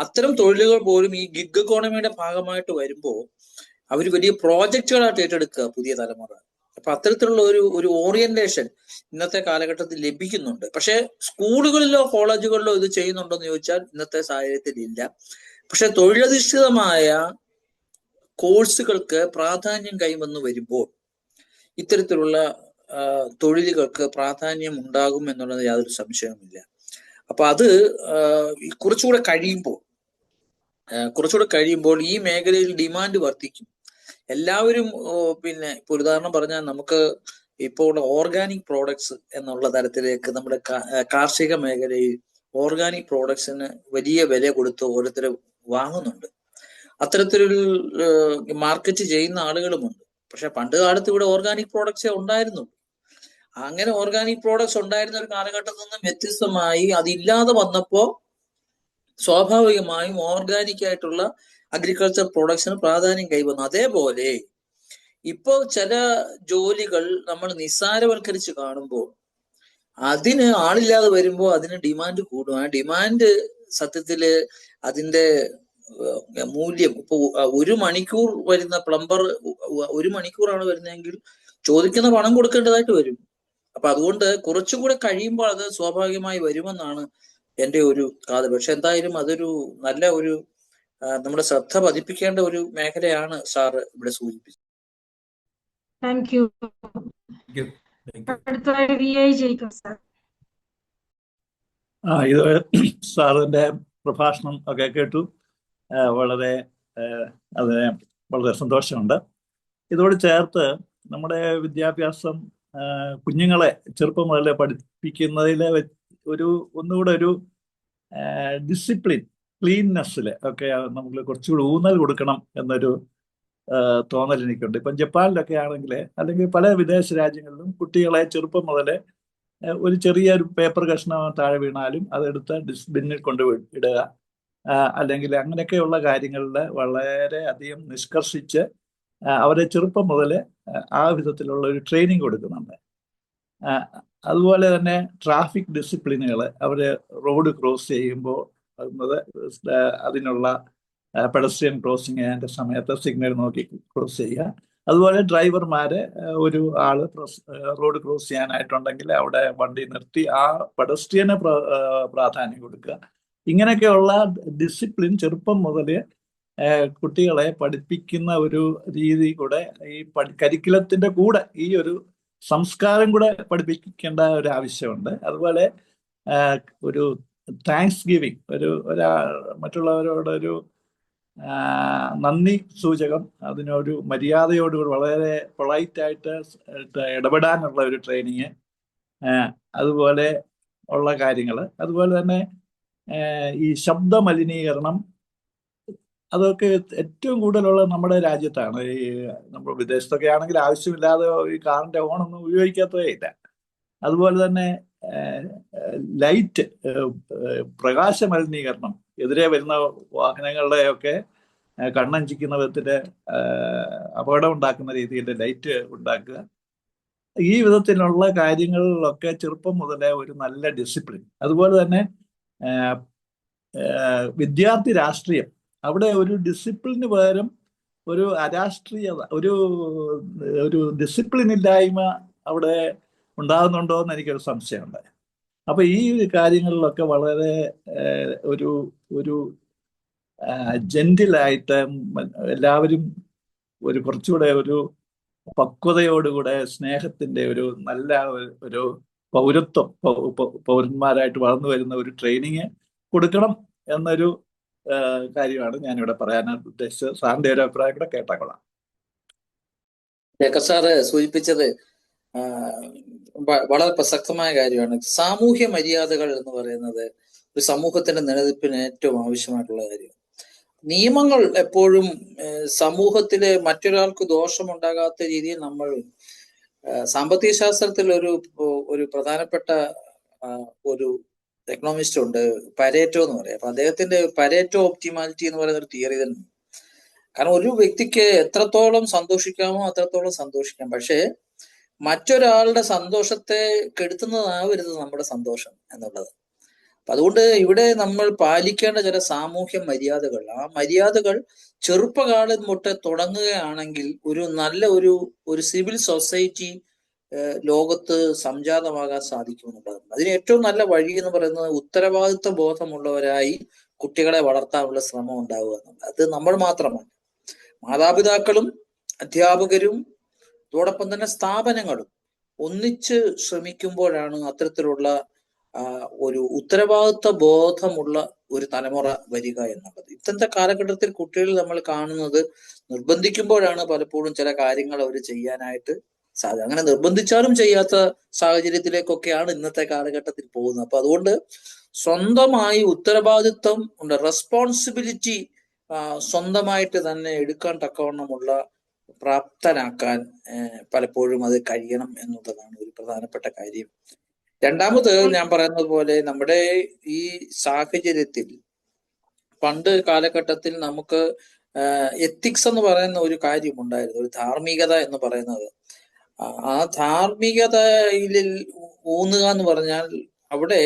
അത്തരം തൊഴിലുകൾ പോലും ഈ ഗിഗ് എക്കോണമിയുടെ ഭാഗമായിട്ട് വരുമ്പോൾ അവർ വലിയ പ്രോജക്റ്റുകളായിട്ട് ഏറ്റെടുക്കുക പുതിയ തലമുറ. അപ്പൊ അത്തരത്തിലുള്ള ഒരു ഓറിയന്റേഷൻ ഇന്നത്തെ കാലഘട്ടത്തിൽ ലഭിക്കുന്നുണ്ട്. പക്ഷെ സ്കൂളുകളിലോ കോളേജുകളിലോ ഇത് ചെയ്യുന്നുണ്ടോ എന്ന് ചോദിച്ചാൽ ഇന്നത്തെ സാഹചര്യത്തിൽ ഇല്ല. പക്ഷെ തൊഴിലധിഷ്ഠിതമായ കോഴ്സുകൾക്ക് പ്രാധാന്യം കൈവന്നു വരുമ്പോൾ ഇത്തരത്തിലുള്ള തൊഴിലുകൾക്ക് പ്രാധാന്യം ഉണ്ടാകും എന്നുള്ളത് യാതൊരു സംശയവുമില്ല. അപ്പൊ അത് കുറച്ചുകൂടെ കഴിയുമ്പോൾ ഈ മേഖലയിൽ ഡിമാൻഡ് വർദ്ധിക്കും. എല്ലാവരും ഇപ്പൊ ഉദാഹരണം പറഞ്ഞാൽ നമുക്ക് ഇപ്പോൾ ഓർഗാനിക് പ്രോഡക്ട്സ് എന്നുള്ള തരത്തിലേക്ക് നമ്മുടെ കാർഷിക മേഖലയിൽ ഓർഗാനിക് പ്രോഡക്ട്സിന് വലിയ വില കൊടുത്ത് ഓരോരുത്തർ വാങ്ങുന്നുണ്ട്. അത്തരത്തിലുള്ള മാർക്കറ്റ് ചെയ്യുന്ന ആളുകളുമുണ്ട്. പക്ഷെ പണ്ട് കാലത്ത് ഇവിടെ ഓർഗാനിക് പ്രോഡക്ട്സേ ഉണ്ടായിരുന്നുള്ളൂ. അങ്ങനെ ഓർഗാനിക് പ്രോഡക്ട്സ് ഉണ്ടായിരുന്ന ഒരു കാലഘട്ടത്തിൽ നിന്നും വ്യത്യസ്തമായി അതില്ലാതെ വന്നപ്പോൾ സ്വാഭാവികമായും ഓർഗാനിക് ആയിട്ടുള്ള അഗ്രികൾച്ചർ പ്രോഡക്ട്സിന് പ്രാധാന്യം കൈവന്നു. അതേപോലെ ഇപ്പൊ ചില ജോലികൾ നമ്മൾ നിസ്സാരവൽക്കരിച്ച് കാണുമ്പോൾ അതിന് ആളില്ലാതെ വരുമ്പോൾ അതിന് ഡിമാൻഡ് കൂടും. ആ ഡിമാൻഡ് സത്യത്തില് അതിന്റെ മൂല്യം ഇപ്പൊ 1 മണിക്കൂർ വരുന്ന പ്ലംബർ 1 മണിക്കൂറാണ് വരുന്നതെങ്കിൽ ചോദിക്കുന്ന പണം കൊടുക്കേണ്ടതായിട്ട് വരും. അപ്പൊ അതുകൊണ്ട് കുറച്ചുകൂടെ കഴിയുമ്പോൾ അത് സ്വാഭാവികമായി വരുമെന്നാണ് എൻ്റെ ഒരു കാതൽ. പക്ഷെ എന്തായാലും അതൊരു നല്ല ഒരു നമ്മുടെ ശ്രദ്ധ പതിപ്പിക്കേണ്ട ഒരു മേഖലയാണ് സാറ് ഇവിടെ സൂചിപ്പിച്ചത്. Thank you. അടുത്തതായി VI ജയിക്കും സാർ. ഇത് സാറിൻ്റെ പ്രഭാഷണം ഒക്കെ കേട്ടു. വളരെ അതിന് വളരെ സന്തോഷമുണ്ട്. ഇതോട് ചേർത്ത് നമ്മുടെ വിദ്യാഭ്യാസം കുഞ്ഞുങ്ങളെ ചെറുപ്പം മുതലേ പഠിപ്പിക്കുന്നതിൽ ഒന്നുകൂടെ ഒരു ഡിസിപ്ലിൻ, ക്ലീൻനെസ്സിൽ ഒക്കെ നമുക്ക് കുറച്ചുകൂടി ഊന്നൽ കൊടുക്കണം എന്നൊരു തോന്നൽ എനിക്കുണ്ട്. ഇപ്പം ജപ്പാനിലൊക്കെ ആണെങ്കിൽ അല്ലെങ്കിൽ പല വിദേശ രാജ്യങ്ങളിലും കുട്ടികളെ ചെറുപ്പം മുതലേ ഒരു ചെറിയൊരു പേപ്പർ കഷ്ണം താഴെ വീണാലും അതെടുത്ത് ഡസ്റ്റ്ബിന്നിൽ കൊണ്ട് ഇടുക, അല്ലെങ്കിൽ അങ്ങനെയൊക്കെയുള്ള കാര്യങ്ങളിൽ വളരെ അധികം നിഷ്കർഷിച്ച് അവരെ ചെറുപ്പം മുതൽ ആ വിധത്തിലുള്ള ഒരു ട്രെയിനിങ് കൊടുക്കുന്നുണ്ട്. അതുപോലെ തന്നെ ട്രാഫിക് ഡിസിപ്ലിനുകൾ, അവർ റോഡ് ക്രോസ് ചെയ്യുമ്പോൾ അതിനുള്ള പെഡസ്ട്രിയൻ ക്രോസിങ് അതിൻ്റെ സമയത്ത് സിഗ്നൽ നോക്കി ക്രോസ് ചെയ്യുക. അതുപോലെ ഡ്രൈവർമാര് ഒരു ആള് റോഡ് ക്രോസ് ചെയ്യാനായിട്ടുണ്ടെങ്കിൽ അവിടെ വണ്ടി നിർത്തി ആ പെഡസ്ട്രിയന് പ്രാധാന്യം കൊടുക്കുക. ഇങ്ങനെയൊക്കെയുള്ള ഡിസിപ്ലിൻ ചെറുപ്പം മുതൽ കുട്ടികളെ പഠിപ്പിക്കുന്ന ഒരു രീതി കൂടെ ഈ കരിക്കുലത്തിന്റെ കൂടെ ഈ ഒരു സംസ്കാരം കൂടെ പഠിപ്പിക്കേണ്ട ഒരു ആവശ്യമുണ്ട്. അതുപോലെ ഒരു താങ്ക്സ് ഗിവിങ്, മറ്റുള്ളവരോടൊരു നന്ദി സൂചകം, അതിനൊരു മര്യാദയോടുകൂടി വളരെ പൊളൈറ്റായിട്ട് ഇടപെടാനുള്ള ഒരു ട്രെയിനിങ്, അതുപോലെ ഉള്ള കാര്യങ്ങൾ. അതുപോലെ തന്നെ ഈ ശബ്ദ മലിനീകരണം അതൊക്കെ ഏറ്റവും കൂടുതലുള്ള നമ്മുടെ രാജ്യത്താണ്. ഈ നമ്മൾ വിദേശത്തൊക്കെ ആണെങ്കിൽ ആവശ്യമില്ലാതെ ഈ കാറിന്റെ ഹോണൊന്നും ഉപയോഗിക്കാത്തതേ ഇല്ല. അതുപോലെ തന്നെ ലൈറ്റ്, പ്രകാശ മലിനീകരണം, എതിരെ വരുന്ന വാഹനങ്ങളുടെയൊക്കെ കണ്ണഞ്ചിക്കുന്ന വിധത്തില് അപകടം ഉണ്ടാക്കുന്ന രീതിയിൽ ലൈറ്റ് ഉണ്ടാക്കുക. ഈ വിധത്തിലുള്ള കാര്യങ്ങളിലൊക്കെ ചെറുപ്പം മുതലേ ഒരു നല്ല ഡിസിപ്ലിൻ. അതുപോലെ തന്നെ വിദ്യാർത്ഥി രാഷ്ട്രീയം, അവിടെ ഒരു ഡിസിപ്ലിന് പകരം ഒരു അരാഷ്ട്രീയത, ഒരു ഡിസിപ്ലിൻ ഇല്ലായ്മ അവിടെ ഉണ്ടാകുന്നുണ്ടോ എന്ന് എനിക്കൊരു സംശയമുണ്ട്. അപ്പൊ ഈ കാര്യങ്ങളിലൊക്കെ വളരെ ഒരു ജെന്റിലായിട്ട് എല്ലാവരും കുറച്ചുകൂടെ ഒരു പക്വതയോടുകൂടെ സ്നേഹത്തിന്റെ ഒരു നല്ല ഒരു പൗരന്മാരായിട്ട് വളർന്നു വരുന്ന ഒരു ട്രെയിനിങ് കൊടുക്കണം എന്നൊരു കാര്യമാണ് ഞാനിവിടെ പറയാൻ ഉദ്ദേശിച്ചത്. സാറിന്റെ ഒരു അഭിപ്രായം കൂടെ കേട്ടാക്കൊള്ളാം. സാറ് സൂചിപ്പിച്ചത് വളരെ പ്രസക്തമായ കാര്യമാണ്. സാമൂഹ്യ മര്യാദകൾ എന്ന് പറയുന്നത് ഒരു സമൂഹത്തിന്റെ നിലനിൽപ്പിന് ഏറ്റവും ആവശ്യമായിട്ടുള്ള കാര്യം. നിയമങ്ങൾ എപ്പോഴും സമൂഹത്തില് മറ്റൊരാൾക്ക് ദോഷമുണ്ടാകാത്ത രീതിയിൽ നമ്മൾ, സാമ്പത്തിക ശാസ്ത്രത്തിൽ ഒരു പ്രധാനപ്പെട്ട ഒരു എക്കണോമിസ്റ്റ് ഉണ്ട്, പരേറ്റോ എന്ന് പറയാം. അപ്പൊ അദ്ദേഹത്തിന്റെ പരേറ്റോ ഒപ്റ്റിമാലിറ്റി എന്ന് പറയുന്ന ഒരു തിയറി തന്നെ. കാരണം ഒരു വ്യക്തിക്ക് എത്രത്തോളം സന്തോഷിക്കാമോ അത്രത്തോളം സന്തോഷിക്കാം, പക്ഷേ മറ്റൊരാളുടെ സന്തോഷത്തെ കെടുത്തുന്നതാവരുത് നമ്മുടെ സന്തോഷം എന്നുള്ളത്. അപ്പൊ അതുകൊണ്ട് ഇവിടെ നമ്മൾ പാലിക്കേണ്ട ചില സാമൂഹ്യ മര്യാദകൾ, ആ മര്യാദകൾ ചെറുപ്പകാലം തൊട്ട് തുടങ്ങുകയാണെങ്കിൽ ഒരു നല്ല ഒരു സിവിൽ സൊസൈറ്റി ലോകത്ത് സംജാതമാകാൻ സാധിക്കുമെന്നുള്ളതാണ്. അതിന് ഏറ്റവും നല്ല വഴി എന്ന് പറയുന്നത് ഉത്തരവാദിത്വ ബോധമുള്ളവരായി കുട്ടികളെ വളർത്താനുള്ള ശ്രമം ഉണ്ടാവുക എന്നുള്ളത്. അത് നമ്മൾ മാത്രമല്ല, മാതാപിതാക്കളും അധ്യാപകരും അതോടൊപ്പം തന്നെ സ്ഥാപനങ്ങളും ഒന്നിച്ച് ശ്രമിക്കുമ്പോഴാണ് അത്തരത്തിലുള്ള ഒരു ഉത്തരവാദിത്വ ബോധമുള്ള ഒരു തലമുറ വരിക എന്നുള്ളത്. ഇന്നത്തെ കാലഘട്ടത്തിൽ കുട്ടികൾ നമ്മൾ കാണുന്നത് നിർബന്ധിക്കുമ്പോഴാണ് പലപ്പോഴും ചില കാര്യങ്ങൾ അവർ ചെയ്യാനായിട്ട് സാധ്യത. അങ്ങനെ നിർബന്ധിച്ചാലും ചെയ്യാത്ത സാഹചര്യത്തിലേക്കൊക്കെയാണ് ഇന്നത്തെ കാലഘട്ടത്തിൽ പോകുന്നത്. അപ്പൊ അതുകൊണ്ട് സ്വന്തമായി ഉത്തരവാദിത്വം ഉണ്ട്, റെസ്പോൺസിബിലിറ്റി സ്വന്തമായിട്ട് തന്നെ എടുക്കാൻ തക്കവണ്ണമുള്ള പ്രാപ്തനാക്കാൻ പലപ്പോഴും അത് കഴിയണം എന്നുള്ളതാണ് ഒരു പ്രധാനപ്പെട്ട കാര്യം. രണ്ടാമത് ഞാൻ പറയുന്നത് പോലെ നമ്മുടെ ഈ സാഹചര്യത്തിൽ പണ്ട് കാലഘട്ടത്തിൽ നമുക്ക് എത്തിക്സ് എന്ന് പറയുന്ന ഒരു കാര്യം ഉണ്ടായിരുന്നു, ഒരു ധാർമ്മികത എന്ന് പറയുന്നത്. ആ ധാർമ്മികതയിൽ ഊന്നുക എന്ന് പറഞ്ഞാൽ അവിടെ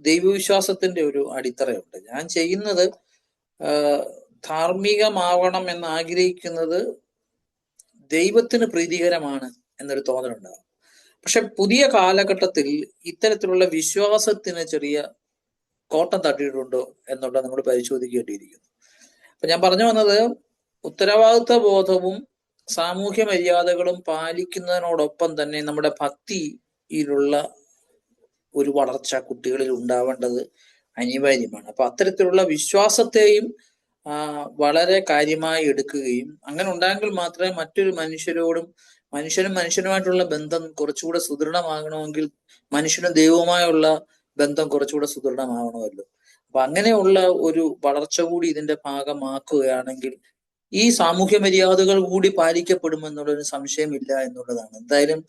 ദൈവവിശ്വാസത്തിന്റെ ഒരു അടിത്തറയുണ്ട്. ഞാൻ ചെയ്യുന്നത് ധാർമ്മികമാവണം എന്ന് ആഗ്രഹിക്കുന്നത് ദൈവത്തിന് പ്രീതികരമാണ് എന്നൊരു തോന്നലുണ്ടാകും. പക്ഷെ പുതിയ കാലഘട്ടത്തിൽ ഇത്തരത്തിലുള്ള വിശ്വാസത്തിന് ചെറിയ കോട്ടം തട്ടിയിട്ടുണ്ടോ എന്നുള്ളത് നമ്മൾ പരിശോധിക്കേണ്ടിയിരിക്കുന്നു. അപ്പൊ ഞാൻ പറഞ്ഞു വന്നത്, ഉത്തരവാദിത്വ ബോധവും സാമൂഹ്യ മര്യാദകളും പാലിക്കുന്നതിനോടൊപ്പം തന്നെ നമ്മുടെ ഭക്തിയിലുള്ള ഒരു വളർച്ച കുട്ടികളിൽ ഉണ്ടാവേണ്ടത് അനിവാര്യമാണ്. അപ്പൊ അത്തരത്തിലുള്ള വിശ്വാസത്തെയും വളരെ കാര്യമായി എടുക്കുകയും അങ്ങനെ ഉണ്ടായെങ്കിൽ മാത്രമേ മറ്റൊരു മനുഷ്യനും മനുഷ്യനുമായിട്ടുള്ള ബന്ധം കുറച്ചുകൂടെ സുദൃഢമാകണമെങ്കിൽ മനുഷ്യനും ദൈവവുമായുള്ള ബന്ധം കുറച്ചുകൂടെ സുദൃഢമാകണമല്ലോ. അപ്പൊ അങ്ങനെയുള്ള ഒരു വളർച്ച കൂടി ഇതിന്റെ ഭാഗമാക്കുകയാണെങ്കിൽ ഈ സാമൂഹ്യ മര്യാദകൾ കൂടി പാലിക്കപ്പെടുമെന്നുള്ളൊരു സംശയമില്ല എന്നുള്ളതാണ്. എന്തായാലും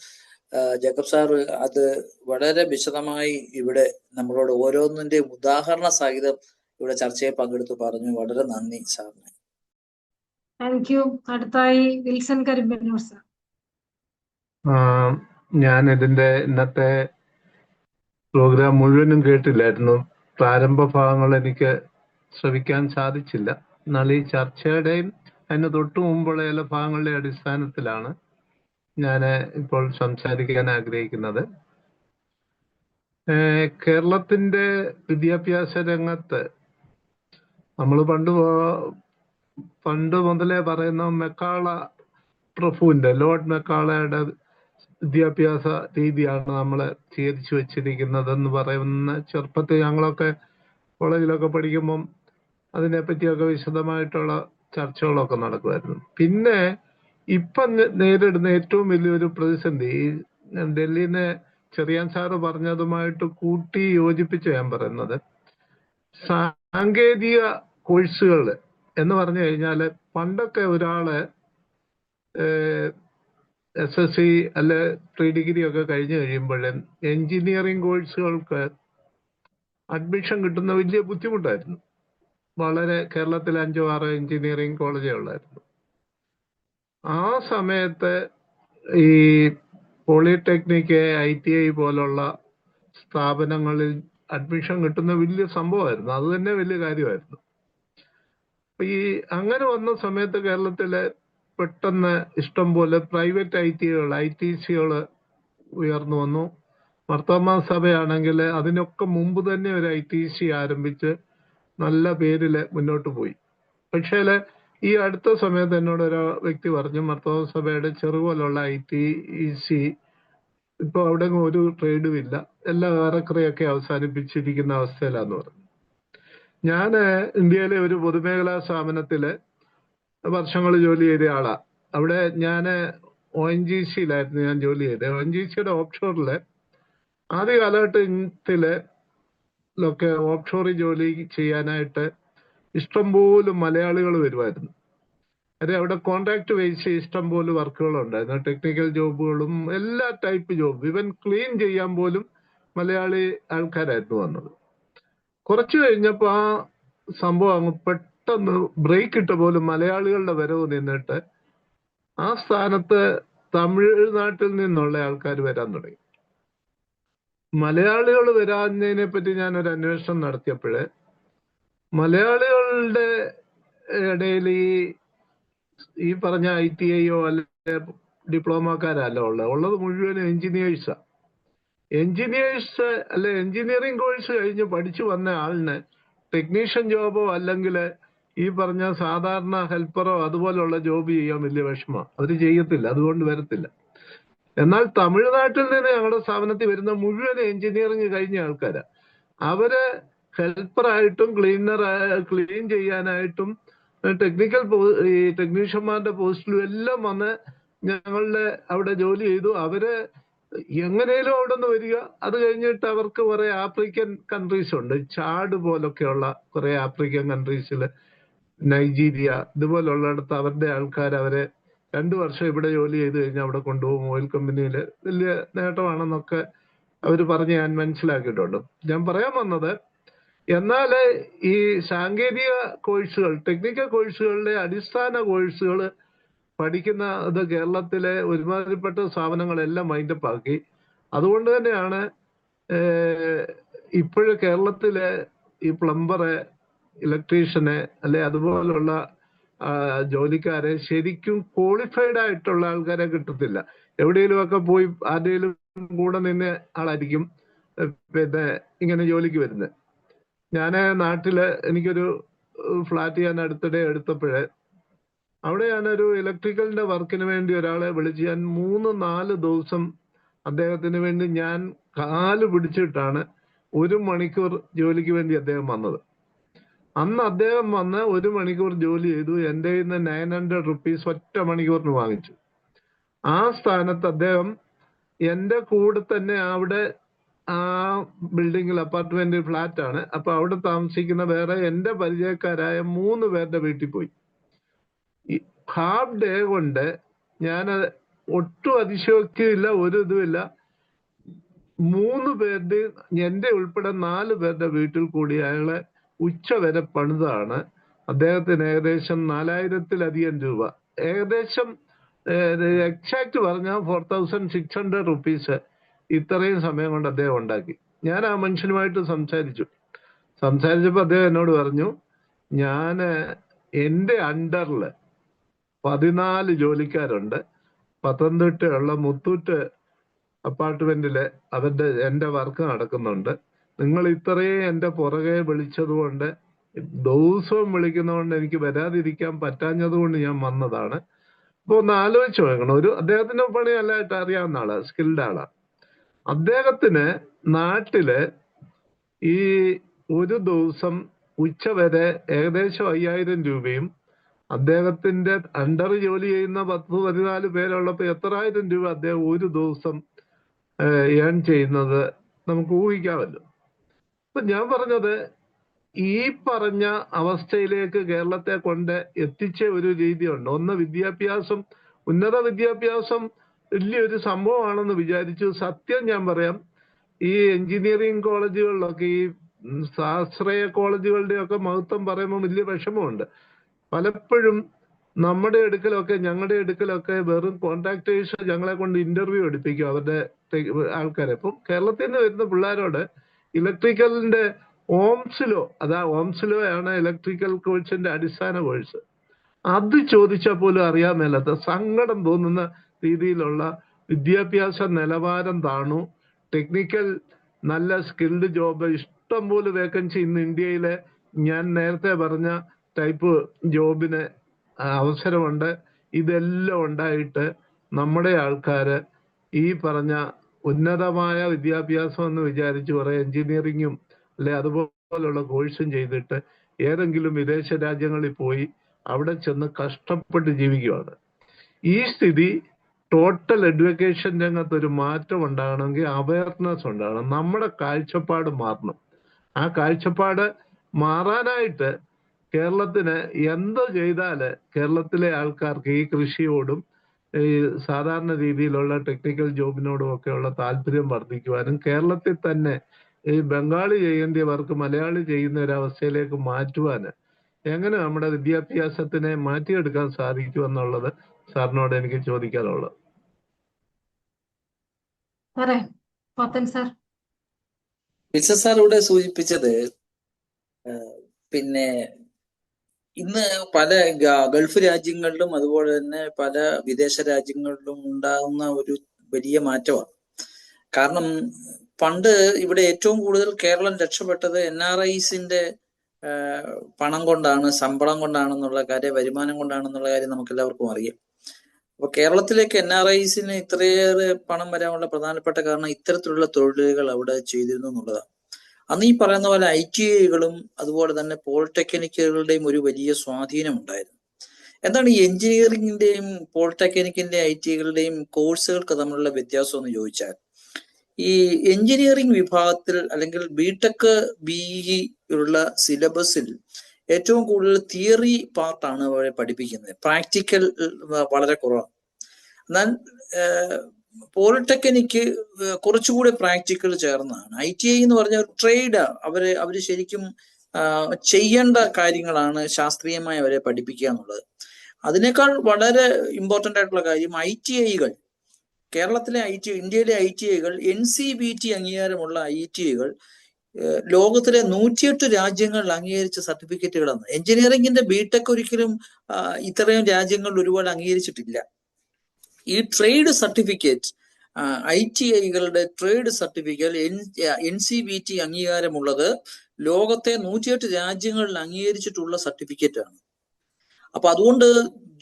ജേക്കബ് സാറ് അത് വളരെ വിശദമായി ഇവിടെ നമ്മളോട് ഓരോന്നിന്റെ ഉദാഹരണ സഹിതം ഇവിടെ ചർച്ചയിൽ പങ്കെടുത്ത് പറഞ്ഞു. വളരെ നന്ദി സാറിന്. Thank you. അടുത്തായി വിൽസൺ കരിമ്പന്നൂർ സാർ. ഞാൻ ഇതിന്റെ ഇന്നത്തെ പ്രോഗ്രാം മുഴുവനും കേട്ടില്ലായിരുന്നു. പ്രാരംഭ ഭാഗങ്ങൾ എനിക്ക് ശ്രവിക്കാൻ സാധിച്ചില്ല. എന്നാൽ ഈ ചർച്ചയുടെയും അതിന് തൊട്ടു മുമ്പുള്ള ചില ഭാഗങ്ങളുടെ അടിസ്ഥാനത്തിലാണ് ഞാൻ ഇപ്പോൾ സംസാരിക്കാൻ ആഗ്രഹിക്കുന്നത്. കേരളത്തിന്റെ വിദ്യാഭ്യാസ രംഗത്ത് നമ്മൾ പണ്ട് മുതലേ പറയുന്ന മെക്കാള പ്രഭുവിന്റെ, ലോർഡ് മെക്കാളയുടെ വിദ്യാഭ്യാസ രീതിയാണ് നമ്മൾ സ്വീകരിച്ചു വെച്ചിരിക്കുന്നതെന്ന് പറയുന്ന ചെറുപ്പത്തിൽ ഞങ്ങളൊക്കെ കോളേജിലൊക്കെ പഠിക്കുമ്പം അതിനെപ്പറ്റിയൊക്കെ വിശദമായിട്ടുള്ള ചർച്ചകളൊക്കെ നടക്കുമായിരുന്നു. പിന്നെ ഇപ്പം നേരിടുന്ന ഏറ്റവും വലിയൊരു പ്രതിസന്ധി, ഡൽഹിനെ ചെറിയാൻ സാറ് പറഞ്ഞതുമായിട്ട് കൂട്ടി യോജിപ്പിച്ച് ഞാൻ പറയുന്നത്, സാങ്കേതിക കോഴ്സുകൾ എന്ന് പറഞ്ഞു കഴിഞ്ഞാൽ പണ്ടൊക്കെ ഒരാള് SSC അല്ലെ പ്രീ ഡിഗ്രി ഒക്കെ കഴിഞ്ഞു കഴിയുമ്പോൾ എഞ്ചിനീയറിംഗ് കോഴ്സുകൾക്ക് അഡ്മിഷൻ കിട്ടുന്ന വലിയ ബുദ്ധിമുട്ടായിരുന്നു. വളരെ കേരളത്തിൽ 5-6 എഞ്ചിനീയറിംഗ് കോളേജേ ഉള്ളായിരുന്നു. ആ സമയത്ത് ഈ പോളിടെക്നിക്, ITI പോലുള്ള സ്ഥാപനങ്ങളിൽ അഡ്മിഷൻ കിട്ടുന്ന വലിയ സംഭവമായിരുന്നു. അത് തന്നെ വലിയ കാര്യമായിരുന്നു. അപ്പൊ ഈ അങ്ങനെ വന്ന സമയത്ത് കേരളത്തിലെ പെട്ടെന്ന് ഇഷ്ടം പോലെ പ്രൈവറ്റ് ITCകൾ ഉയർന്നു വന്നു. മാർത്തോമാ സഭയാണെങ്കിൽ അതിനൊക്കെ മുമ്പ് തന്നെ ഒരു ITC ആരംഭിച്ച് നല്ല പേരിൽ മുന്നോട്ട് പോയി. പക്ഷേ ഈ അടുത്ത സമയത്ത് എന്നോട് ഒരു വ്യക്തി പറഞ്ഞു, മാർത്തോമാ സഭയുടെ ചെറുപോലുള്ള ITC ഇപ്പൊ അവിടെ ഒരു ട്രേഡും ഇല്ല, എല്ലാം ഏറെക്കുറെയൊക്കെ അവസാനിപ്പിച്ചിരിക്കുന്ന അവസ്ഥയിലാന്ന് പറഞ്ഞു. ഞാൻ ഇന്ത്യയിലെ ഒരു പൊതുമേഖലാ സ്ഥാപനത്തില് വർഷങ്ങൾ ജോലി ചെയ്ത ആളാ. അവിടെ ഞാൻ ONGCയിലായിരുന്നു ഞാൻ ജോലി ചെയ്തത്. ONGCയുടെ ഓഫ്ഷോറില് ആദ്യ കാലഘട്ടത്തിലൊക്കെ ഓഫ്ഷോറിൽ ജോലി ചെയ്യാനായിട്ട് ഇഷ്ടംപോലെ മലയാളികൾ വരുമായിരുന്നു. അതെ, അവിടെ കോൺട്രാക്ട് ബേസ് ഇഷ്ടംപോലെ വർക്കുകൾ ഉണ്ടായിരുന്നു, ടെക്നിക്കൽ ജോബുകളും എല്ലാ ടൈപ്പ് ജോബ്, ഈവൻ ക്ലീൻ ചെയ്യാൻ പോലും മലയാളി ആൾക്കാരായിരുന്നു വന്നത്. കുറച്ചു കഴിഞ്ഞപ്പോൾ ആ സംഭവം അങ്ങ് പെട്ടെന്ന് ബ്രേക്ക് ഇട്ട പോലും മലയാളികളുടെ വരവ് നിന്നിട്ട് ആ സ്ഥാനത്ത് തമിഴ്നാട്ടിൽ നിന്നുള്ള ആൾക്കാർ വരാൻ തുടങ്ങി. മലയാളികൾ വരാഞ്ഞതിനെ പറ്റി ഞാനൊരു അന്വേഷണം നടത്തിയപ്പോഴേ മലയാളികളുടെ ഇടയിൽ ഈ പറഞ്ഞ ITIയോ അല്ലെ ഡിപ്ലോമക്കാരല്ല ഉള്ളത് മുഴുവനും എഞ്ചിനീയേഴ്സാ. എഞ്ചിനീയേഴ്സ് അല്ലെ എഞ്ചിനീയറിംഗ് കോഴ്സ് കഴിഞ്ഞ് പഠിച്ചു വന്ന ആളിന് ടെക്നീഷ്യൻ ജോബോ അല്ലെങ്കിൽ ഈ പറഞ്ഞ സാധാരണ ഹെൽപ്പറോ അതുപോലുള്ള ജോബ് ചെയ്യാൻ വലിയ വിഷമമാണ്. അവർ ചെയ്യത്തില്ല, അതുകൊണ്ട് വരത്തില്ല. എന്നാൽ തമിഴ്നാട്ടിൽ നിന്ന് ഞങ്ങളുടെ സ്ഥാപനത്തിൽ വരുന്ന മുഴുവൻ എഞ്ചിനീയറിംഗ് കഴിഞ്ഞ ആൾക്കാരാ. അവര് ഹെൽപ്പറായിട്ടും ക്ലീൻ ചെയ്യാനായിട്ടും ഈ ടെക്നീഷ്യന്മാരുടെ പോസ്റ്റിലും എല്ലാം വന്ന് ഞങ്ങളുടെ അവിടെ ജോലി ചെയ്തു. അവര് എങ്ങനെയും അവിടെ നിന്ന് വരിക. അത് കഴിഞ്ഞിട്ട് അവർക്ക് കുറെ ആഫ്രിക്കൻ കൺട്രീസ് ഉണ്ട്, ചാഡ് പോലൊക്കെയുള്ള കുറെ ആഫ്രിക്കൻ കൺട്രീസിൽ, നൈജീരിയ ഇതുപോലുള്ളിടത്ത് അവരുടെ ആൾക്കാർ അവരെ 2 വർഷം ഇവിടെ ജോലി ചെയ്ത് കഴിഞ്ഞാൽ അവിടെ കൊണ്ടുപോകും ഓയിൽ കമ്പനിയിൽ, വലിയ നേട്ടമാണെന്നൊക്കെ അവർ പറഞ്ഞ് ഞാൻ മനസ്സിലാക്കിയിട്ടുണ്ട്. ഞാൻ പറയാൻ വന്നത്, എന്നാൽ ഈ സാങ്കേതിക കോഴ്സുകൾ, ടെക്നിക്കൽ കോഴ്സുകളിലെ അടിസ്ഥാന കോഴ്സുകൾ പഠിക്കുന്നത് കേരളത്തിലെ ഒരുമാതിരിപ്പെട്ട സ്ഥാപനങ്ങളെല്ലാം മൈൻഡപ്പ് ആക്കി. അതുകൊണ്ട് തന്നെയാണ് ഇപ്പോഴും കേരളത്തിലെ ഈ പ്ലംബറെ, ഇലക്ട്രീഷ്യനെ അല്ലെ അതുപോലുള്ള ജോലിക്കാരെ ശരിക്കും ക്വാളിഫൈഡ് ആയിട്ടുള്ള ആൾക്കാരെ കിട്ടത്തില്ല. എവിടെയെങ്കിലുമൊക്കെ പോയി ആരുടെയും കൂടെ നിന്ന ആളായിരിക്കും പിന്നെ ഇങ്ങനെ ജോലിക്ക് വരുന്നത്. ഞാൻ നാട്ടില് എനിക്കൊരു ഫ്ലാറ്റ് ഞാൻ അടുത്തിടെ എടുത്തപ്പോഴേ അവിടെ ഞാനൊരു ഇലക്ട്രിക്കലിന്റെ വർക്കിന് വേണ്ടി ഒരാളെ വിളിച്ച് ഞാൻ 3-4 ദിവസം അദ്ദേഹത്തിന് വേണ്ടി ഞാൻ കാല് പിടിച്ചിട്ടാണ് 1 മണിക്കൂർ ജോലിക്ക് വേണ്ടി അദ്ദേഹം വന്നത്. അന്ന് അദ്ദേഹം വന്ന് 1 മണിക്കൂർ ജോലി ചെയ്തു. എൻ്റെ കയ്യിൽ നിന്ന് 900 റുപ്പീസ് ഒറ്റ മണിക്കൂറിന് വാങ്ങിച്ചു. ആ സ്ഥാനത്ത് അദ്ദേഹം എൻ്റെ കൂടെ തന്നെ അവിടെ ആ ബിൽഡിങ്ങിൽ അപ്പാർട്ട്മെന്റ് ഫ്ലാറ്റാണ്, അപ്പൊ അവിടെ താമസിക്കുന്ന വേറെ എൻ്റെ പരിചയക്കാരായ 3 പേരുടെ വീട്ടിൽ പോയി. ഹാഫ് ഡേ കൊണ്ട് ഞാൻ ഒട്ടും അതിശയോക്തിയില്ല, ഒരു ഇതുമില്ല, 3 പേരുടെ, എൻ്റെ ഉൾപ്പെടെ 4 പേരുടെ വീട്ടിൽ കൂടി അയാളെ ഉച്ച വരെ പണിതാണ്. അദ്ദേഹത്തിന് ഏകദേശം 4000-ലധികം രൂപ, ഏകദേശം എക്സാക്ട് പറഞ്ഞാൽ 4600 റുപ്പീസ് ഇത്രയും സമയം കൊണ്ട് അദ്ദേഹം ഉണ്ടാക്കി. ഞാൻ ആ മനുഷ്യനുമായിട്ട് സംസാരിച്ചപ്പോൾ അദ്ദേഹം എന്നോട് പറഞ്ഞു, ഞാൻ എൻ്റെ അണ്ടറിൽ 14 ജോലിക്കാരുണ്ട്, പത്തനംതിട്ടയുള്ള മുത്തൂറ്റ് അപ്പാർട്ട്മെന്റില് എൻ്റെ വർക്ക് നടക്കുന്നുണ്ട്. നിങ്ങൾ ഇത്രയും എൻ്റെ പുറകെ വിളിച്ചതുകൊണ്ട്, ദിവസവും വിളിക്കുന്നതുകൊണ്ട് എനിക്ക് വരാതിരിക്കാൻ പറ്റാഞ്ഞത് കൊണ്ട് ഞാൻ വന്നതാണ്. അപ്പൊ ഒന്ന് ആലോചിച്ച് നോക്കണം, അദ്ദേഹത്തിന്റെ പണി നല്ലതായിട്ട് അറിയാവുന്ന ആളാണ്, സ്കിൽഡ് ആളാണ്. അദ്ദേഹത്തിന് നാട്ടില് ഈ ഒരു ദിവസം ഉച്ച വരെ ഏകദേശം 5000 രൂപയും അദ്ദേഹത്തിന്റെ അണ്ടർ ജോലി ചെയ്യുന്ന 10-14 പേരുള്ളപ്പോൾ എത്രായിരം രൂപ അദ്ദേഹം ഒരു ദിവസം ഏൺ ചെയ്യുന്നത് നമുക്ക് ഊഹിക്കാമല്ലോ. അപ്പൊ ഞാൻ പറഞ്ഞത്, ഈ പറഞ്ഞ അവസ്ഥയിലേക്ക് കേരളത്തെ കൊണ്ട് എത്തിച്ച ഒരു രീതിയുണ്ട്. ഒന്ന്, വിദ്യാഭ്യാസം, ഉന്നത വിദ്യാഭ്യാസം വലിയൊരു സംഭവമാണെന്ന് വിചാരിച്ചു. സത്യം ഞാൻ പറയാം, ഈ എഞ്ചിനീയറിംഗ് കോളേജുകളിലൊക്കെ, ഈ സ്വാശ്രയ കോളേജുകളുടെയൊക്കെ മഹത്വം പറയുമ്പോൾ വലിയ വിഷമമുണ്ട്. പലപ്പോഴും ഞങ്ങളുടെ അടുക്കലൊക്കെ വെറും കോൺട്രാക്ടേഴ്സ് ഞങ്ങളെ കൊണ്ട് ഇന്റർവ്യൂ എടുപ്പിക്കും അവരുടെ ആൾക്കാരെ. ഇപ്പം കേരളത്തിൽ നിന്ന് വരുന്ന പിള്ളേരോട് ഇലക്ട്രിക്കലിന്റെ ഓംസിലോ ആണ് ഇലക്ട്രിക്കൽ കോഴ്സിന്റെ അടിസ്ഥാന കോഴ്സ്, അത് ചോദിച്ചാൽ പോലും അറിയാൻ മേലാത്ത, സങ്കടം തോന്നുന്ന രീതിയിലുള്ള വിദ്യാഭ്യാസ നിലവാരം താണു. ടെക്നിക്കൽ നല്ല സ്കിൽഡ് ജോബ് ഇഷ്ടം പോലെ വേക്കൻസി ഇന്ന് ഇന്ത്യയിലെ ഞാൻ നേരത്തെ പറഞ്ഞ ടൈപ്പ് ജോബിന് അവസരമുണ്ട്. ഇതെല്ലാം ഉണ്ടായിട്ട് നമ്മുടെ ആൾക്കാര് ഈ പറഞ്ഞ ഉന്നതമായ വിദ്യാഭ്യാസം എന്ന് വിചാരിച്ച് കുറെ എഞ്ചിനീയറിങ്ങും അല്ലെ അതുപോലുള്ള കോഴ്സും ചെയ്തിട്ട് ഏതെങ്കിലും വിദേശ രാജ്യങ്ങളിൽ പോയി അവിടെ ചെന്ന് കഷ്ടപ്പെട്ട് ജീവിക്കുകയാണ്. ഈ സ്ഥിതി ടോട്ടൽ എഡ്യൂക്കേഷൻ രംഗത്ത് ഒരു മാറ്റം ഉണ്ടാകണമെങ്കിൽ അവയർനെസ് ഉണ്ടാകണം, നമ്മുടെ കാഴ്ചപ്പാട് മാറണം. ആ കാഴ്ചപ്പാട് മാറാനായിട്ട് കേരളത്തിന് എന്ത് ചെയ്താല് കേരളത്തിലെ ആൾക്കാർക്ക് ഈ കൃഷിയോടും ഈ സാധാരണ രീതിയിലുള്ള ടെക്നിക്കൽ ജോബിനോടും ഒക്കെയുള്ള താല്പര്യം വർദ്ധിക്കുവാനും കേരളത്തിൽ തന്നെ ഈ ബംഗാളി ചെയ്യേണ്ട വർക്ക് മലയാളി ചെയ്യുന്ന ഒരു അവസ്ഥയിലേക്ക് മാറ്റുവാന് എങ്ങനെ നമ്മുടെ വിദ്യാഭ്യാസത്തിനെ മാറ്റിയെടുക്കാൻ സാധിക്കുമെന്നുള്ളത് സാറിനോട് എനിക്ക് ചോദിക്കാനുള്ളത്. സാർ ഇവിടെ സൂചിപ്പിച്ചത്, പിന്നെ ഇന്ന് പല ഗൾഫ് രാജ്യങ്ങളിലും അതുപോലെ തന്നെ പല വിദേശ രാജ്യങ്ങളിലും ഉണ്ടാകുന്ന ഒരു വലിയ മാറ്റമാണ്. കാരണം പണ്ട് ഇവിടെ ഏറ്റവും കൂടുതൽ കേരളം രക്ഷപ്പെട്ടത് NRIസിന്റെ പണം കൊണ്ടാണ്, ശമ്പളം കൊണ്ടാണെന്നുള്ള കാര്യം, വരുമാനം കൊണ്ടാണെന്നുള്ള കാര്യം നമുക്ക് എല്ലാവർക്കും അറിയാം. അപ്പൊ കേരളത്തിലേക്ക് NRIസിന് ഇത്രയേറെ പണം വരാനുള്ള പ്രധാനപ്പെട്ട കാരണം ഇത്തരത്തിലുള്ള തൊഴിലുകൾ അവിടെ ചെയ്തിരുന്നു എന്നുള്ളതാണ്. അന്ന് ഈ പറയുന്ന പോലെ ITIകളും അതുപോലെ തന്നെ പോളിടെക്നിക്കുകളുടെയും ഒരു വലിയ സ്വാധീനം ഉണ്ടായിരുന്നു. എന്താണ് ഈ എഞ്ചിനീയറിംഗിന്റെയും പോളിടെക്നിക്കിന്റെയും ITIകളുടെയും കോഴ്സുകൾക്ക് തമ്മിലുള്ള വ്യത്യാസം എന്ന് ചോദിച്ചാൽ, ഈ എഞ്ചിനീയറിംഗ് വിഭാഗത്തിൽ അല്ലെങ്കിൽ BTech BE ഉള്ള സിലബസിൽ ഏറ്റവും കൂടുതൽ തിയറി പാർട്ടാണ് അവരെ പഠിപ്പിക്കുന്നത്, പ്രാക്ടിക്കൽ വളരെ കുറവാണ്. എന്നാൽ പോളിടെക്നിക്ക് കുറച്ചുകൂടി പ്രാക്ടിക്കൽ ചേർന്നതാണ്. ITI എന്ന് പറഞ്ഞ ട്രേഡ് അവര് ശരിക്കും ചെയ്യേണ്ട കാര്യങ്ങളാണ് ശാസ്ത്രീയമായി അവരെ പഠിപ്പിക്കുക എന്നുള്ളത്. അതിനേക്കാൾ വളരെ ഇമ്പോർട്ടൻ്റ് ആയിട്ടുള്ള കാര്യം ITIകൾ, കേരളത്തിലെ ഇന്ത്യയിലെ ITIകൾ NCBT അംഗീകാരമുള്ള ITIകൾ ലോകത്തിലെ 108 രാജ്യങ്ങളിൽ അംഗീകരിച്ച സർട്ടിഫിക്കറ്റുകളാണ്. എഞ്ചിനീയറിംഗിന്റെ BTech ഒരിക്കലും ഇത്രയും രാജ്യങ്ങളിൽ ഒരുപാട് അംഗീകരിച്ചിട്ടില്ല. ഈ ട്രേഡ് സർട്ടിഫിക്കറ്റ്, ITIകളുടെ ട്രേഡ് സർട്ടിഫിക്കറ്റ് NCBT അംഗീകാരമുള്ളത് ലോകത്തെ 108 രാജ്യങ്ങളിൽ അംഗീകരിച്ചിട്ടുള്ള സർട്ടിഫിക്കറ്റ് ആണ്. അപ്പൊ അതുകൊണ്ട്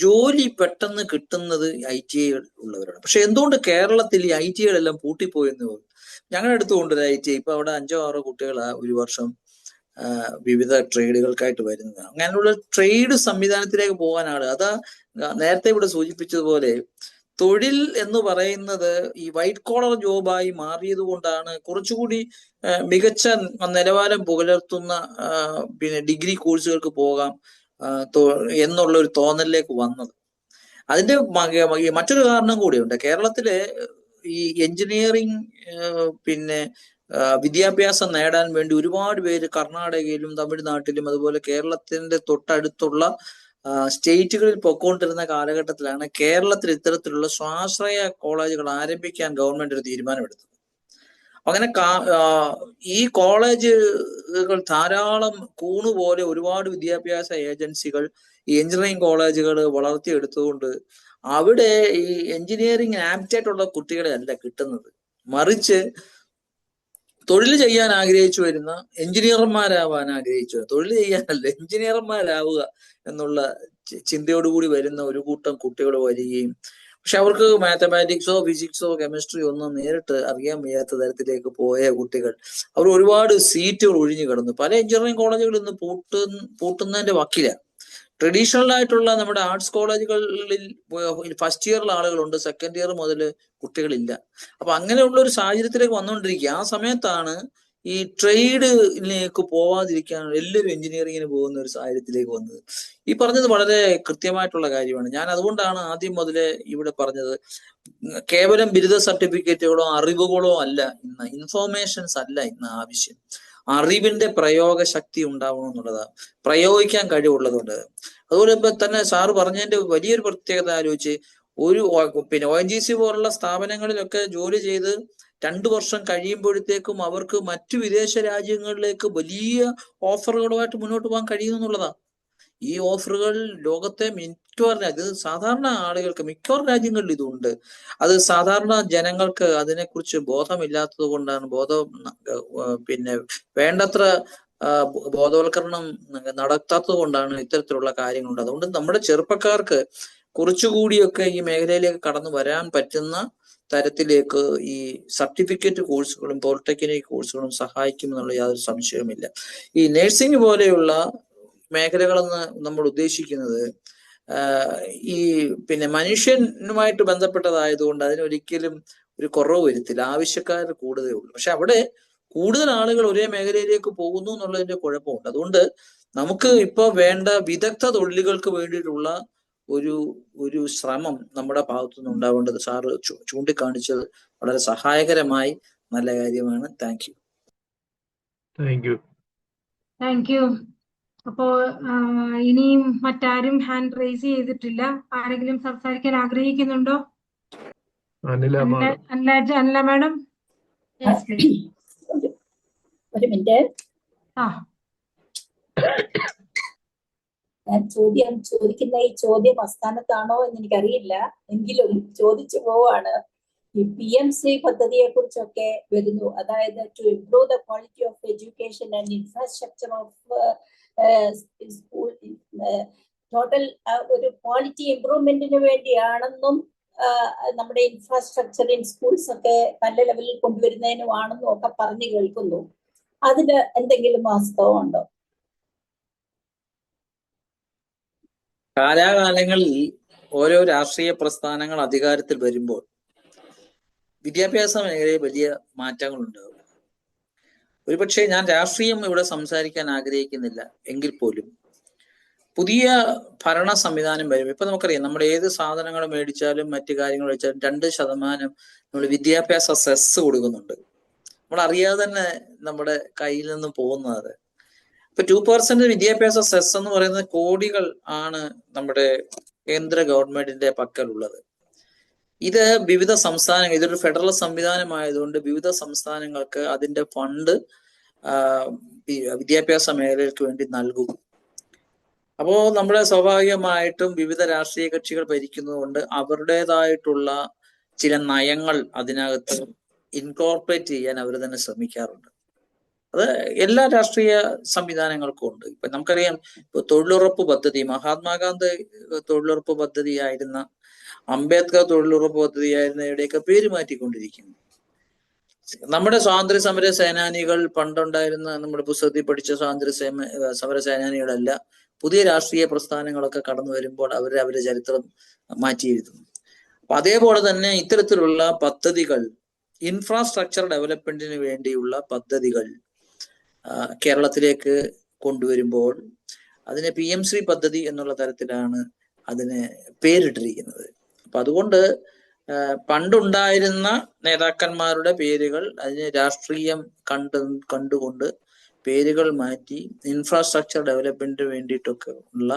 ജോലി പെട്ടെന്ന് കിട്ടുന്നത് ITIകൾ ഉള്ളവരാണ്. പക്ഷെ എന്തുകൊണ്ട് കേരളത്തിൽ ഈ ITIകളെല്ലാം പൂട്ടിപ്പോയെന്ന് പോകും? ഞങ്ങളുടെ അടുത്ത് കൊണ്ടൊരു ITI, ഇപ്പൊ അവിടെ 5-6 കുട്ടികളാ ഒരു വർഷം വിവിധ ട്രേഡുകൾക്കായിട്ട് വരുന്നത്. അങ്ങനെയുള്ള ട്രേഡ് സംവിധാനത്തിലേക്ക് പോകാനാണ്. അതാ നേരത്തെ ഇവിടെ സൂചിപ്പിച്ചതുപോലെ തൊഴിൽ എന്ന് പറയുന്നത് ഈ വൈറ്റ് കോളർ ജോബായി മാറിയത് കൊണ്ടാണ് കുറച്ചുകൂടി മികച്ച നിലവാരം പുലർത്തുന്ന ഡിഗ്രി കോഴ്സുകൾക്ക് പോകാം എന്നുള്ള ഒരു തോന്നലിലേക്ക് വന്നത്. അതിന്റെ മറ്റൊരു കാരണം കൂടിയുണ്ട്. കേരളത്തിലെ ഈ എഞ്ചിനീയറിംഗ് വിദ്യാഭ്യാസം നേടാൻ വേണ്ടി ഒരുപാട് പേര് കർണാടകയിലും തമിഴ്നാട്ടിലും അതുപോലെ കേരളത്തിന്റെ തൊട്ടടുത്തുള്ള സ്റ്റേറ്റുകളിൽ പൊക്കോണ്ടിരുന്ന കാലഘട്ടത്തിലാണ് കേരളത്തിൽ ഇത്തരത്തിലുള്ള സ്വാശ്രയ കോളേജുകൾ ആരംഭിക്കാൻ ഗവൺമെന്റ് ഒരു തീരുമാനമെടുത്തത്. അങ്ങനെ ഈ കോളേജുകൾ ധാരാളം കൂണുപോലെ ഒരുപാട് വിദ്യാഭ്യാസ ഏജൻസികൾ ഈ എഞ്ചിനീയറിംഗ് കോളേജുകൾ വളർത്തിയെടുത്തുകൊണ്ട് അവിടെ ഈ എഞ്ചിനീയറിംഗ് ആപ്റ്റായിട്ടുള്ള കുട്ടികളെ അല്ല കിട്ടുന്നത്, മറിച്ച് തൊഴിൽ ചെയ്യാൻ ആഗ്രഹിച്ചു വരുന്ന, എഞ്ചിനീയർമാരാവാൻ ആഗ്രഹിച്ചു, തൊഴിൽ ചെയ്യാനല്ല എഞ്ചിനീയർമാരാവുക എന്നുള്ള ചിന്തയോടുകൂടി വരുന്ന ഒരു കൂട്ടം കുട്ടികൾ വരികയും, പക്ഷെ അവർക്ക് മാത്തമാറ്റിക്സോ ഫിസിക്സോ കെമിസ്ട്രിയോ ഒന്നും നേരിട്ട് അറിയാൻ വയ്യാത്ത തരത്തിലേക്ക് പോയ കുട്ടികൾ, അവർ ഒരുപാട് സീറ്റുകൾ ഒഴിഞ്ഞു കിടന്നു. പല എഞ്ചിനീയറിംഗ് കോളേജുകൾ ഇന്ന് പൂട്ടുന്നതിന്റെ വക്കില. ട്രഡീഷണൽ ആയിട്ടുള്ള നമ്മുടെ ആർട്സ് കോളേജുകളിൽ ഫസ്റ്റ് ഇയറിൽ ആളുകളുണ്ട്, സെക്കൻഡ് ഇയർ മുതൽ കുട്ടികളില്ല. അപ്പൊ അങ്ങനെയുള്ള ഒരു സാഹചര്യത്തിലേക്ക് വന്നുകൊണ്ടിരിക്കുക. ആ സമയത്താണ് ഈ ട്രേഡിലേക്ക് പോവാതിരിക്കാൻ എല്ലാവരും എഞ്ചിനീയറിങ്ങിന് പോകുന്ന ഒരു സാഹചര്യത്തിലേക്ക് വന്നത്. ഈ പറഞ്ഞത് വളരെ കൃത്യമായിട്ടുള്ള കാര്യമാണ്. ഞാൻ അതുകൊണ്ടാണ് ആദ്യം മുതലേ ഇവിടെ പറഞ്ഞത്, കേവലം ബിരുദ സർട്ടിഫിക്കറ്റുകളോ അറിവുകളോ അല്ല ഇന്ന്, ഇൻഫോർമേഷൻസ് അല്ല ഇന്ന് ആവശ്യം. അറിവിന്റെ പ്രയോഗ ശക്തി ഉണ്ടാവണം എന്നുള്ളതാണ്, പ്രയോഗിക്കാൻ കഴിവുള്ളതുകൊണ്ട്. അതുപോലെ ഇപ്പൊ തന്നെ സാറ് പറഞ്ഞതിന്റെ വലിയൊരു പ്രത്യേകത ആലോചിച്ച്, ഒരു ONGC പോലുള്ള സ്ഥാപനങ്ങളിലൊക്കെ ജോലി ചെയ്ത് 2 വർഷം കഴിയുമ്പോഴത്തേക്കും അവർക്ക് മറ്റു വിദേശ രാജ്യങ്ങളിലേക്ക് വലിയ ഓഫറുകളുമായിട്ട് മുന്നോട്ട് പോകാൻ കഴിയുന്നു എന്നുള്ളതാണ്. ഈ ഓഫറുകൾ ലോകത്തെ മിക്കവാറും, അത് സാധാരണ ആളുകൾക്ക് മിക്കവാറും രാജ്യങ്ങളിൽ ഇതുണ്ട്. അത് സാധാരണ ജനങ്ങൾക്ക് അതിനെക്കുറിച്ച് ബോധമില്ലാത്തത് കൊണ്ടാണ്, വേണ്ടത്ര ബോധവൽക്കരണം നടത്താത്തത് കൊണ്ടാണ് ഇത്തരത്തിലുള്ള കാര്യങ്ങളുണ്ട്. അതുകൊണ്ട് നമ്മുടെ ചെറുപ്പക്കാർക്ക് കുറച്ചുകൂടിയൊക്കെ ഈ മേഖലയിലേക്ക് കടന്നു വരാൻ പറ്റുന്ന തരത്തിലേക്ക് ഈ സർട്ടിഫിക്കറ്റ് കോഴ്സുകളും പോളിടെക്നിക് കോഴ്സുകളും സഹായിക്കുമെന്നുള്ള യാതൊരു സംശയവുമില്ല. ഈ നഴ്സിംഗ് പോലെയുള്ള മേഖലകളെന്ന് നമ്മൾ ഉദ്ദേശിക്കുന്നത് ഈ മനുഷ്യനുമായിട്ട് ബന്ധപ്പെട്ടതായതുകൊണ്ട് അതിനൊരിക്കലും ഒരു കുറവ് വരുത്തില്ല, ആവശ്യക്കാർ കൂടുതലേ ഉള്ളൂ. പക്ഷെ അവിടെ കൂടുതൽ ആളുകൾ ഒരേ മേഖലയിലേക്ക് പോകുന്നു എന്നുള്ളതിന്റെ കുഴപ്പമുണ്ട്. അതുകൊണ്ട് നമുക്ക് ഇപ്പോൾ വേണ്ട വിദഗ്ധ തൊഴിലുകൾക്ക് വേണ്ടിയിട്ടുള്ള ഒരു ശ്രമം നമ്മുടെ ഭാഗത്തുനിന്ന് ഉണ്ടാവേണ്ടത് സാറ് ചൂണ്ടിക്കാണിച്ചത് വളരെ സഹായകരമായി, നല്ല കാര്യമാണ്. Thank you. Thank you. അപ്പോ ഇനിയും മറ്റാരും ഹാൻഡ് റേസ് ചെയ്തിട്ടില്ല. ആരെങ്കിലും സംസാരിക്കാൻ ആഗ്രഹിക്കുന്നുണ്ടോ? അനില മാഡം. ഒരു മിനിറ്റ്. ഞാൻ ചോദിക്കുന്ന ഈ ചോദ്യം അസ്ഥാനത്താണോ എന്ന് എനിക്കറിയില്ല, എങ്കിലും ചോദിച്ചു പോവാണ്. ഈ PMC പദ്ധതിയെ കുറിച്ചൊക്കെ വരുന്നു, അതായത് to improve the quality of education and infrastructure of school, total ഒരു ക്വാളിറ്റി ഇംപ്രൂവ്മെന്റിന് വേണ്ടിയാണെന്നും നമ്മുടെ ഇൻഫ്രാസ്ട്രക്ചർ ഇൻ സ്കൂൾസ് ഒക്കെ നല്ല ലെവലിൽ കൊണ്ടുവരുന്നതിനുമാണെന്നും ഒക്കെ പറഞ്ഞു കേൾക്കുന്നു. അതിന് എന്തെങ്കിലും വാസ്തവമുണ്ടോ? കാലാകാലങ്ങളിൽ ഓരോ രാഷ്ട്രീയ പ്രസ്ഥാനങ്ങൾ അധികാരത്തിൽ വരുമ്പോൾ വിദ്യാഭ്യാസ മേഖലയിൽ വലിയ മാറ്റങ്ങൾ ഉണ്ടാകും. ഒരുപക്ഷെ ഞാൻ രാഷ്ട്രീയം ഇവിടെ സംസാരിക്കാൻ ആഗ്രഹിക്കുന്നില്ല എങ്കിൽ പോലും പുതിയ ഭരണ സംവിധാനം വരും. ഇപ്പൊ നമുക്കറിയാം, നമ്മൾ ഏത് സാധനങ്ങൾ മേടിച്ചാലും മറ്റു കാര്യങ്ങൾ മേടിച്ചാലും 2% നമ്മൾ വിദ്യാഭ്യാസ സെസ് കൊടുക്കുന്നുണ്ട്. നമ്മൾ അറിയാതെ തന്നെ നമ്മുടെ കയ്യിൽ നിന്ന് പോകുന്നത്. ഇപ്പൊ 2% വിദ്യാഭ്യാസ സെസ് എന്ന് പറയുന്നത് കോടികൾ ആണ് നമ്മുടെ കേന്ദ്ര ഗവൺമെന്റിന്റെ പക്കലുള്ളത്. ഇത് വിവിധ സംസ്ഥാനങ്ങൾ, ഇതൊരു ഫെഡറൽ സംവിധാനമായതുകൊണ്ട് വിവിധ സംസ്ഥാനങ്ങൾക്ക് അതിന്റെ ഫണ്ട് വിദ്യാഭ്യാസ മേഖലയ്ക്ക് വേണ്ടി നൽകും. അപ്പോ നമ്മുടെ സ്വാഭാവികമായിട്ടും വിവിധ രാഷ്ട്രീയ കക്ഷികൾ ഭരിക്കുന്നതുകൊണ്ട് അവരുടേതായിട്ടുള്ള ചില നയങ്ങൾ അതിനകത്ത് ഇൻകോർപ്പറേറ്റ് ചെയ്യാൻ അവർ തന്നെ ശ്രമിക്കാറുണ്ട്. അത് എല്ലാ രാഷ്ട്രീയ സംവിധാനങ്ങൾക്കും ഉണ്ട്. ഇപ്പൊ നമുക്കറിയാം, ഇപ്പൊ തൊഴിലുറപ്പ് പദ്ധതി, മഹാത്മാഗാന്ധി തൊഴിലുറപ്പ് പദ്ധതിയായിരുന്ന, അംബേദ്കർ തൊഴിലുറപ്പ് പദ്ധതിയായിരുന്നവയുടെയൊക്കെ പേര് മാറ്റിക്കൊണ്ടിരിക്കുന്നു. നമ്മുടെ സ്വാതന്ത്ര്യ സമര സേനാനികൾ പണ്ടുണ്ടായിരുന്ന, നമ്മുടെ പുസ്തകത്തിൽ പഠിച്ച സ്വാതന്ത്ര്യ സമര സേനാനികളല്ല, പുതിയ രാഷ്ട്രീയ പ്രസ്ഥാനങ്ങളൊക്കെ കടന്നു വരുമ്പോൾ അവരുടെ ചരിത്രം മാറ്റി എഴുതുന്നു. അപ്പൊ അതേപോലെ തന്നെ ഇത്തരത്തിലുള്ള പദ്ധതികൾ, ഇൻഫ്രാസ്ട്രക്ചർ ഡെവലപ്മെന്റിന് വേണ്ടിയുള്ള പദ്ധതികൾ കേരളത്തിലേക്ക് കൊണ്ടുവരുമ്പോൾ അതിനെ PM-ശ്രീ പദ്ധതി എന്നുള്ള തരത്തിലാണ് അതിന് പേരിട്ടിരിക്കുന്നത്. അപ്പൊ അതുകൊണ്ട് പണ്ടുണ്ടായിരുന്ന നേതാക്കന്മാരുടെ പേരുകൾ അതിന് രാഷ്ട്രീയം കണ്ടുകൊണ്ട് പേരുകൾ മാറ്റി ഇൻഫ്രാസ്ട്രക്ചർ ഡെവലപ്മെന്റിന് വേണ്ടിയിട്ടൊക്കെ ഉള്ള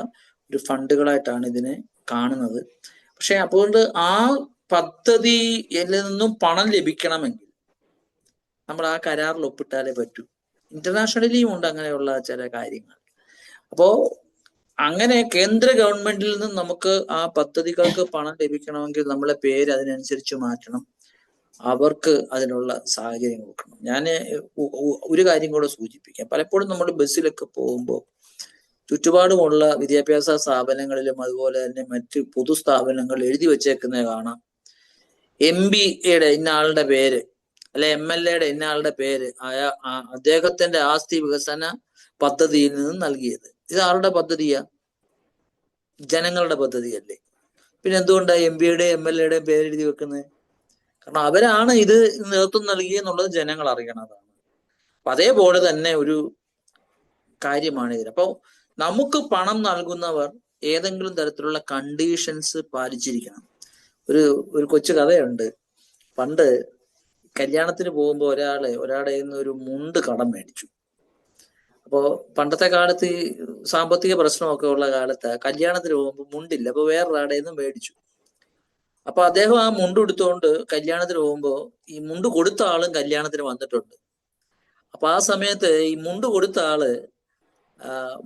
ഒരു ഫണ്ടുകളായിട്ടാണ് ഇതിനെ കാണുന്നത്. പക്ഷെ അതുകൊണ്ട് ആ പദ്ധതിയിൽ നിന്നും പണം ലഭിക്കണമെങ്കിൽ നമ്മൾ ആ കരാറിൽ ഒപ്പിട്ടാലേ പറ്റൂ. ഇന്റർനാഷണലിയും ഉണ്ട് അങ്ങനെയുള്ള ചില കാര്യങ്ങൾ. അപ്പോ അങ്ങനെ കേന്ദ്ര ഗവൺമെന്റിൽ നിന്നും നമുക്ക് ആ പദ്ധതികൾക്ക് പണം ലഭിക്കണമെങ്കിൽ നമ്മളെ പേര് അതിനനുസരിച്ച് മാറ്റണം, അവർക്ക് അതിനുള്ള സാഹചര്യം കൊടുക്കണം. ഞാൻ ഒരു കാര്യം കൂടെ സൂചിപ്പിക്കാം. പലപ്പോഴും നമ്മൾ ബസ്സിലൊക്കെ പോകുമ്പോൾ ചുറ്റുപാടുമുള്ള വിദ്യാഭ്യാസ സ്ഥാപനങ്ങളിലും അതുപോലെ തന്നെ മറ്റ് പൊതുസ്ഥാപനങ്ങളിൽ എഴുതി വെച്ചേക്കുന്നത് കാണാം, MP-യുടെ ഇന്ന ആളുടെ പേര്, അല്ലെ MLA-യുടെ ഇന്ന ആളുടെ പേര് അദ്ദേഹത്തിന്റെ ആസ്തി വികസന പദ്ധതിയിൽ നിന്ന് നൽകിയത്. ഇത് ആരുടെ പദ്ധതിയാ? ജനങ്ങളുടെ പദ്ധതിയല്ലേ. പിന്നെ എന്തുകൊണ്ടാണ് MP-യുടെയും MLA-യുടെയും പേരെഴുതി വെക്കുന്നത്? കാരണം അവരാണ് ഇത് നേതൃത്വം നൽകിയെന്നുള്ളത് ജനങ്ങൾ അറിയണതാണ്. അപ്പൊ അതേപോലെ തന്നെ ഒരു കാര്യമാണ് ഇതിന്. അപ്പൊ നമുക്ക് പണം നൽകുന്നവർ ഏതെങ്കിലും തരത്തിലുള്ള കണ്ടീഷൻസ് പാലിച്ചിരിക്കണം. ഒരു കൊച്ചു കഥയുണ്ട്. പണ്ട് കല്യാണത്തിന് പോകുമ്പോൾ ഒരാളുടെ നിന്ന് ഒരു മുണ്ട് കടം മേടിച്ചു. അപ്പോ പണ്ടത്തെ കാലത്ത് ഈ സാമ്പത്തിക പ്രശ്നമൊക്കെ ഉള്ള കാലത്ത് കല്യാണത്തിന് പോകുമ്പോൾ മുണ്ടില്ല, അപ്പൊ വേറൊരാളുടെ നിന്ന് മേടിച്ചു. അപ്പൊ അദ്ദേഹം ആ മുണ്ട് എടുത്തുകൊണ്ട് കല്യാണത്തിന് പോകുമ്പോൾ ഈ മുണ്ട് കൊടുത്ത ആളും കല്യാണത്തിന് വന്നിട്ടുണ്ട്. അപ്പൊ ആ സമയത്ത് ഈ മുണ്ട് കൊടുത്ത ആള്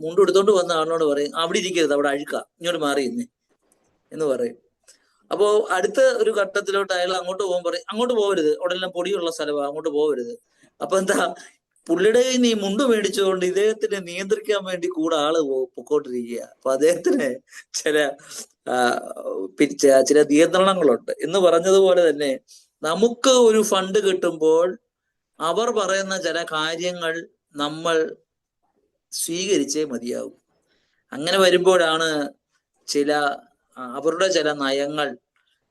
മുണ്ട് എടുത്തോണ്ട് വന്ന ആളിനോട് പറയും, അവിടെ ഇരിക്കരുത്, അവിടെ അഴുക്ക, ഇങ്ങോട്ട് മാറിയിരുന്നേ എന്ന് പറയും. അപ്പോ അടുത്ത ഒരു ഘട്ടത്തിലോട്ട് അയാൾ അങ്ങോട്ട് പോകാൻ പറയും, അങ്ങോട്ട് പോകരുത്, അവിടെ എല്ലാം പൊടിയുള്ള സ്ഥലമാണ്, അങ്ങോട്ട് പോകരുത്. അപ്പൊ എന്താ, പുള്ളിയുടെ ഈ മുണ്ട് മേടിച്ചുകൊണ്ട് ഇദ്ദേഹത്തിനെ നിയന്ത്രിക്കാൻ വേണ്ടി കൂടെ ആള് പൊക്കോണ്ടിരിക്കുക. അപ്പൊ അദ്ദേഹത്തിന് ചില നിയന്ത്രണങ്ങളുണ്ട്. എന്ന് പറഞ്ഞതുപോലെ തന്നെ നമുക്ക് ഒരു ഫണ്ട് കിട്ടുമ്പോൾ അവർ പറയുന്ന ചില കാര്യങ്ങൾ നമ്മൾ സ്വീകരിച്ചേ മതിയാവും. അങ്ങനെ വരുമ്പോഴാണ് അവരുടെ ചില നയങ്ങൾ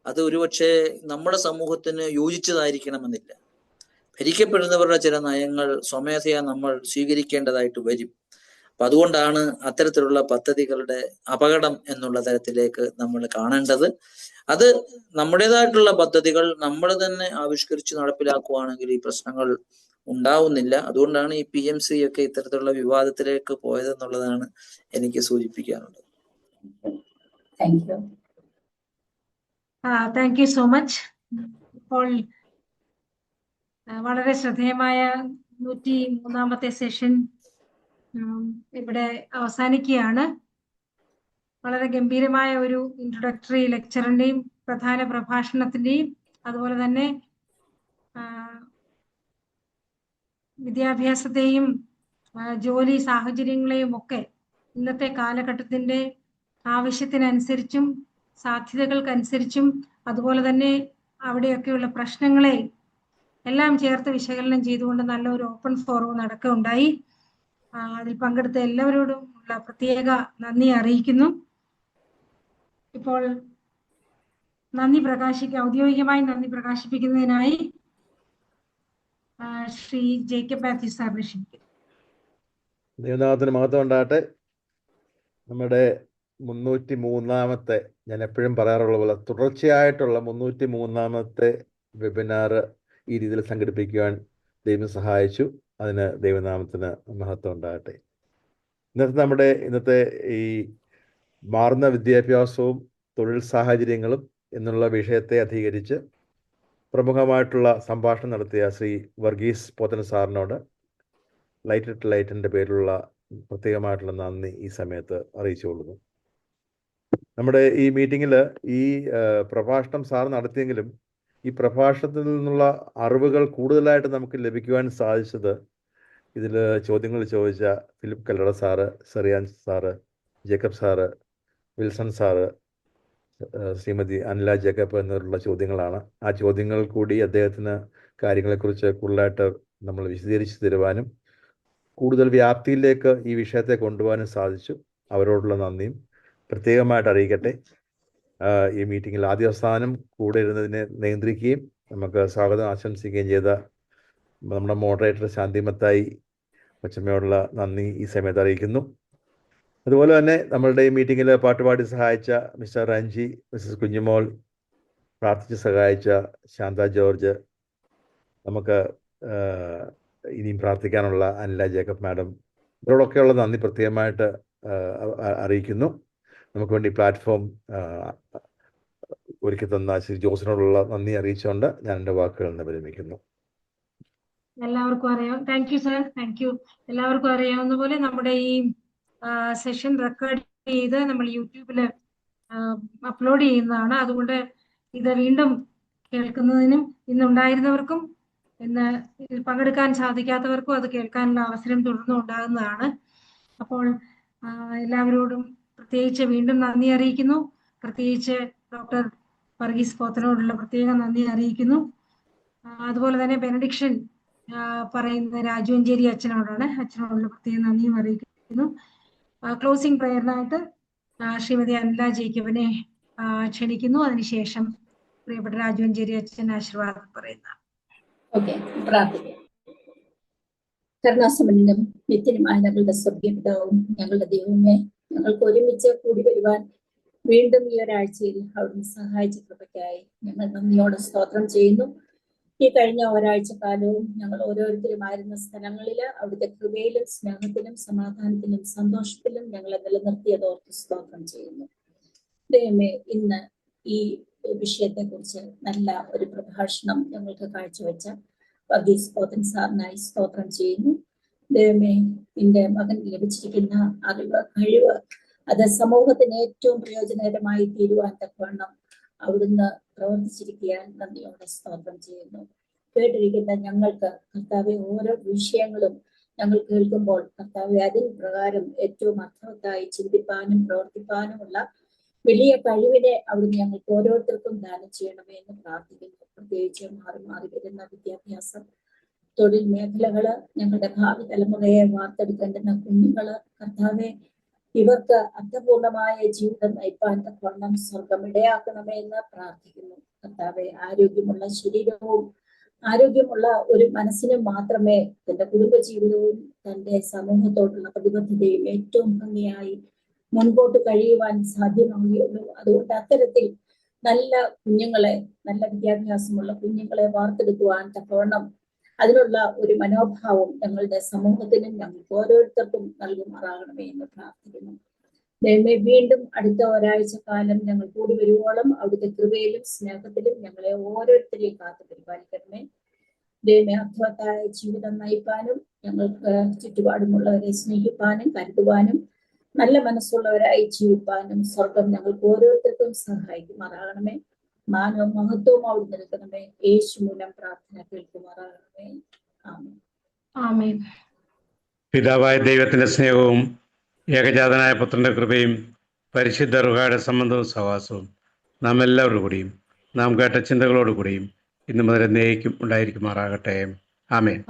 അത് ഒരുപക്ഷെ നമ്മുടെ സമൂഹത്തിന് യോജിച്ചതായിരിക്കണമെന്നില്ല. ഭരിക്കപ്പെടുന്നവരുടെ ചില നയങ്ങൾ സ്വമേധയാ നമ്മൾ സ്വീകരിക്കേണ്ടതായിട്ട് വരും. അപ്പൊ അതുകൊണ്ടാണ് അത്തരത്തിലുള്ള പദ്ധതികളുടെ അപകടം എന്നുള്ള തരത്തിലേക്ക് നമ്മൾ കാണേണ്ടത്. അത് നമ്മുടേതായിട്ടുള്ള പദ്ധതികൾ നമ്മൾ തന്നെ ആവിഷ്കരിച്ച് നടപ്പിലാക്കുവാണെങ്കിൽ ഈ പ്രശ്നങ്ങൾ ഉണ്ടാവുന്നില്ല. അതുകൊണ്ടാണ് ഈ PM-ശ്രീ ഒക്കെ ഇത്തരത്തിലുള്ള വിവാദത്തിലേക്ക് പോയതെന്നുള്ളതാണ് എനിക്ക് സൂചിപ്പിക്കാനുള്ളത്. Thank you so much. ഇപ്പോൾ വളരെ ശ്രദ്ധേയമായ 103-ാമത്തെ സെഷൻ ഇവിടെ അവസാനിക്കുകയാണ്. വളരെ ഗംഭീരമായ ഒരു ഇൻട്രൊഡക്ടറി ലെക്ചറിന്റെയും പ്രധാന പ്രഭാഷണത്തിന്റെയും അതുപോലെ തന്നെ വിദ്യാഭ്യാസത്തെയും ജോലി സാഹചര്യങ്ങളെയും ഒക്കെ ഇന്നത്തെ കാലഘട്ടത്തിന്റെ ആവശ്യത്തിനനുസരിച്ചും സാധ്യതകൾക്കനുസരിച്ചും അതുപോലെ തന്നെ അവിടെയൊക്കെയുള്ള പ്രശ്നങ്ങളെ എല്ലാം ചേർത്ത് വിശകലനം ചെയ്തുകൊണ്ട് നല്ലൊരു ഓപ്പൺ ഫോറം നടക്കുകയുണ്ടായി. അതിൽ പങ്കെടുത്ത എല്ലാവരോടും ഉള്ള പ്രത്യേക നന്ദി അറിയിക്കുന്നു. ഇപ്പോൾ ഔദ്യോഗികമായി നന്ദി പ്രകാശിപ്പിക്കുന്നതിനായി ശ്രീ ജേക്കബ് മാത്യു സാറിനെ ക്ഷണിക്കുന്നു. ദൈവനാമത്തിന് മഹത്വം ഉണ്ടാകട്ടെ. നമ്മുടെ 303-ാമത്തെ, ഞാൻ എപ്പോഴും പറയാറുള്ള പോലെ തുടർച്ചയായിട്ടുള്ള 303-ാമത്തെ വെബിനാർ ഈ രീതിയിൽ സംഘടിപ്പിക്കുവാൻ ദൈവം സഹായിച്ചു. അതിന് ദൈവനാമത്തിന് മഹത്വം ഉണ്ടാകട്ടെ. ഇന്നത്തെ ഈ മാറുന്ന വിദ്യാഭ്യാസവും തൊഴിൽ സാഹചര്യങ്ങളും എന്നുള്ള വിഷയത്തെ അധികരിച്ച് പ്രമുഖമായിട്ടുള്ള സംഭാഷണം നടത്തിയ ശ്രീ വർഗീസ് പോത്തൻ സാറിനോട് ലൈറ്റ് ലൈറ്റിൻ്റെ പേരിലുള്ള പ്രത്യേകമായിട്ടുള്ള നന്ദി ഈ സമയത്ത് അറിയിച്ചുകൊള്ളുന്നു. നമ്മുടെ ഈ മീറ്റിങ്ങിൽ ഈ പ്രഭാഷണം സാർ നടത്തിയെങ്കിലും ഈ പ്രഭാഷണത്തിൽ നിന്നുള്ള അറിവുകൾ കൂടുതലായിട്ട് നമുക്ക് ലഭിക്കുവാൻ സാധിച്ചത് ഇതിൽ ചോദ്യങ്ങൾ ചോദിച്ച Philip Kallada sir, Cherian sir, Jacob sir, Wilson sir, Shrimati Anila Jacob എന്നിവരുള്ള ചോദ്യങ്ങളാണ്. ആ ചോദ്യങ്ങൾ കൂടി അദ്ദേഹത്തിന് കാര്യങ്ങളെക്കുറിച്ച് കൂടുതലായിട്ട് നമ്മൾ വിശദീകരിച്ച് തരുവാനും കൂടുതൽ വ്യാപ്തിയിലേക്ക് ഈ വിഷയത്തെ കൊണ്ടുപോകാനും സാധിച്ചു. അവരോടുള്ള നന്ദിയും പ്രത്യേകമായിട്ട് അറിയിക്കട്ടെ. ഈ മീറ്റിങ്ങിൽ ആദ്യാവസാനം കൂടെ ഇരുന്നതിനെ നിയന്ത്രിക്കുകയും നമുക്ക് സ്വാഗതം ആശംസിക്കുകയും ചെയ്ത നമ്മുടെ മോഡറേറ്റർ ശാന്തി മത്തായി കൊച്ചമ്മയോടുള്ള നന്ദി ഈ സമയത്ത് അറിയിക്കുന്നു. അതുപോലെ തന്നെ നമ്മളുടെ ഈ മീറ്റിങ്ങിൽ പാട്ടുപാടി സഹായിച്ച മിസ്റ്റർ റഞ്ജി, മിസ്സസ് കുഞ്ഞുമോൾ, പ്രാർത്ഥിച്ച് സഹായിച്ച ശാന്ത ജോർജ്, നമുക്ക് ഇനിയും പ്രാർത്ഥിക്കാനുള്ള അനില ജേക്കബ് മാഡം, ഇവരോടൊക്കെയുള്ള നന്ദി പ്രത്യേകമായിട്ട് അറിയിക്കുന്നു. നമുക്ക് വേണ്ടി പ്ലാറ്റ്ഫോം ഒരുക്കി തന്ന ശ്രീ ജോസിനോടുള്ള നന്ദി അറിയിച്ചുകൊണ്ട് ഞാൻ എൻ്റെ വാക്കുകൾ വിരമിക്കുന്നു. എല്ലാവർക്കും അറിയാം. Thank you sir, thank you. എല്ലാവർക്കും അറിയാവുന്ന പോലെ നമ്മുടെ ഈ സെഷൻ റെക്കോർഡ് ചെയ്ത് നമ്മൾ യൂട്യൂബിൽ അപ്ലോഡ് ചെയ്യുന്നതാണ്. അതുകൊണ്ട് ഇത് വീണ്ടും കേൾക്കുന്നതിനും ഇന്നുണ്ടായിരുന്നവർക്കും ഇന്ന് പങ്കെടുക്കാൻ സാധിക്കാത്തവർക്കും അത് കേൾക്കാനുള്ള അവസരം തുടർന്നും ഉണ്ടാകുന്നതാണ്. അപ്പോൾ എല്ലാവരോടും പ്രത്യേകിച്ച് വീണ്ടും നന്ദി അറിയിക്കുന്നു. പ്രത്യേകിച്ച് ഡോക്ടർ വർഗീസ് പോത്തനോടുള്ള പ്രത്യേക നന്ദി അറിയിക്കുന്നു. അതുപോലെ തന്നെ ബെനഡിക്ഷൻ പറയുന്ന രാജുവഞ്ചേരി അച്ഛനോടുള്ള പ്രത്യേക നന്ദിയും അറിയിക്കുന്നു. ക്ലോസിംഗ് പ്രയറിനായിട്ട് ശ്രീമതി അനില ജേക്കബിനെ ക്ഷണിക്കുന്നു. അതിനുശേഷം പ്രിയപ്പെട്ട രാജുവഞ്ചേരി അച്ഛൻ ആശീർവാദം പറയുന്ന. ഓക്കെ, പ്രാർത്ഥിക്കാം. കരുണാസമ്പന്നനും നിത്യനുമായ ഞങ്ങളുടെ സ്വർഗീയ പിതാവും ഞങ്ങളുടെ ദൈവമേ, ഞങ്ങൾക്ക് ഒരുമിച്ച് കൂടി വരുവാൻ വീണ്ടും ഈ ഒരാഴ്ചയിൽ അവിടുന്ന് സഹായിച്ച കൃപയ്ക്കായി ഞങ്ങൾ നന്ദിയോടെ സ്തോത്രം ചെയ്യുന്നു. ഈ കഴിഞ്ഞ ഒരാഴ്ച കാലവും ഞങ്ങൾ ഓരോരുത്തരുമായിരുന്ന സ്ഥലങ്ങളിൽ അവിടുത്തെ കൃപയിലും സ്നേഹത്തിലും സമാധാനത്തിലും സന്തോഷത്തിലും ഞങ്ങളെ നിലനിർത്തിയതോർത്ത് സ്തോത്രം ചെയ്യുന്നു. ദൈവമേ, ഇന്ന് ഈ വിഷയത്തെക്കുറിച്ച് നല്ല ഒരു പ്രഭാഷണം ഞങ്ങൾക്ക് കാഴ്ചവെച്ച വർഗീസ് പോത്തൻ സാറിനായി സ്തോത്രം ചെയ്യുന്നു. ദൈവമേ, നിന്റെ മകൻ ലഭിച്ചിരിക്കുന്ന അറിവ്, കഴിവ് അത് സമൂഹത്തിന് ഏറ്റവും പ്രയോജനകരമായി തീരുവാൻ തക്കവണ്ണം അവിടുന്ന് പ്രവർത്തിച്ചിരിക്കാൻ നന്ദിയോടെ സ്തോത്രം ചെയ്യുന്നു. കേട്ടിരിക്കുന്ന ഞങ്ങൾക്ക് കർത്താവെ, ഓരോ വിഷയങ്ങളും ഞങ്ങൾ കേൾക്കുമ്പോൾ കർത്താവെ, അതിന് പ്രകാരം ഏറ്റവും അർത്ഥവത്തായി ചിന്തിപ്പാനും പ്രവർത്തിപ്പാനുമുള്ള വലിയ കഴിവിനെ അവിടുന്ന് ഞങ്ങൾക്ക് ഓരോരുത്തർക്കും ദാനം ചെയ്യണമേ എന്ന് പ്രാർത്ഥിക്കുന്നു. പ്രത്യേകിച്ച് മാറി മാറി വരുന്ന വിദ്യാഭ്യാസം, തൊഴിൽ മേഖലകള്, ഞങ്ങളുടെ ഭാവി തലമുറയെ വാർത്തെടുക്കേണ്ടുന്ന കുഞ്ഞുങ്ങള്, കർത്താവെ, ഇവർക്ക് അർത്ഥപൂർണമായ ജീവിതം നയിപ്പാൻ തക്കവണ്ണം സ്വർഗം ഇടയാക്കണമേ എന്ന് പ്രാർത്ഥിക്കുന്നു. കർത്താവെ, ആരോഗ്യമുള്ള ശരീരവും ആരോഗ്യമുള്ള ഒരു മനസ്സിനും മാത്രമേ തന്റെ കുടുംബജീവിതവും തന്റെ സമൂഹത്തോടുള്ള പ്രതിബദ്ധതയും ഏറ്റവും ഭംഗിയായി മുൻപോട്ട് കഴിയുവാൻ സാധ്യമാവുകയുള്ളൂ. അതുകൊണ്ട് അത്തരത്തിൽ നല്ല കുഞ്ഞുങ്ങളെ, നല്ല വിദ്യാഭ്യാസമുള്ള കുഞ്ഞുങ്ങളെ വാർത്തെടുക്കുവാൻ തക്കവണ്ണം അതിനുള്ള ഒരു മനോഭാവം ഞങ്ങളുടെ സമൂഹത്തിനും ഞങ്ങൾക്ക് ഓരോരുത്തർക്കും നൽകുമാറാകണമേ എന്ന് പ്രാർത്ഥിക്കുന്നു. ദൈവമേ, വീണ്ടും അടുത്ത ഒരാഴ്ച കാലം ഞങ്ങൾ കൂടി വരുവോളം അവിടുത്തെ കൃപയിലും സ്നേഹത്തിലും ഞങ്ങളെ ഓരോരുത്തരെയും കാത്തു പരിപാലിക്കണമേ. ദൈവമേ, അർത്ഥവത്തായ ജീവിതം നയിപ്പാനും ഞങ്ങൾക്ക് ചുറ്റുപാടുമുള്ളവരെ സ്നേഹിപ്പാനും കരുതുവാനും നല്ല മനസ്സുള്ളവരായി ജീവിപ്പാനും സ്വർഗം ഞങ്ങൾക്ക് ഓരോരുത്തർക്കും സഹായിക്കുമാറാകണമേ. മാനവും മഹത്വവും അവിടെ നിൽക്കണമേ. യേശു മൂലം പ്രാർത്ഥന കേൾക്കുമാറാകണമേ. ആമേൻ. ആമേൻ. പിതാവായ ദൈവത്തിന്റെ സ്നേഹവും ഏകജാതനായ പുത്രന്റെ കൃപയും പരിശുദ്ധ റുഹായുടെ സംബന്ധവും സഹവാസവും നാം എല്ലാവരോടും കൂടിയും നാം കേട്ട ചിന്തകളോടുകൂടിയും ഇന്നു മുതൽ എന്നേക്കും ഉണ്ടായിരിക്കുമാറാകട്ടെ. ആമേൻ.